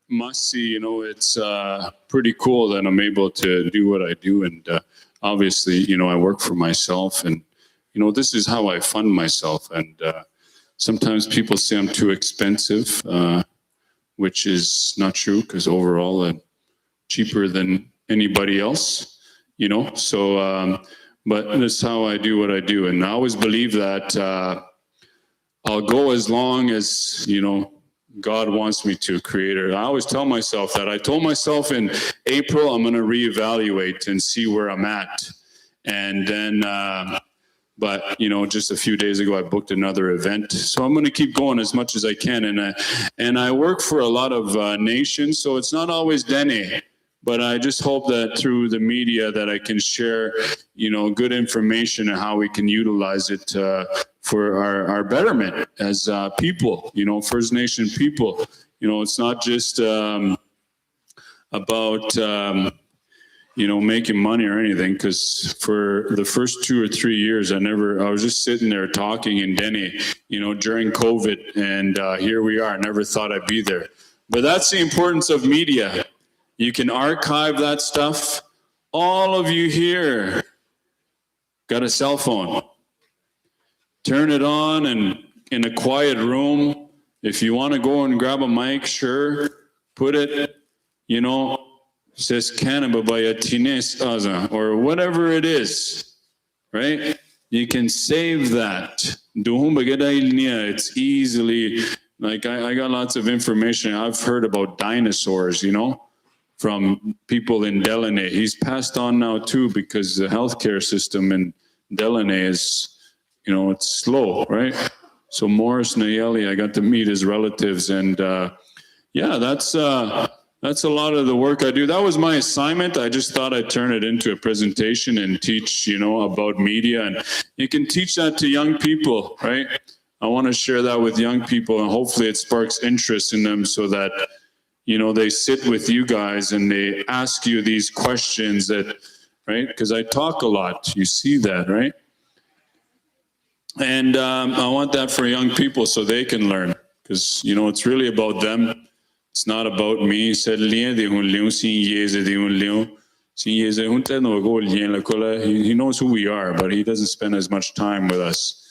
must see, you know, it's pretty cool that I'm able to do what I do. And obviously, you know, I work for myself, and, you know, this is how I fund myself. And sometimes people say I'm too expensive, which is not true, because overall I'm cheaper than anybody else, you know. So, but that's how I do what I do. And I always believe that I'll go as long as, you know, God wants me to, Creator. I always tell myself that. I told myself in April, I'm going to reevaluate and see where I'm at. And then, but, you know, just a few days ago, I booked another event. So I'm going to keep going as much as I can. And I work for a lot of nations, so it's not always Dene. But I just hope that through the media that I can share, you know, good information and how we can utilize it for our betterment as people, you know, First Nation people. You know, it's not just about, you know, making money or anything, because for the first 2 or 3 years, I was just sitting there talking in Dene, you know, during COVID, and here we are. I never thought I'd be there. But that's the importance of media. You can archive that stuff. All of you here got a cell phone. Turn it on, and in a quiet room, if you want to go and grab a mic, sure, put it, you know, says Canada by a Tines Aza, or whatever it is. right? You can save that. It's easily, like I got lots of information. I've heard about dinosaurs, from people in Delaney. He's passed on now too because the healthcare system in Delaney is, it's slow, right? So Morris Nayeli, I got to meet his relatives, and that's a lot of the work I do. That was my assignment. I just thought I'd turn it into a presentation and teach, about media, and you can teach that to young people, right? I want to share that with young people, and hopefully it sparks interest in them so that, they sit with you guys and they ask you these questions that, right? Because I talk a lot. You see that, right? And I want that for young people so they can learn, because, it's really about them. It's not about me. He knows who we are, but he doesn't spend as much time with us.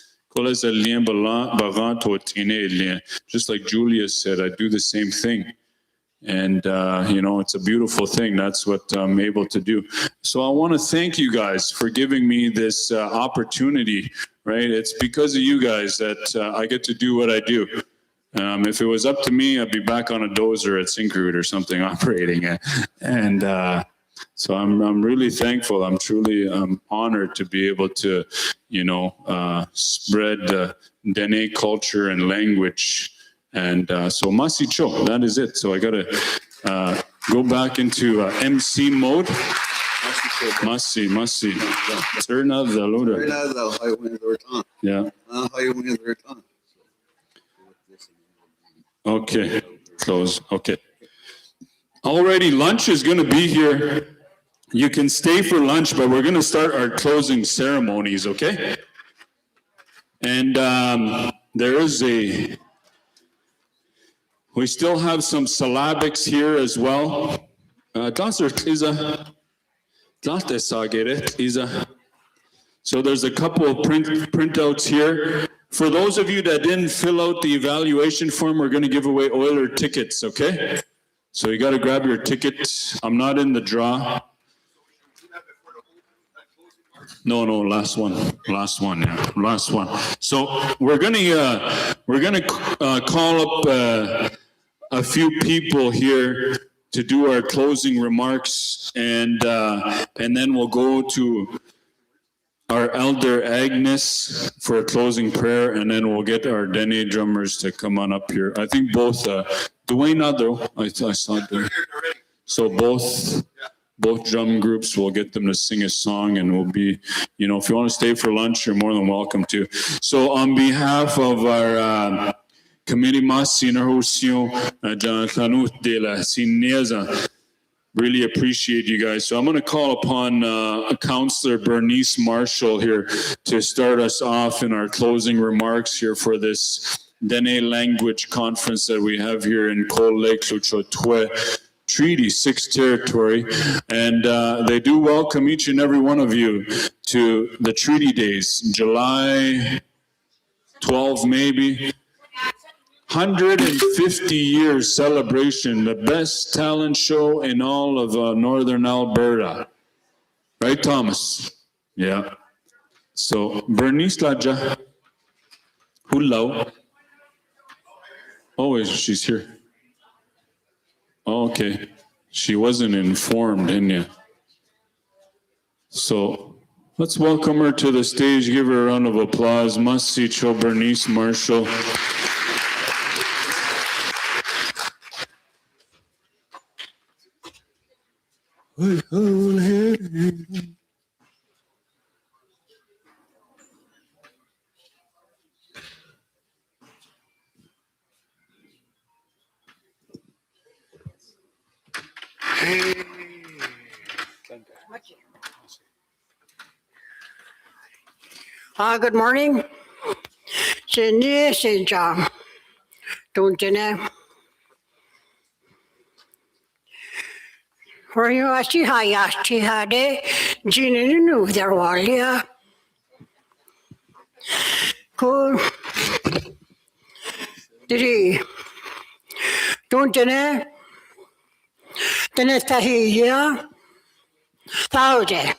Just like Julia said, I do the same thing. And, it's a beautiful thing. That's what I'm able to do. So I want to thank you guys for giving me this opportunity, right? It's because of you guys that I get to do what I do. If it was up to me, I'd be back on a dozer at Syncrude or something operating. And so I'm really thankful. I'm truly honored to be able to, spread Dene culture and language. And so Masi Cho, that is it. So I got to go back into MC mode. Masi. Turn up the loader. Yeah. Okay, close. Okay. Already lunch is going to be here. You can stay for lunch, but we're going to start our closing ceremonies, okay? And there is we still have some syllabics here as well. So there's a couple of printouts here. For those of you that didn't fill out the evaluation form, we're going to give away Oiler tickets, okay? So you got to grab your ticket. I'm not in the draw. No, last one. So we're gonna call up a few people here to do our closing remarks, and then we'll go to our elder Agnes for a closing prayer, and then we'll get our Dene drummers to come on up here. I think both Dwayne Other, I saw there. So both drum groups, we'll get them to sing a song, and we'll be, if you want to stay for lunch, you're more than welcome to. So on behalf of our committee, really appreciate you guys. So I'm going to call upon Councillor Bernice Marshall here to start us off in our closing remarks here for this Dene language conference that we have here in Cold Lake, Twe Treaty 6 territory. And they do welcome each and every one of you to the Treaty Days, July 12 maybe. 150 years celebration, the best talent show in all of northern Alberta. Right, Thomas? Yeah. So, Bernice Laja, Hulao. Oh, she's here. Oh, okay. She wasn't informed, didn't you? So, let's welcome her to the stage. Give her a round of applause. Masi Cho Bernice Marshall. Good morning. Don't you know? For you, I see how you had it. Gina knew there was, yeah. Cool. Did he? Don't you know? Then it's a yeah. Thousand.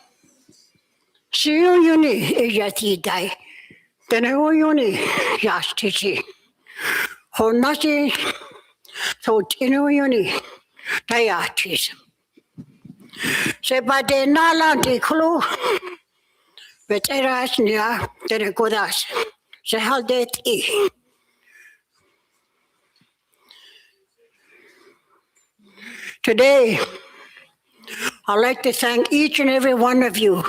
siyo yuni ejati dai. Tene yuni yastichi. Honasi so tino yuni dayatis. Se bade nala di klu. Veteras nia tene godas. Se haldet I. Today, I'd like to thank each and every one of you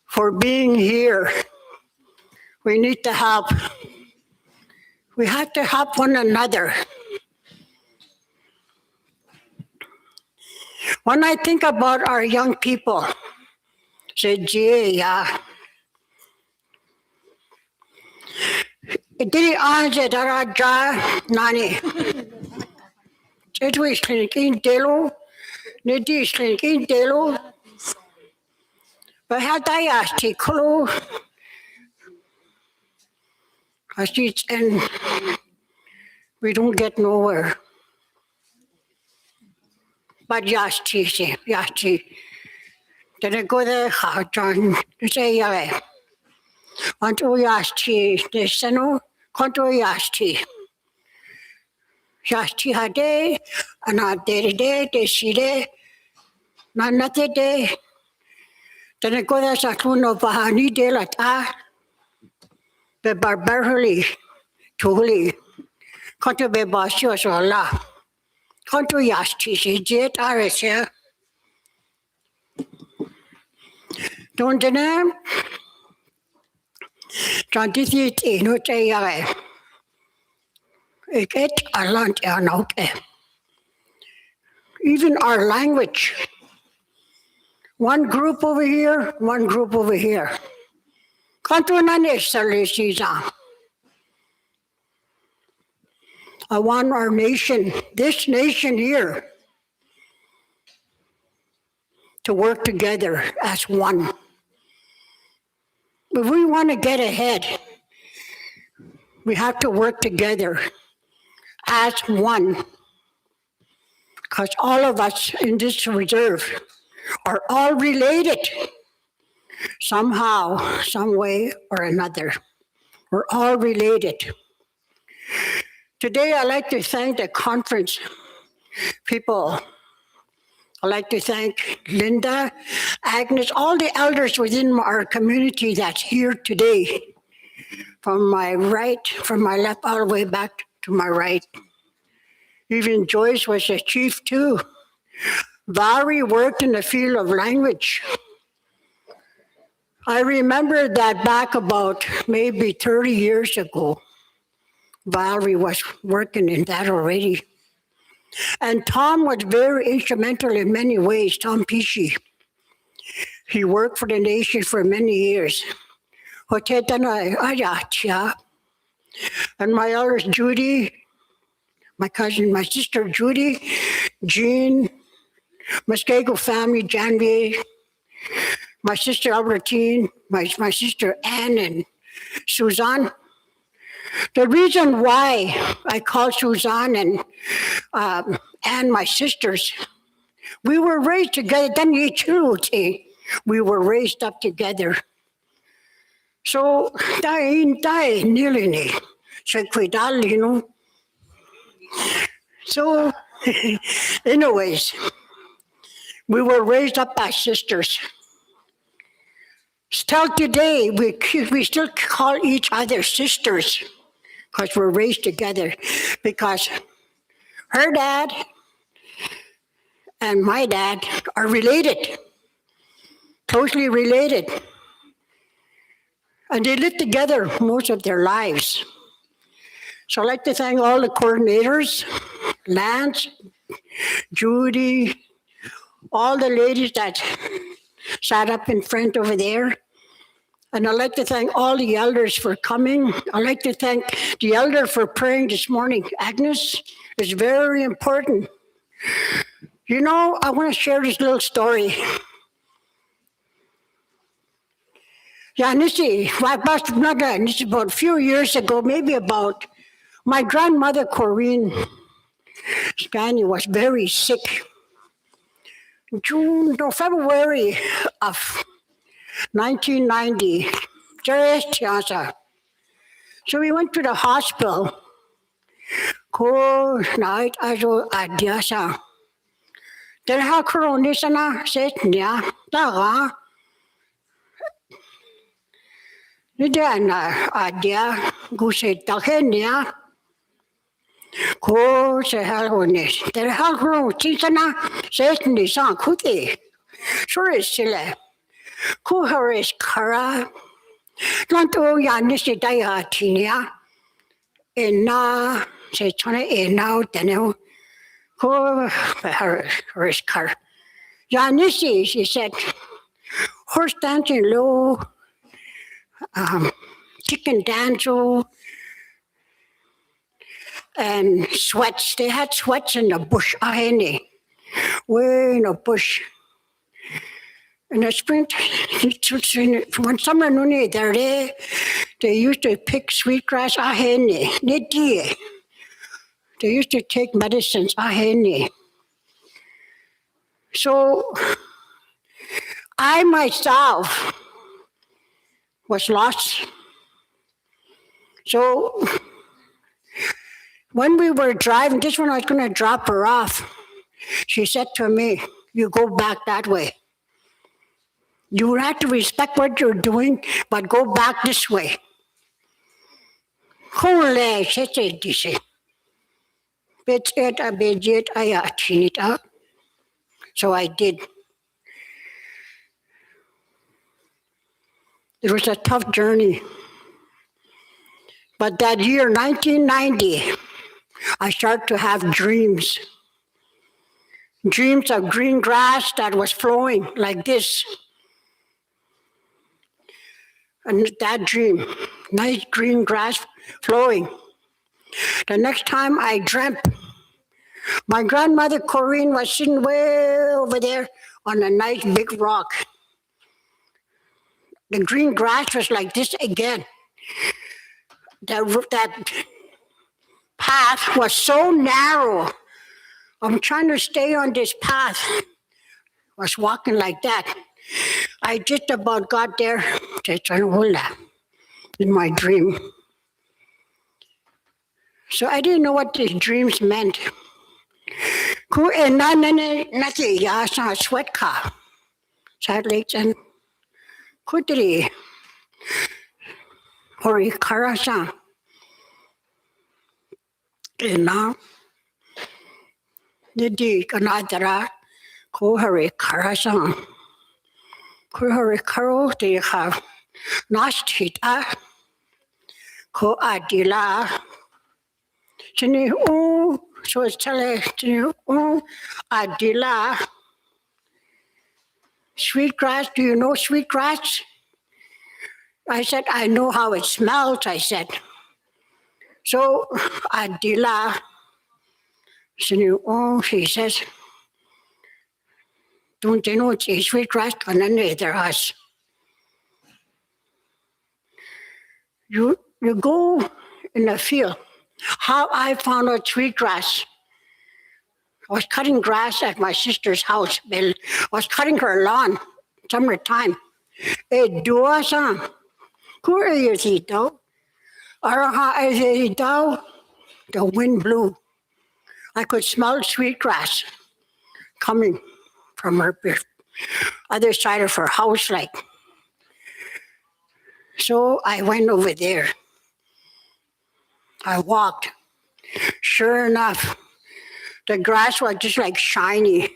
for being here. We need to help. We have to help one another. When I think about our young people, say, gee, yeah. Didi anje daraja nani. Itu islinkin delu, nidi islinkin delu. Bahadaya tiklu. And we don't get nowhere. But yasti, yasti. Then I go there, John, say, yeah. Anto yasti, deseno, conto yasti. Yasti hade, anadere de, deside, nanate de. Then I go there, Sakuno Bahani de la ta, the barbarly, tuli, conto be basio sola. Conto yasti, si jet aresia. Don't the name? John did it in no say, get a lunch and okay. Even our language. One group over here, one group over here. Conto na necessarily season. I want our nation, this nation here, to work together as one. If we want to get ahead, we have to work together as one. Because all of us in this reserve are all related somehow, some way or another. We're all related. Today, I'd like to thank the conference people. I'd like to thank Linda, Agnes, all the elders within our community that's here today. From my right, from my left, all the way back to my right. Even Joyce was a chief too. Valerie worked in the field of language. I remember that back about maybe 30 years ago. Valerie was working in that already. And Tom was very instrumental in many ways, Tom Pishi. He worked for the nation for many years. And my elders, Judy, my cousin, my sister Judy, Jean, Muskego family, Janvier, my sister Albertine, my sister Anne and Suzanne. The reason why I call Suzanne and my sisters, we were raised together. We were raised up together. So, so, anyways, we were raised up by sisters. Still today, we still call each other sisters because we're raised together. Because her dad and my dad are related, closely related. And they lived together most of their lives. So I'd like to thank all the coordinators, Lance, Judy, all the ladies that sat up in front over there. And I'd like to thank all the elders for coming. I'd like to thank the elder for praying this morning. Agnes is very important. You know, I want to share this little story. Yeah, this is about a few years ago, maybe about my grandmother, Corinne Spanier, was very sick. February of 1990. So we went to the hospital. Ko night ajo adiasa. Then how coronisana said nya daga. Nidana adia guse takenia. Ko se halhonis. Then how coronisana said nisan kuti. Sure is sile. Ko haris kara. Lanto yanisi daya tinia. Ena se chana ena denu. Ko haris kara. Yanisi, she said, horse dancing low, chicken dance, and sweats. They had sweats in the bush, way in the bush. In the spring, when summer noon there, they used to pick sweetgrass, they used to take medicines, So I myself was lost. So when we were driving, just when I was going to drop her off, she said to me, you go back that way. You have to respect what you're doing, but go back this way. So I did. It was a tough journey. But that year, 1990, I started to have dreams. Dreams of green grass that was flowing like this. And that dream, nice green grass flowing. The next time I dreamt, my grandmother Corinne was sitting way over there on a nice big rock. The green grass was like this again. That path was so narrow. I'm trying to stay on this path. I was walking like that. I just about got there in my dream. So I didn't know what these dreams meant. Sweat car. Sadly, and Kudri. Hori Karasa. And now, the D. Kanadara. Kohari Karasa. Kohari Karo, they have Nastita. Ko Adila. So it's telling Adila. Sweetgrass, do you know sweetgrass? I said, I know how it smells, I said. So Adila, she says, don't you know it's a sweetgrass? You go in the field. How I found out sweetgrass. I was cutting grass at my sister's house. I was cutting her lawn, summertime. Who are you, Tito? The wind blew. I could smell sweetgrass coming from her other side of her house, like. So I went over there. I walked. Sure enough, the grass was just like shiny.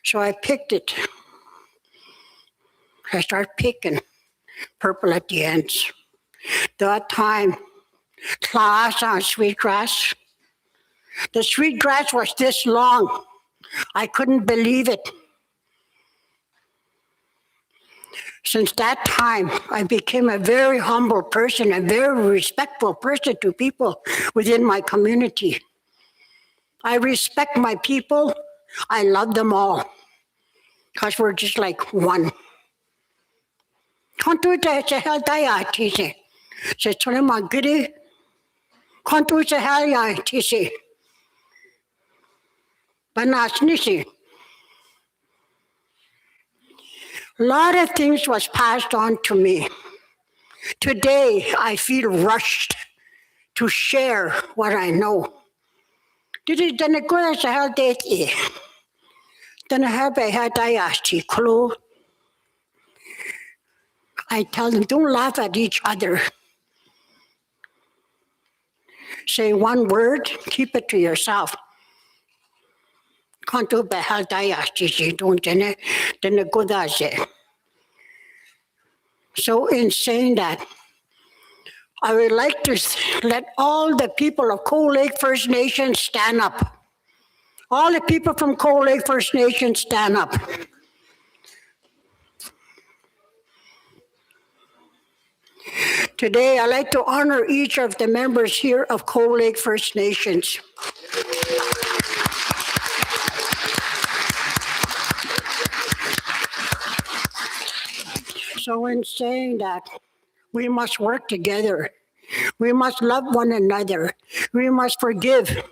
So I picked it. I started picking purple at the ends. That time, class on sweetgrass. The sweetgrass was this long. I couldn't believe it. Since that time, I became a very humble person, a very respectful person to people within my community. I respect my people. I love them all because we're just like one. A lot of things was passed on to me. Today, I feel rushed to share what I know. Dit is den goede zaal dit is. Den hebben hij klo. I tell them, don't laugh at each other. Say one word, keep it to yourself. Can't do behal dayasti, don't you? Den goede zaal. So in saying that, I would like to let all the people of Cold Lake First Nation stand up. All the people from Cold Lake First Nation stand up. Today, I'd like to honor each of the members here of Cold Lake First Nations. So in saying that, we must work together. We must love one another. We must forgive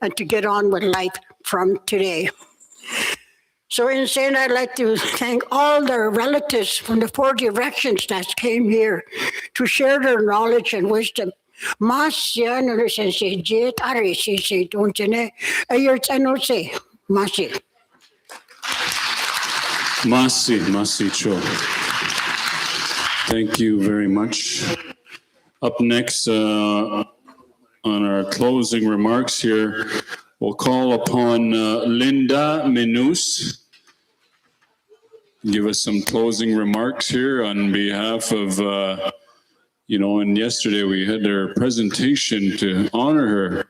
and to get on with life from today. So in saying that, I'd like to thank all the relatives from the 4 directions that came here to share their knowledge and wisdom. Masi. Masi Cho. Thank you very much. Up next, on our closing remarks here, we'll call upon Linda Menus. Give us some closing remarks here on behalf of, and yesterday we had our presentation to honor her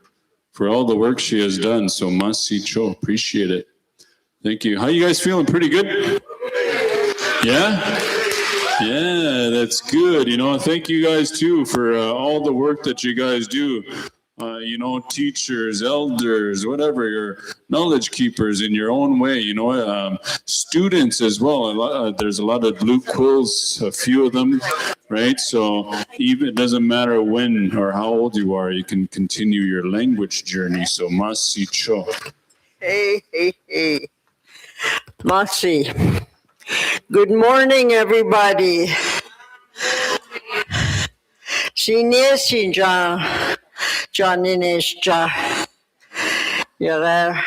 for all the work she has done. So Masi Cho, appreciate it. Thank you. How you guys feeling? Pretty good? Yeah? Yeah, that's good. Thank you guys too for all the work that you guys do. Teachers, elders, whatever, your knowledge keepers in your own way, students as well. There's a lot of blue quills, a few of them, right? So even it doesn't matter when or how old you are, you can continue your language journey. So Masi Cho. Hey. Masi. Good morning, everybody. Sinja. Janinesja. Yara.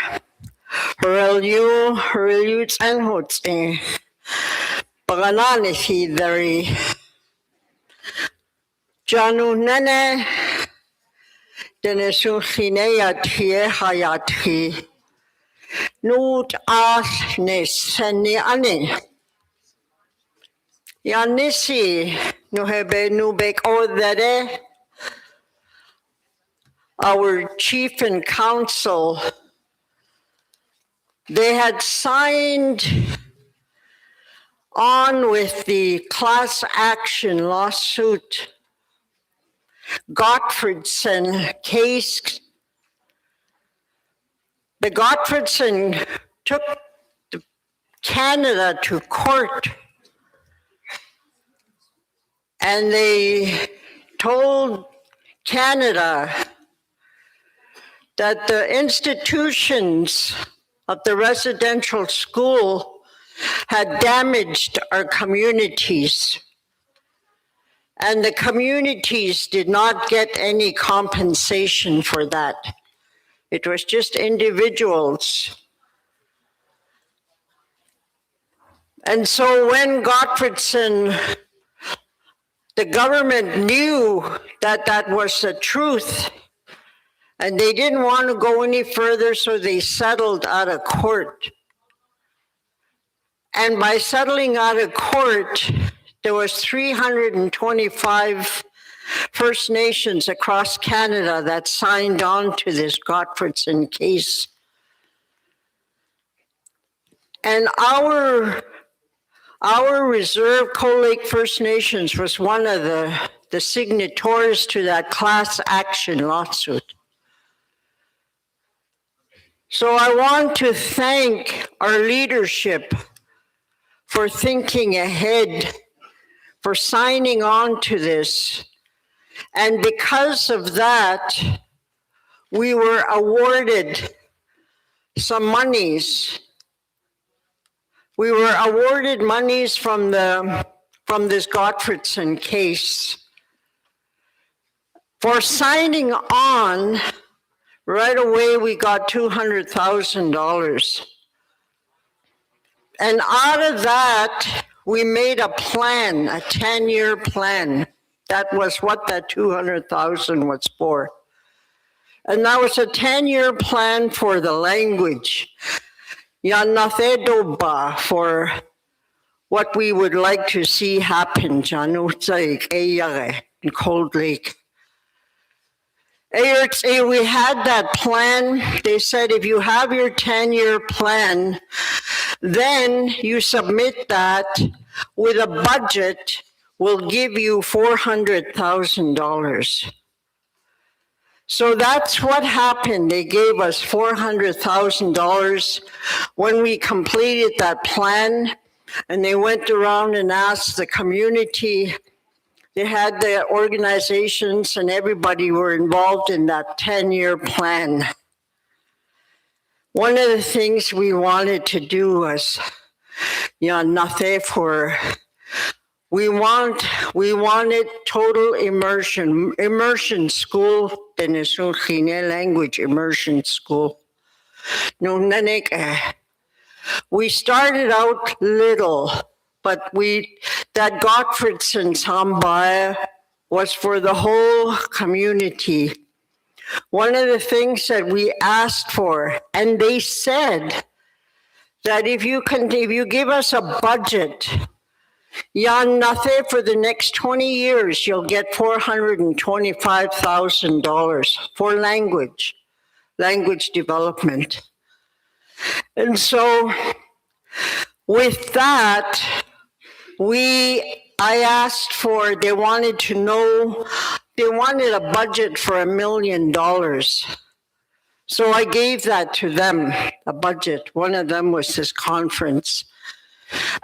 Herelu Tsanhote. Paganani Hidari. Janu Nene. Denesuline Yatie Hayati. Nut as Nesani Ani. Yanisi Nuhebe Nubek Odere, our chief and council, they had signed on with the class action lawsuit, Gottfredson case. The Gottfredson took Canada to court. And they told Canada that the institutions of the residential school had damaged our communities. And the communities did not get any compensation for that. It was just individuals. And so when Gottfredson, the government knew that that was the truth, and they didn't want to go any further, so they settled out of court. And by settling out of court, there was 325 First Nations across Canada that signed on to this Gottfredson case. And our reserve, Cold Lake First Nations, was one of the signatories to that class action lawsuit. So I want to thank our leadership for thinking ahead, for signing on to this. And because of that, we were awarded some monies. we were awarded monies from this Gottfredson case for signing on. Right away, we got $200,000. And out of that, we made a plan, a 10-year plan. That was what that 200,000 was for. And that was a 10-year plan for the language. Yanathedoba, for what we would like to see happen, in Cold Lake. We had that plan. They said if you have your 10-year plan, then you submit that with a budget, we'll give you $400,000. So that's what happened. They gave us $400,000 when we completed that plan, and they went around and asked the community. They had the organizations and everybody were involved in that 10-year plan. One of the things we wanted to do was, we wanted total immersion school, Denesuline language immersion school. We started out little, but that Gottfredson Sambaya was for the whole community. One of the things that we asked for, and they said that if you give us a budget, for the next 20 years, you'll get $425,000 for language development. And so with that, I asked for, they wanted a budget for $1 million. So I gave that to them, a budget. One of them was this conference,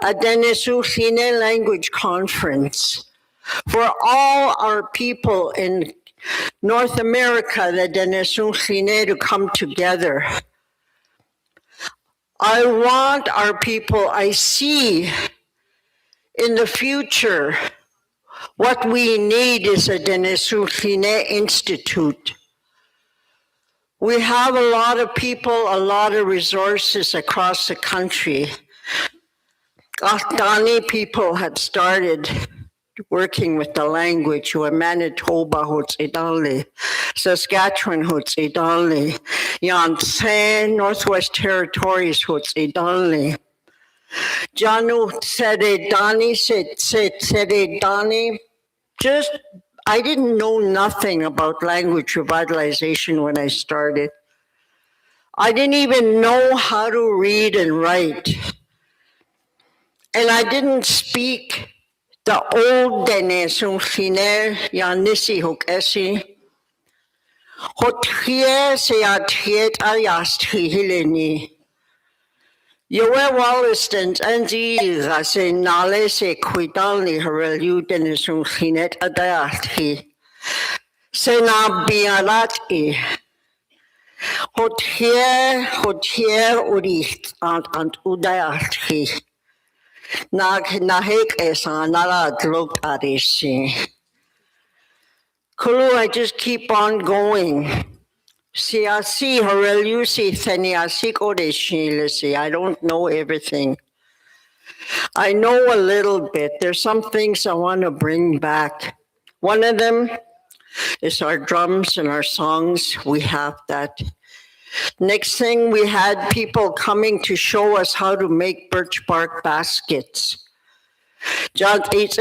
a Denesuline language conference for all our people in North America, the Denesuline, to come together. I want our people, I see in the future, what we need is a Denesuline Institute. We have a lot of people, a lot of resources across the country. Dani people had started working with the language. Manitoba, Saskatchewan, Yonsan, Northwest Territories, Janu said Dani, I didn't know nothing about language revitalization when I started. I didn't even know how to read and write. And I didn't speak the old Denesuline, Yanisi Hokesi. Hotrie se atiet ayastri hileni. Yowe Walliston and the se nale se quidalni herelu Denesuline adayatri. Se na bialati. Hotrie uricht and udayatri. Nahek esanala dropped arishi. Kulu, I just keep on going. Siasi horelusi theniasik odeshilisi. I don't know everything. I know a little bit. There's some things I want to bring back. One of them is our drums and our songs. We have that. Next thing, we had people coming to show us how to make birch bark baskets. Now there's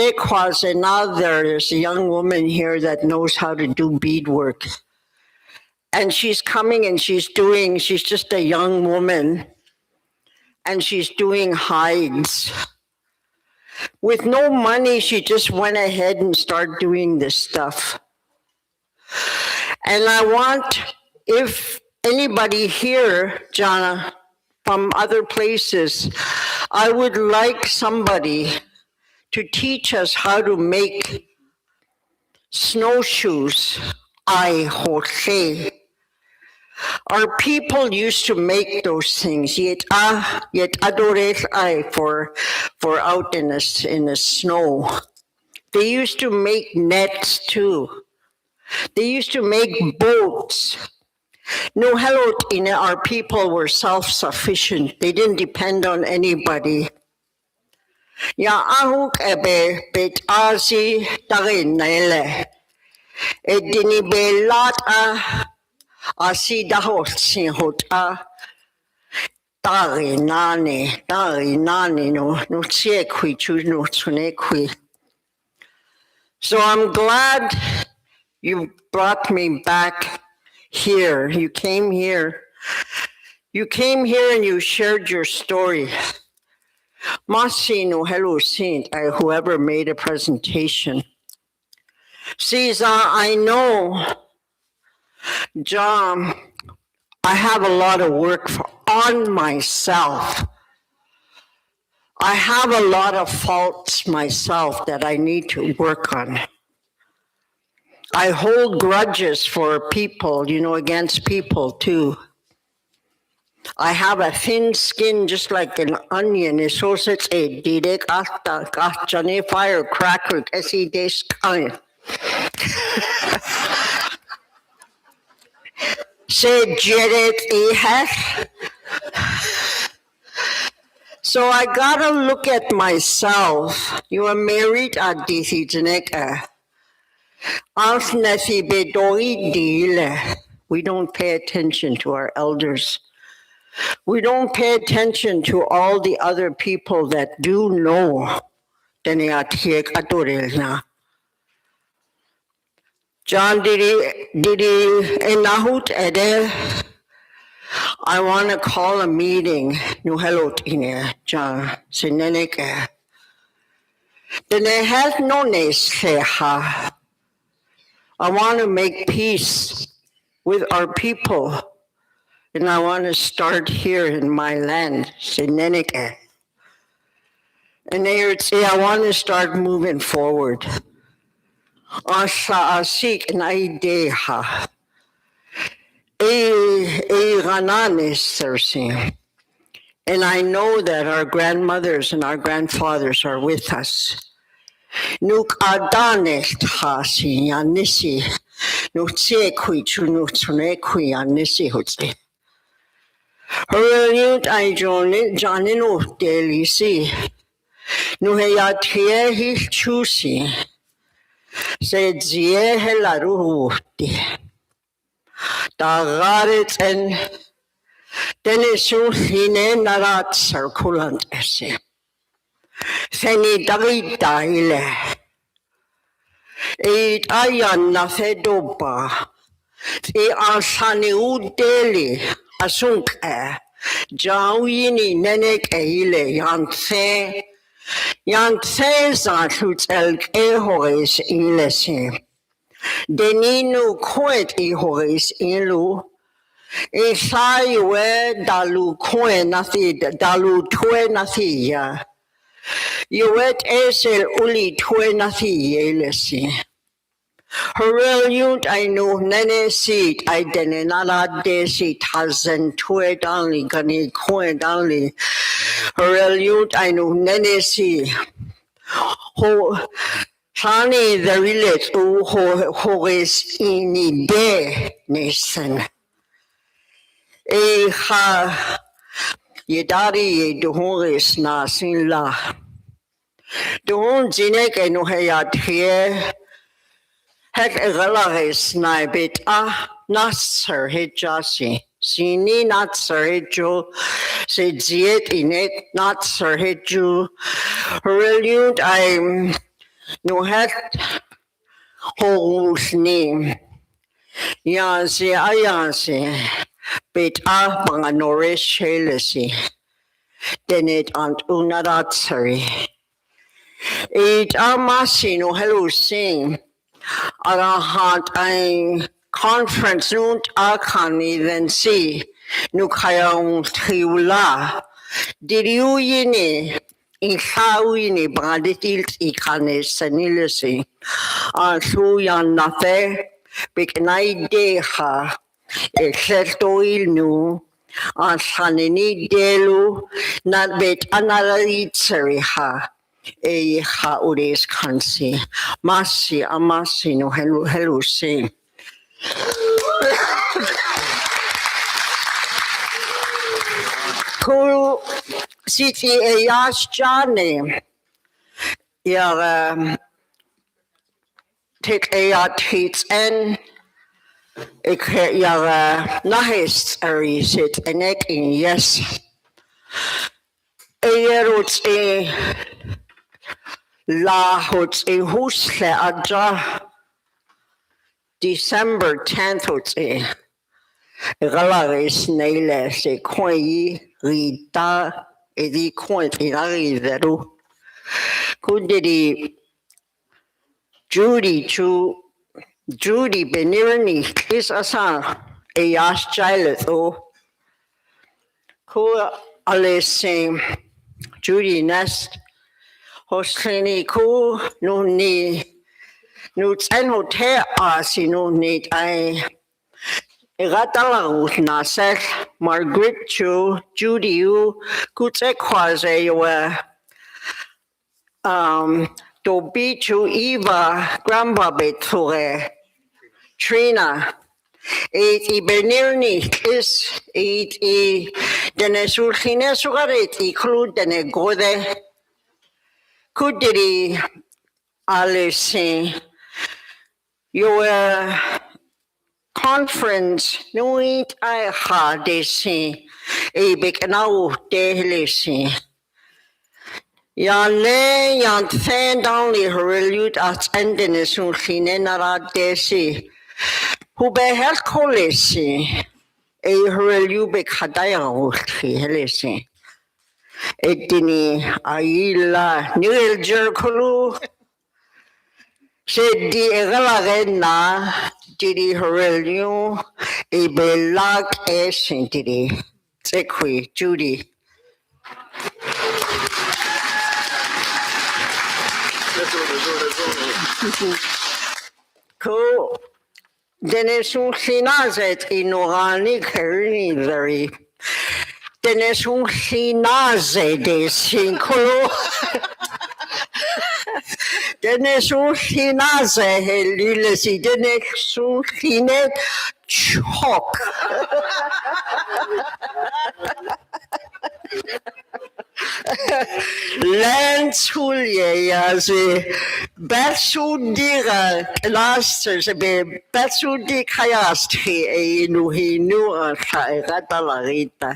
a young woman here that knows how to do beadwork. And she's coming and she's just a young woman, and she's doing hides. With no money, she just went ahead and started doing this stuff. And I want, if anybody here, Jana, from other places, I would like somebody to teach us how to make snowshoes. Our people used to make those things. Yet adores I for out in the snow. They used to make nets too. They used to make boats. No, hello, our people were self-sufficient. They didn't depend on anybody. Ya ahuk ebe bet asi tarin nele. E dini be lata asi dahot sinhota. Tari nani no tsie kui chu no tsune kui. So I'm glad you brought me back here. You came here. You came here and you shared your story. Masino hello saint, whoever made a presentation. Caesar, I know, John, I have a lot of work on myself. I have a lot of faults myself that I need to work on. I hold grudges for people, against people too. I have a thin skin just like an onion. It's so such a direct firecracker. Say Jared. So I gotta look at myself. You are married at DC Janeka. We don't pay attention to our elders. We don't pay attention to all the other people that do know. John, did he enahut ede? I want to call a meeting. No hello tine, John. Sineneke. Dene has no neseha. I want to make peace with our people. And I want to start here in my land, Sineneke. And they would say, I want to start moving forward. Asa asik na ideha. And I know that our grandmothers and our grandfathers are with us. Nuk adanes hasi yanisi. Nuk tsekui chunu tsunekui yanisi hotse. Hereliut I janinu delisi. Nuheyatye hi chusi. Se zie helaruti. Tagaret and Denesuline narat circulant esse. Seni davida ile. Eid ayan na fedoba. E asani udeli asunk Jawini nenek eile yantse zatut el ehores ilese. Deninu quet ehores ilu. Isaiwe dalu kwe nathi dalu twe nathi ya. Yuet esel uli twe nathi yelesi. Hereliut I know nene seat I denenala de seat hazen twe danli gani kwe danli. Hereliut I know nene see. Ho Shani the village who is in de nation. E ha yedari duhoris na sin la. Duhon zinek no hayat here. Het relares na bit nasser hejasi. Sini nasser hejo. Se ziet inek nasser hejo. Hereliut I'm no het whole name. Yansi ayansi. Bit mga nourish helesi. Denet ant unaratsari. It amasi no hello sing. Arahat ein conference nunt akani then see. Nukayang triula. Did you yini? Ikawini braditil ikane sanilesi. Ansu yan nate. Bikanai deha. Ehletoil nu. Ansanini delu. Not bet analitari ha. E ha udes kansi. Masi amasi no helu sing. Ku siti e yas jane. Ja, take a tweets en ik ja nahist zit en ik in yes. Erots e la hots e husle adja December 10th hots e galaris neile se koi rita e di coint in ariveru. Kudiri Judy Benirni is asa a yas child ku alessing Judy nest hostini ku no ni no ten hotel asi no need I Revitalization nasel Margaret Chu Judy you could say quasi to be to Eva grandpa betore Trina it Ibernirni is it Denesuline sugaret include the gode could the Alice your conference no it I had this a big now de Yan yan fan down the hurlut at Denesuline nara desi who be held college a hurlu be kadaya helisi etini aila nil jerkulu said the egalagena didi hurlu a belag esentity sekwi Judy. Cool. Denesuline zet inorani kerni very. Denesuline zet de sinkolo. Denesuline zet helilesi denesuline chok. Landshulie altså batsudira laster så be batsudik hayast he nu og Revitalization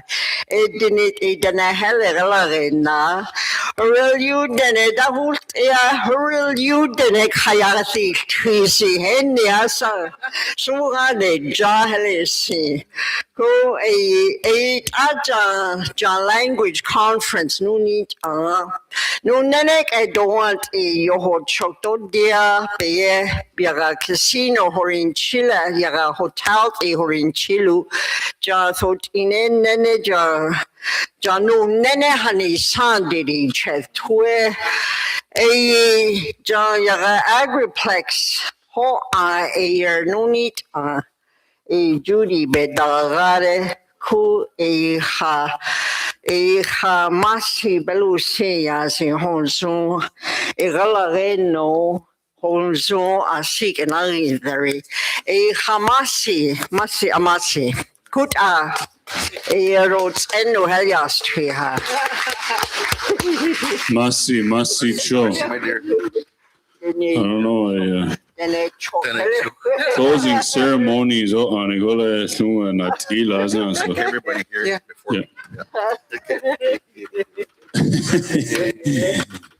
den heller larena real you den da vult real you den hayati twisi hen altså så det jahelisi go a aja language conference no need no nenek I don't want a yoho chokto dia be biara casino horin Chile yaga hotel e horin Chilu ja thot inen nene ja no nene hani sandidi chet tue a ja yaga agriplex ho a year no need a Judy bedagare ku e ha masi belusi as in honzo e galareno honzo asik and I very e hamasi masi amasi kut e roads eno helias ha Masi cho. I don't know. Closing ceremonies on Angola and Atila. So Everybody here before.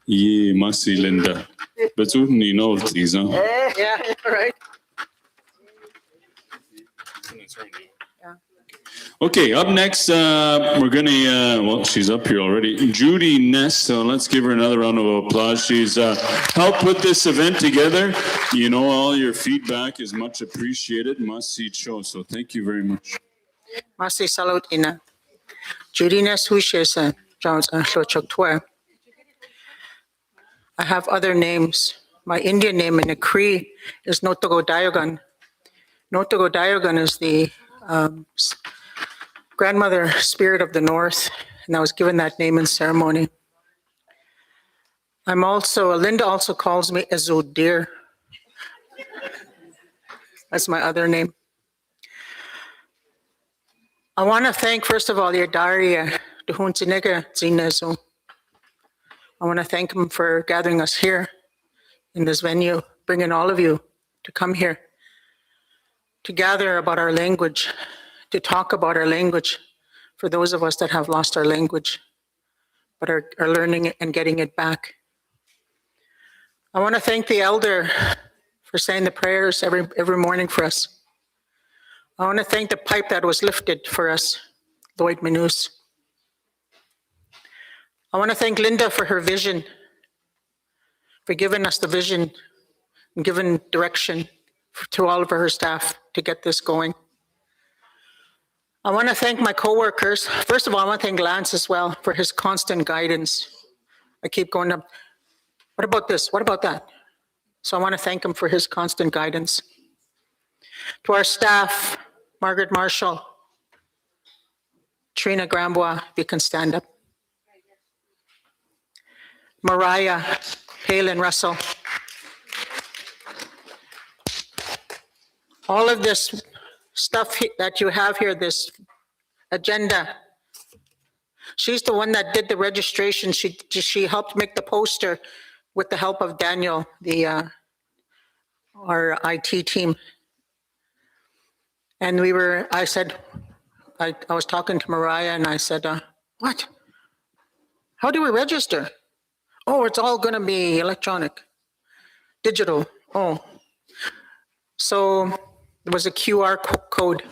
Yeah, Masi Linda. But you know these, huh? yeah right. Okay, up next, we're gonna, well, she's up here already. Judy Ness, so let's give her another round of applause. She's helped put this event together. You know, all your feedback is much appreciated. Masi cho, so thank you very much. Masi salute ina. Judy Ness wishes Jones tour. I have other names. My Indian name in the Cree is Notogo Diagon. Notogo Diagon is the grandmother, Spirit of the North, and I was given that name in ceremony. Linda also calls me Ezodir. That's my other name. I want to thank, first of all, your Daria, Duhuntinega Zinezu. I want to thank him for gathering us here in this venue, bringing all of you to come here, to gather about our language, to talk about our language for those of us that have lost our language, but are learning it and getting it back. I want to thank the elder for saying the prayers every morning for us. I want to thank the pipe that was lifted for us, Lloyd Manus. I want to thank Linda for her vision, for giving us the vision and giving direction to all of her staff to get this going. I want to thank my coworkers. First of all, I want to thank Lance as well for his constant guidance. I keep going up, what about this? What about that? So I want to thank him for his constant guidance. To our staff, Margaret Marshall, Trina Grambois, if you can stand up. Mariah, Palin Russell. All of this stuff that you have here, this agenda, she's the one that did the registration. She helped make the poster with the help of Daniel, our IT team. And I was talking to Mariah and I said, what? How do we register? Oh, it's all going to be electronic, digital. Oh, so there was a QR code.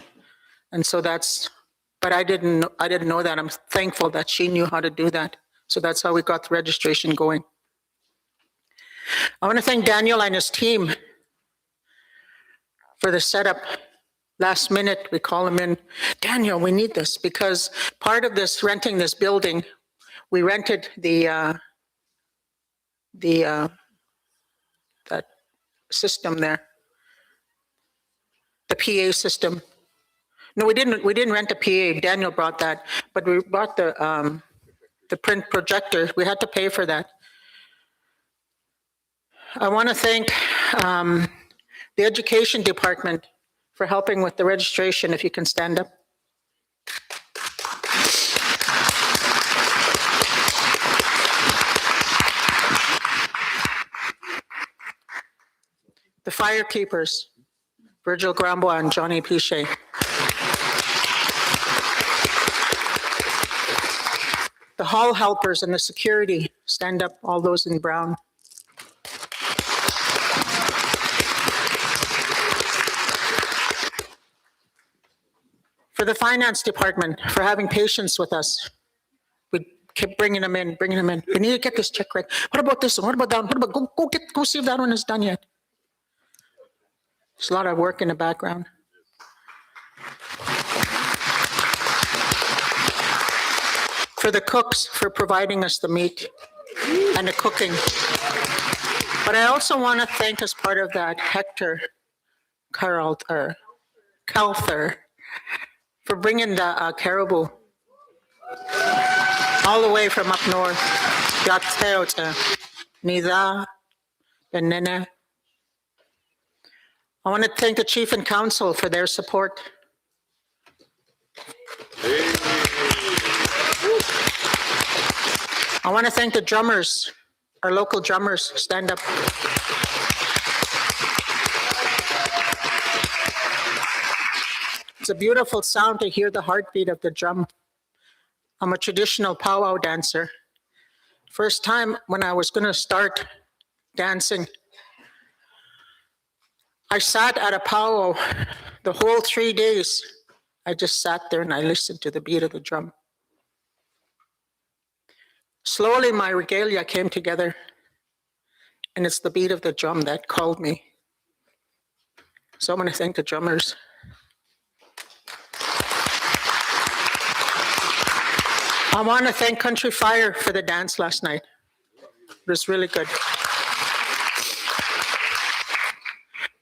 And so but I didn't know that. I'm thankful that she knew how to do that. So that's how we got the registration going. I want to thank Daniel and his team for the setup. Last minute, we call him in. Daniel, we need this because part of this renting this building, we rented that system there, the PA system. No, we didn't rent a PA. Daniel brought that, but we bought the print projector. We had to pay for that. I want to thank the education department for helping with the registration, if you can stand up. The firekeepers, Virgil Grambois and Johnny Pichet. The hall helpers and the security, stand up, all those in brown. For the finance department, for having patience with us. We kept bringing them in. We need to get this check right. What about this one? What about that one? What about, go see if that one is done yet. There's a lot of work in the background. For the cooks, for providing us the meat and the cooking. But I also want to thank, as part of that, Hector Calther, for bringing the caribou all the way from up north. Yatseota, Nida, Benene. I want to thank the chief and council for their support. I want to thank the drummers, our local drummers. Stand up. It's a beautiful sound to hear the heartbeat of the drum. I'm a traditional powwow dancer. First time when I was going to start dancing, I sat at a powwow the whole 3 days. I just sat there and I listened to the beat of the drum. Slowly my regalia came together, and it's the beat of the drum that called me. So I'm going to thank the drummers. I want to thank Country Fire for the dance last night. It was really good.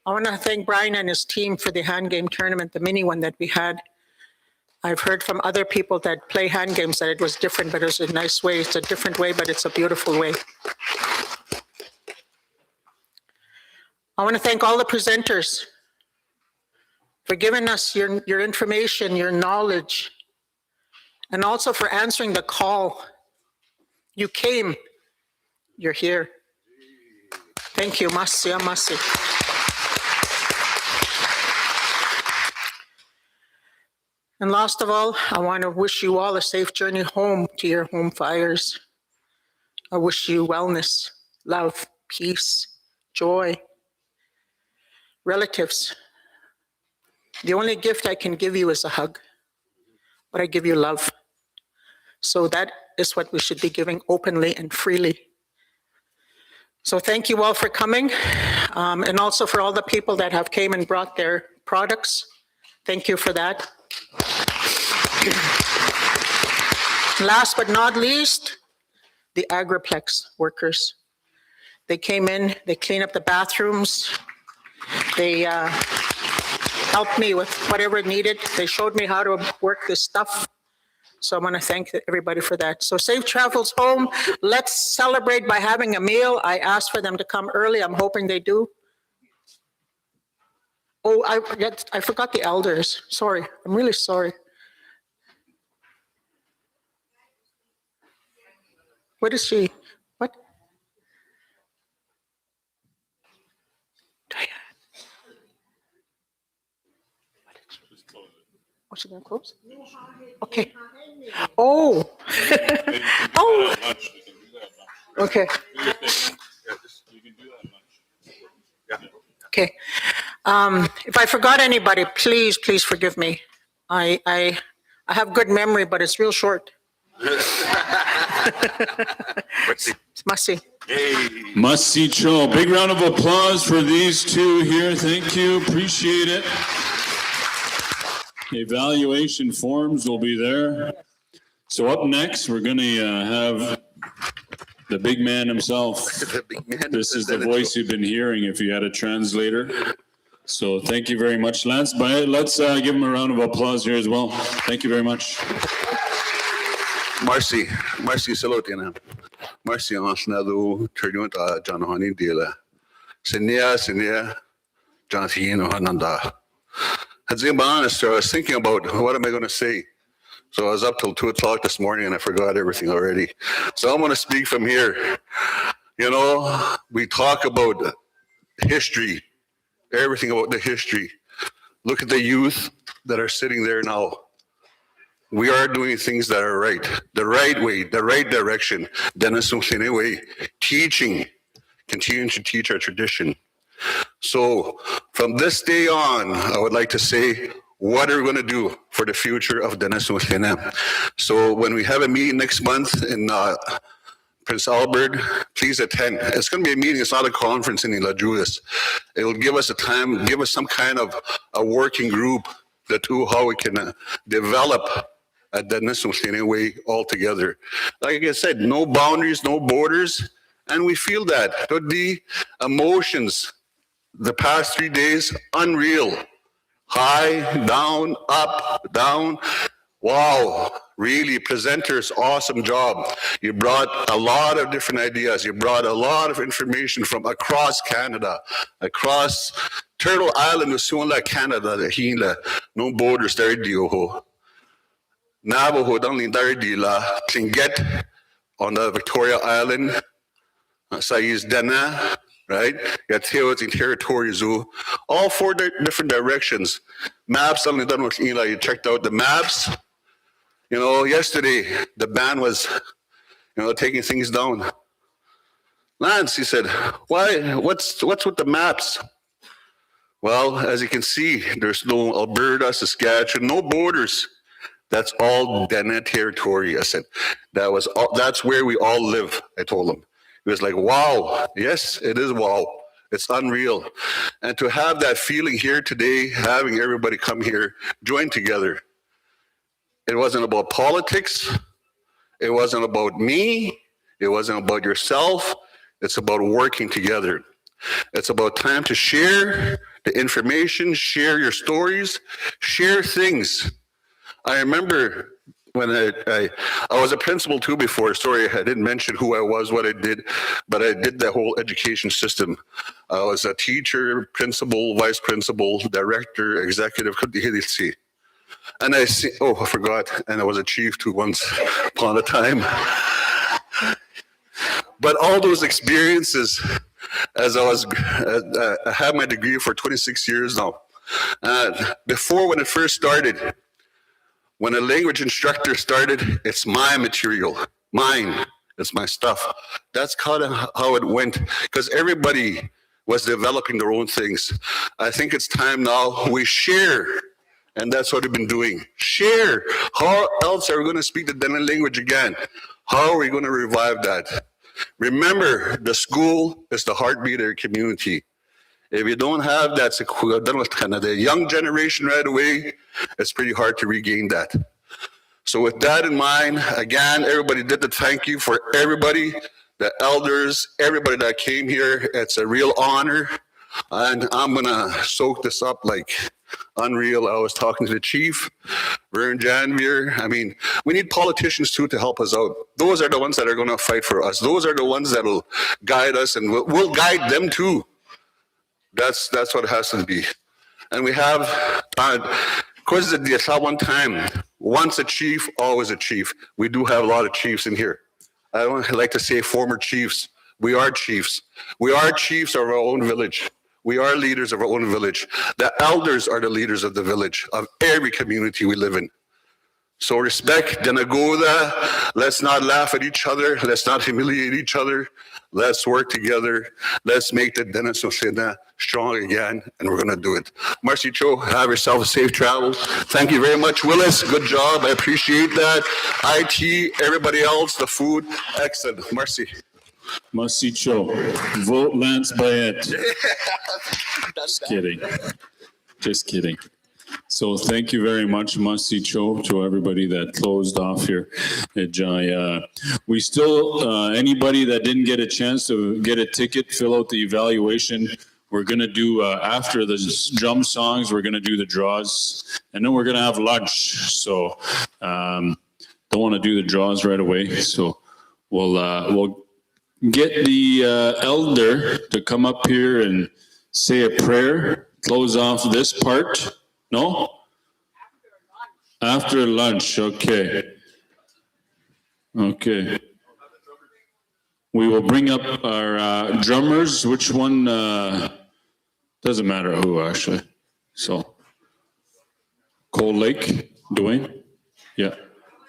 I want to thank Brian and his team for the hand game tournament, the mini one that we had. I've heard from other people that play hand games that it was different, but it was a nice way. It's a different way, but it's a beautiful way. I want to thank all the presenters for giving us your information, your knowledge, and also for answering the call. You came, you're here. Thank you, Masi, Masi. And last of all, I want to wish you all a safe journey home to your home fires. I wish you wellness, love, peace, joy. Relatives, the only gift I can give you is a hug, but I give you love. So that is what we should be giving openly and freely. So thank you all for coming, and also for all the people that have came and brought their products. Thank you for that. Last but not least, the Agriplex workers. They came in, they cleaned up the bathrooms, they helped me with whatever needed. They showed me how to work this stuff. So I want to thank everybody for that. So safe travels home. Let's celebrate by having a meal. I asked for them to come early. I'm hoping they do. Oh, I forgot the elders. Sorry, I'm really sorry. What is she? What? Diane. Oh, she's gonna close? Okay. Oh. Oh. Okay. Okay. If I forgot anybody, please forgive me. I have good memory, but it's real short. Masi. Masi Cho. Big round of applause for these two here. Thank you. Appreciate it. Evaluation forms will be there. So up next, we're going to have the big man himself. This is the voice you've been hearing if you had a translator. So thank you very much, Lance. But let's give him a round of applause here as well. Thank you very much. Marcy Salotina. Marcy Ansnadu, Turnut, John Honey Dila. Senia, John Hino Hananda. To be honest, I was thinking about what am I going to say. So I was up till 2 o'clock this morning and I forgot everything already. So I'm going to speak from here. You know, we talk about history, everything about the history. Look at the youth that are sitting there now. We are doing things that are right, the right way, the right direction. Denesuline way, teaching, continuing to teach our tradition. So from this day on, I would like to say, what are we going to do for the future of Denesuline? So when we have a meeting next month in Prince Albert, please attend. It's going to be a meeting. It's not a conference in La Judas. It will give us a time, give us some kind of a working group that how we can develop a Denesuline way altogether. Like I said, no boundaries, no borders, and we feel that. The emotions, the past 3 days, unreal. High, down, up, down. Wow, really, presenters, awesome job. You brought a lot of different ideas. You brought a lot of information from across Canada, across Turtle Island, Usula, Canada, no borders there, Dioho. Navajo, Dunlin, Dardila, Tlingit on the Victoria Island, Sais Dana, right? Yateo in Territory Zoo, all 4 different directions. Maps, only done with Eli, you checked out the maps. You know, yesterday, the band was, taking things down. Lance, he said, why, what's with the maps? Well, as you can see, there's no Alberta, Saskatchewan, no borders. That's all Dene territory. I said, that's where we all live, I told him. He was like, wow, yes, it is wow. It's unreal. And to have that feeling here today, having everybody come here, join together. It wasn't about politics. It wasn't about me. It wasn't about yourself. It's about working together. It's about time to share the information, share your stories, share things. I remember when I was a principal too before. Sorry, I didn't mention who I was, what I did, but I did the whole education system. I was a teacher, principal, vice principal, director, executive. And I see, oh, I forgot, and I was a chief too once upon a time. But all those experiences, as I had my degree for 26 years now. Before, when it first started, when a language instructor started, it's my material, mine, it's my stuff. That's kind of how it went, because everybody was developing their own things. I think it's time now we share, and that's what we've been doing. Share. How else are we going to speak the Dene language again? How are we going to revive that? Remember, the school is the heartbeat of your community. If you don't have that, the young generation right away, it's pretty hard to regain that. So with that in mind, again, everybody did the thank you for everybody, the elders, everybody that came here. It's a real honor. And I'm going to soak this up like unreal. I was talking to the chief, Vern Janvier. I mean, we need politicians too to help us out. Those are the ones that are going to fight for us. Those are the ones that will guide us, and we'll guide them too. That's what it has to be. And we have, because at one time, once a chief, always a chief. We do have a lot of chiefs in here. I don't like to say former chiefs. We are chiefs. We are chiefs of our own village. We are leaders of our own village. The elders are the leaders of the village, of every community we live in. So respect, Denegoda. Let's not laugh at each other. Let's not humiliate each other. Let's work together. Let's make the Denesuline strong again, and we're going to do it. Marcy Cho, have yourself a safe travel. Thank you very much, Willis. Good job. I appreciate that. IT, everybody else, the food, excellent. Marcy. Marcy Cho, vote Lance Bayet. Just kidding. Just kidding. So thank you very much, Marcy Cho, to everybody that closed off here. We still, anybody that didn't get a chance to get a ticket, fill out the evaluation. We're going to do, after the drum songs, we're going to do the draws, and then we're going to have lunch. So don't want to do the draws right away. So we'll get the elder to come up here and say a prayer, close off this part. No? After lunch, okay. Okay. We will bring up our drummers. Which one? Doesn't matter who, actually. So, Cold Lake, Dwayne? Yeah.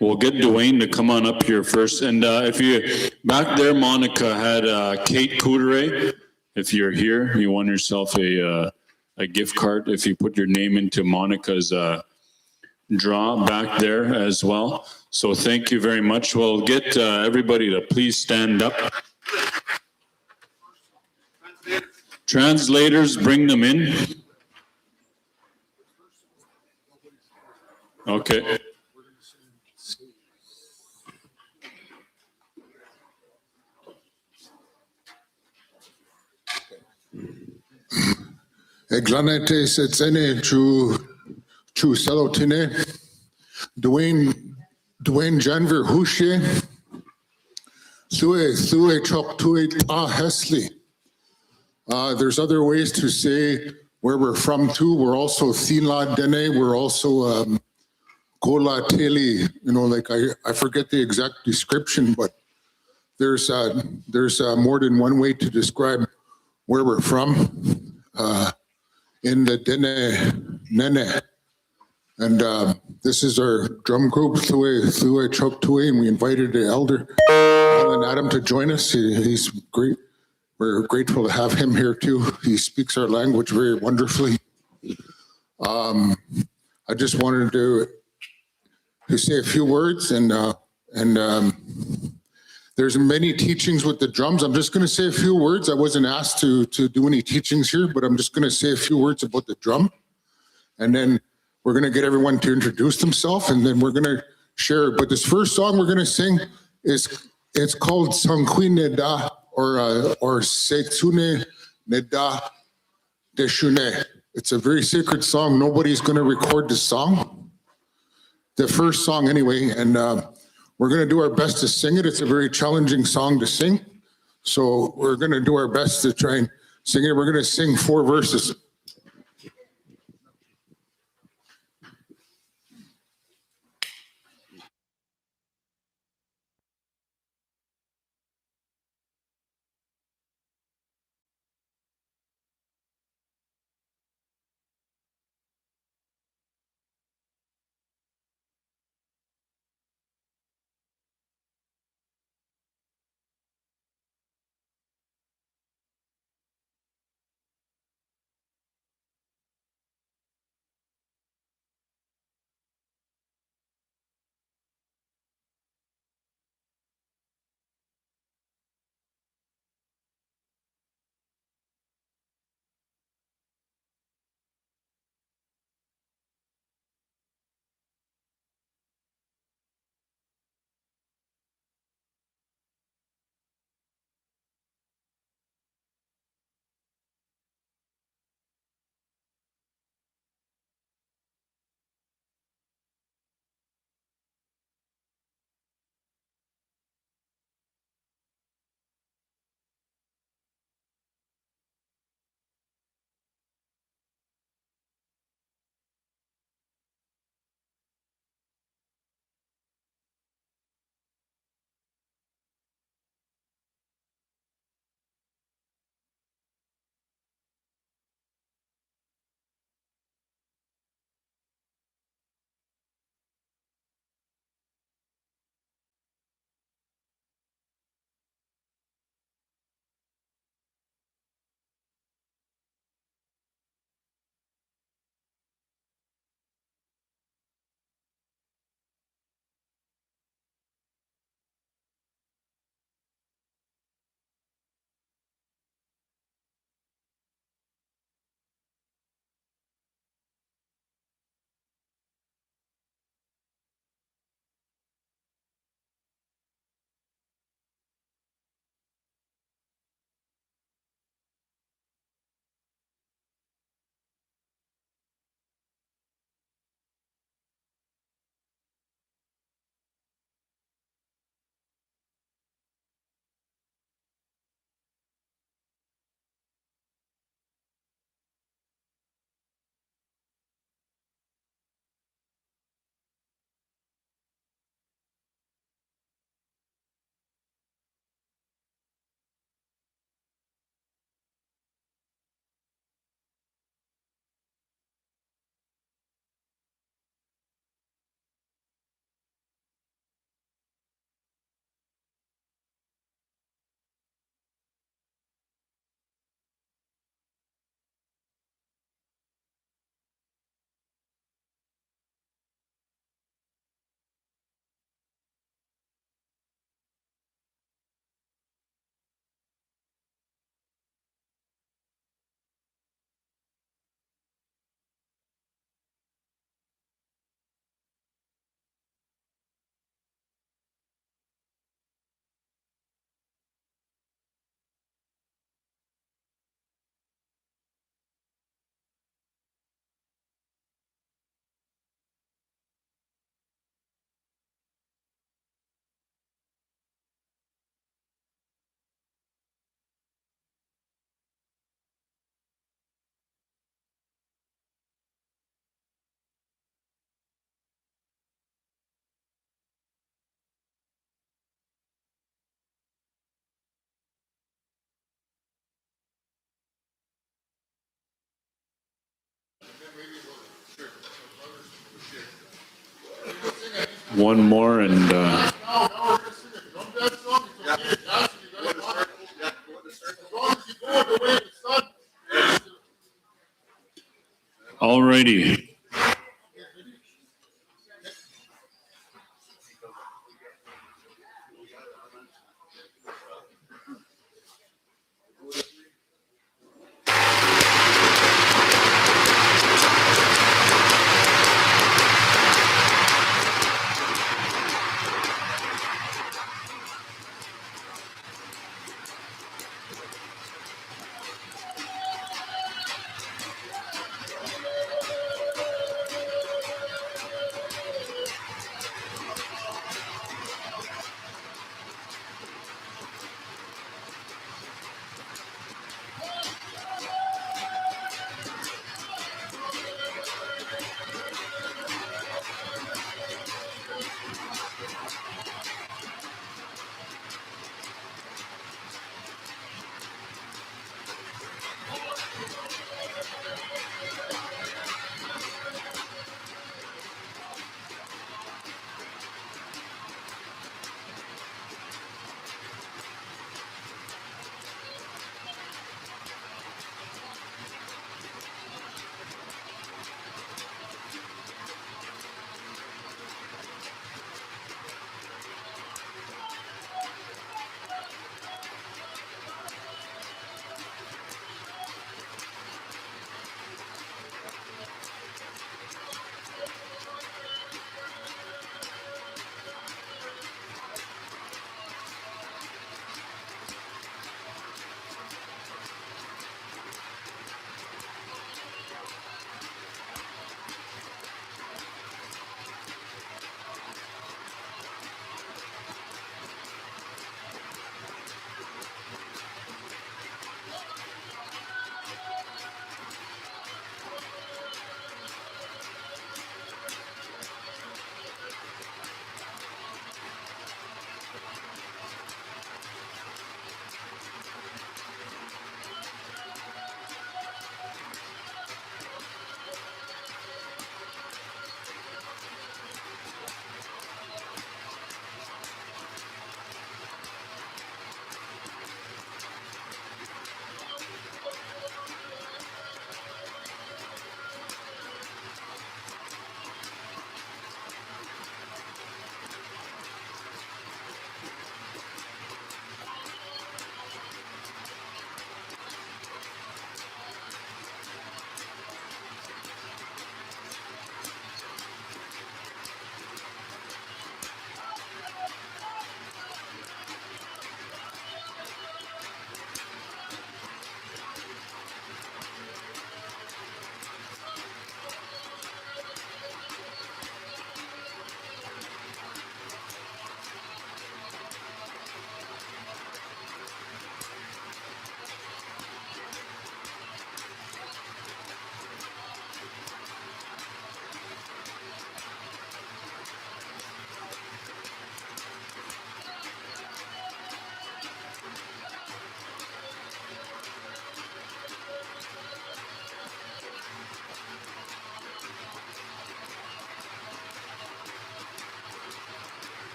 We'll get Dwayne to come on up here first. And if you, back there, Monica had Kate Couture. If you're here, you won yourself a gift card if you put your name into Monica's draw back there as well. So thank you very much. We'll get everybody to please stand up. Translators, bring them in. Okay. Eglanete setsene chu salotine Dwayne Janvier Hushe Thue Chok Tue Ah Hesley. There's other ways to say where we're from too. We're also Thila Dene. We're also Kola Teli. You know, like I forget the exact description, but there's more than one way to describe where we're from. In the Dene Nene. And this is our drum group, Thue Chok Tue, and we invited the elder, Alan Adam, to join us. He's great. We're grateful to have him here too. He speaks our language very wonderfully. I just wanted to say a few words, and there's many teachings with the drums. I'm just going to say a few words. I wasn't asked to do any teachings here, but I'm just going to say a few words about the drum. And then we're going to get everyone to introduce themselves, and then we're going to share. But this first song we're going to sing it's called Sankwi Neda or Setsune Neda Deshune. It's a very sacred song. Nobody's going to record the song, the first song anyway, and we're going to do our best to sing it. It's a very challenging song to sing, so we're going to do our best to try and sing it. We're going to sing 4 verses. One more and alrighty.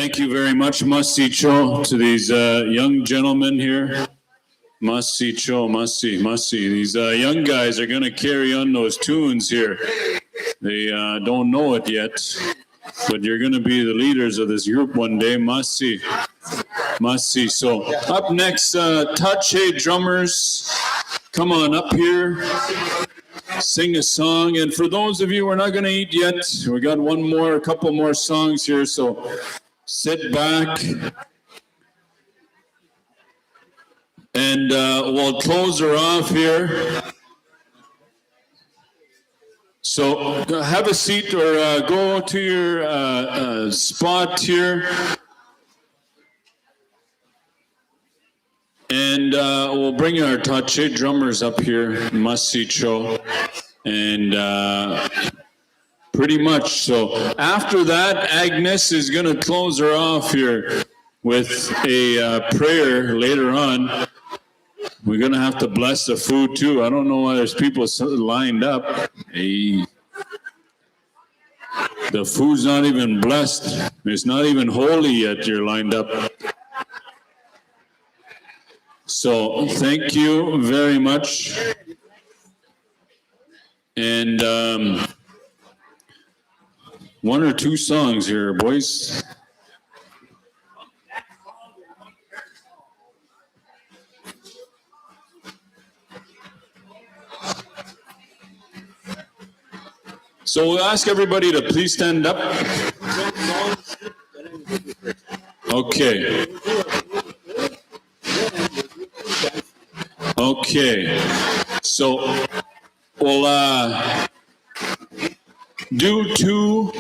Thank you very much, Masicho, to these young gentlemen here. Masicho, Masi. These young guys are going to carry on those tunes here. They don't know it yet, but you're going to be the leaders of this group one day. Masi. So up next, Tache drummers, come on up here. Sing a song, and for those of you who are not going to eat yet, we got a couple more songs here, so sit back, and we'll close her off here. So have a seat or go to your spot here, and we'll bring our Tache drummers up here, Masicho, and pretty much. So after that, Agnes is going to close her off here with a prayer later on. We're going to have to bless the food too. I don't know why there's people lined up. Hey. The food's not even blessed. It's not even holy yet. You're lined up. So thank you very much. And one or two songs here, boys. So we'll ask everybody to please stand up. Okay. So we'll do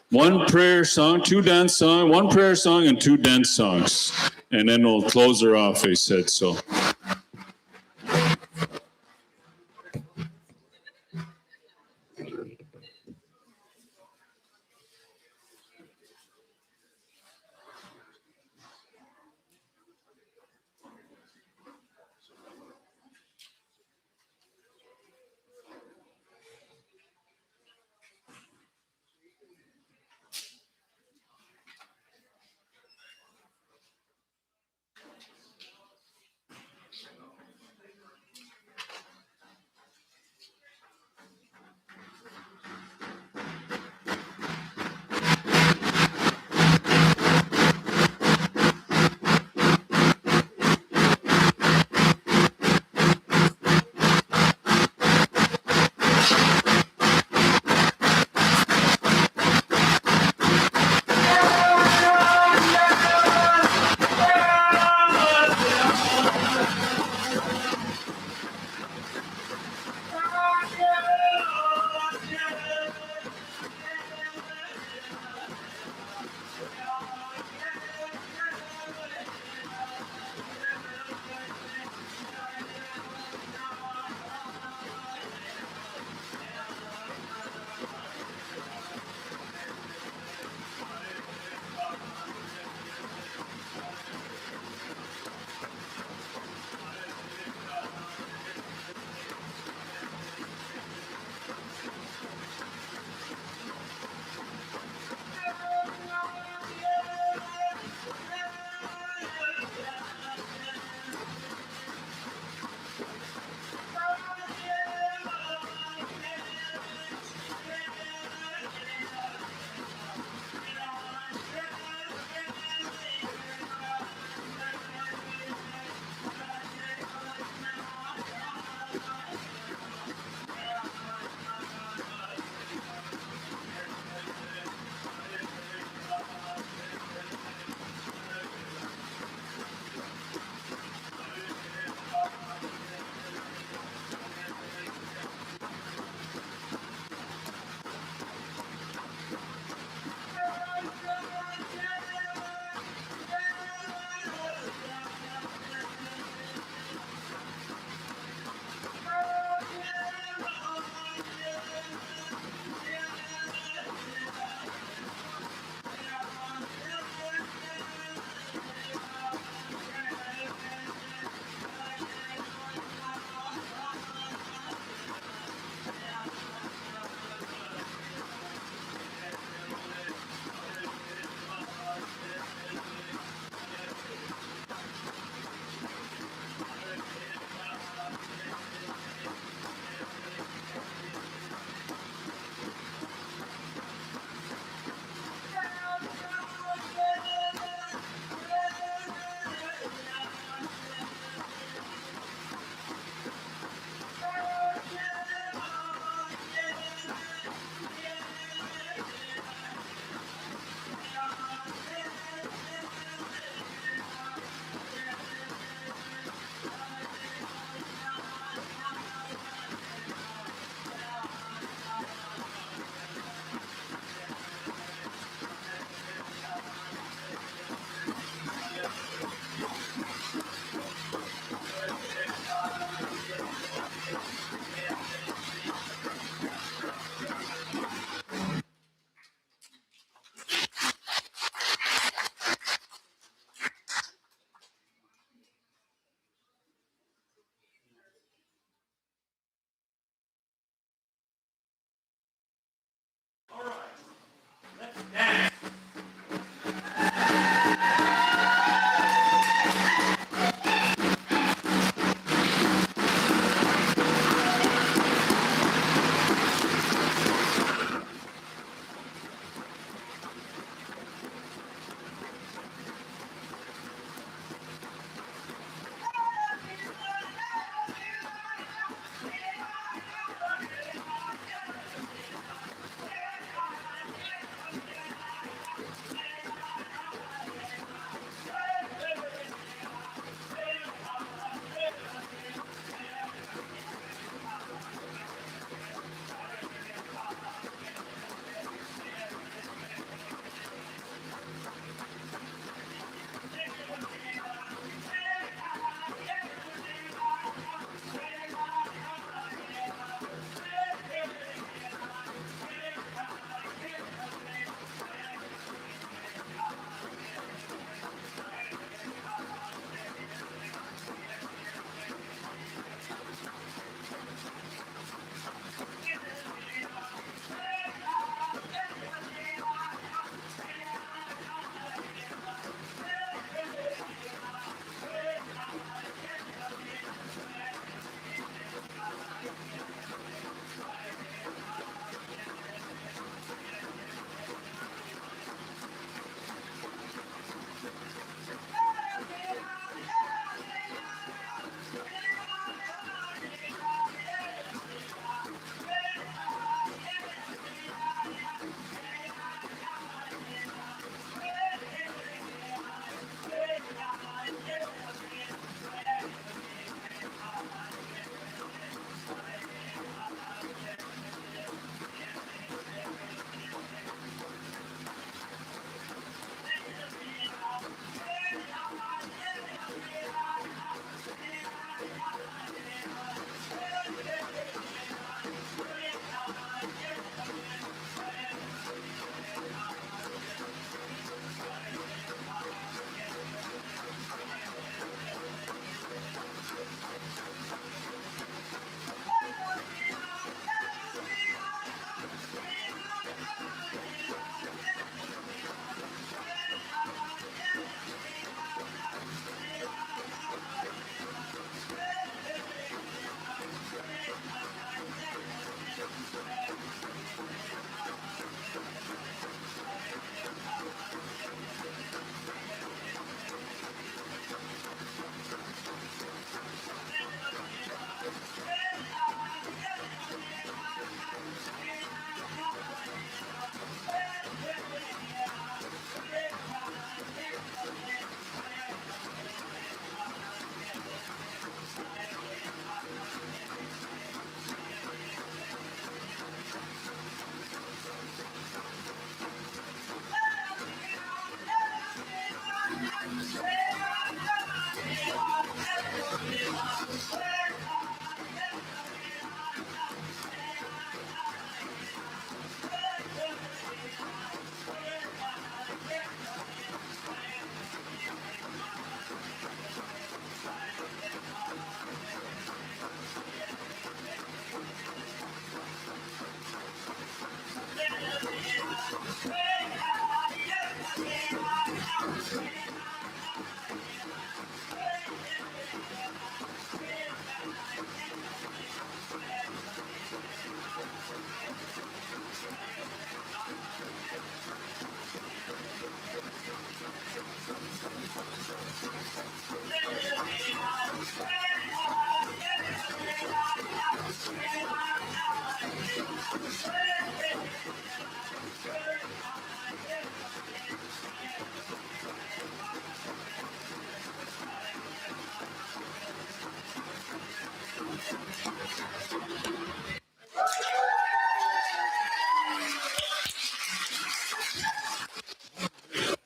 one prayer song, two dance song, one prayer song and two dance songs. And then we'll close her off, he said so.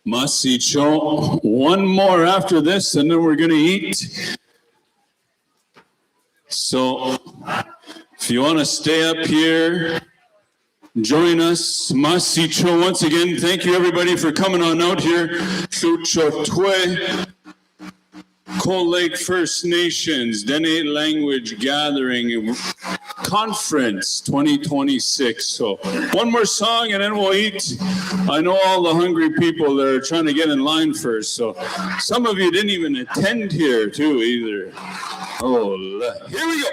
Masicho. One more after this, and then we're going to eat. So if you want to stay up here, join us. Masicho, once again, thank you everybody for coming on out here. Chuchotwe, Cold Lake First Nations, Dene Language Gathering Conference 2026. So one more song and then we'll eat. I know all the hungry people that are trying to get in line first. So some of you didn't even attend here too either. Oh, here we go.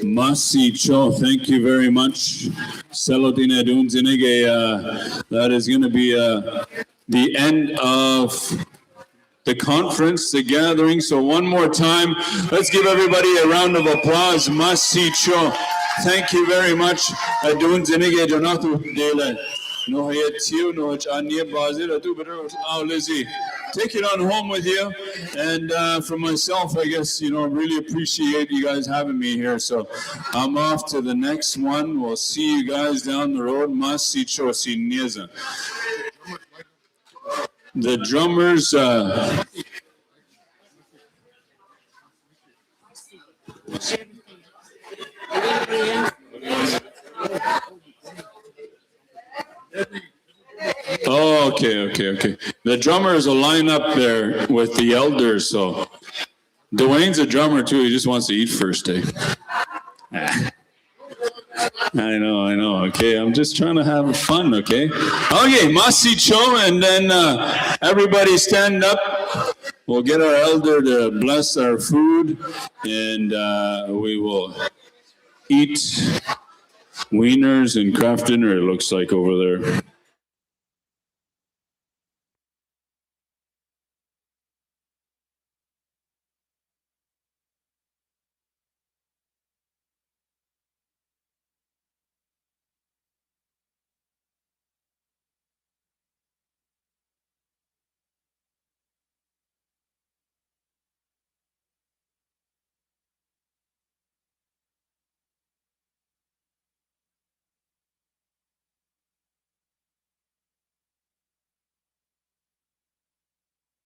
Masicho, thank you very much. Selotine Dunzinige, that is going to be the end of the conference, the gathering. So one more time, let's give everybody a round of applause. Masicho, thank you very much. Dunzinige Jonathan Dele. No, take it on home with you. And for myself, I guess, I really appreciate you guys having me here. So I'm off to the next one. We'll see you guys down the road. Masicho Sineza. The drummers, oh, okay. The drummers will line up there with the elders. So Dwayne's a drummer too. He just wants to eat first, eh? I know. Okay, I'm just trying to have fun. Okay. Masicho, and then everybody stand up. We'll get our elder to bless our food, and we will eat wieners and Kraft dinner. It looks like over there.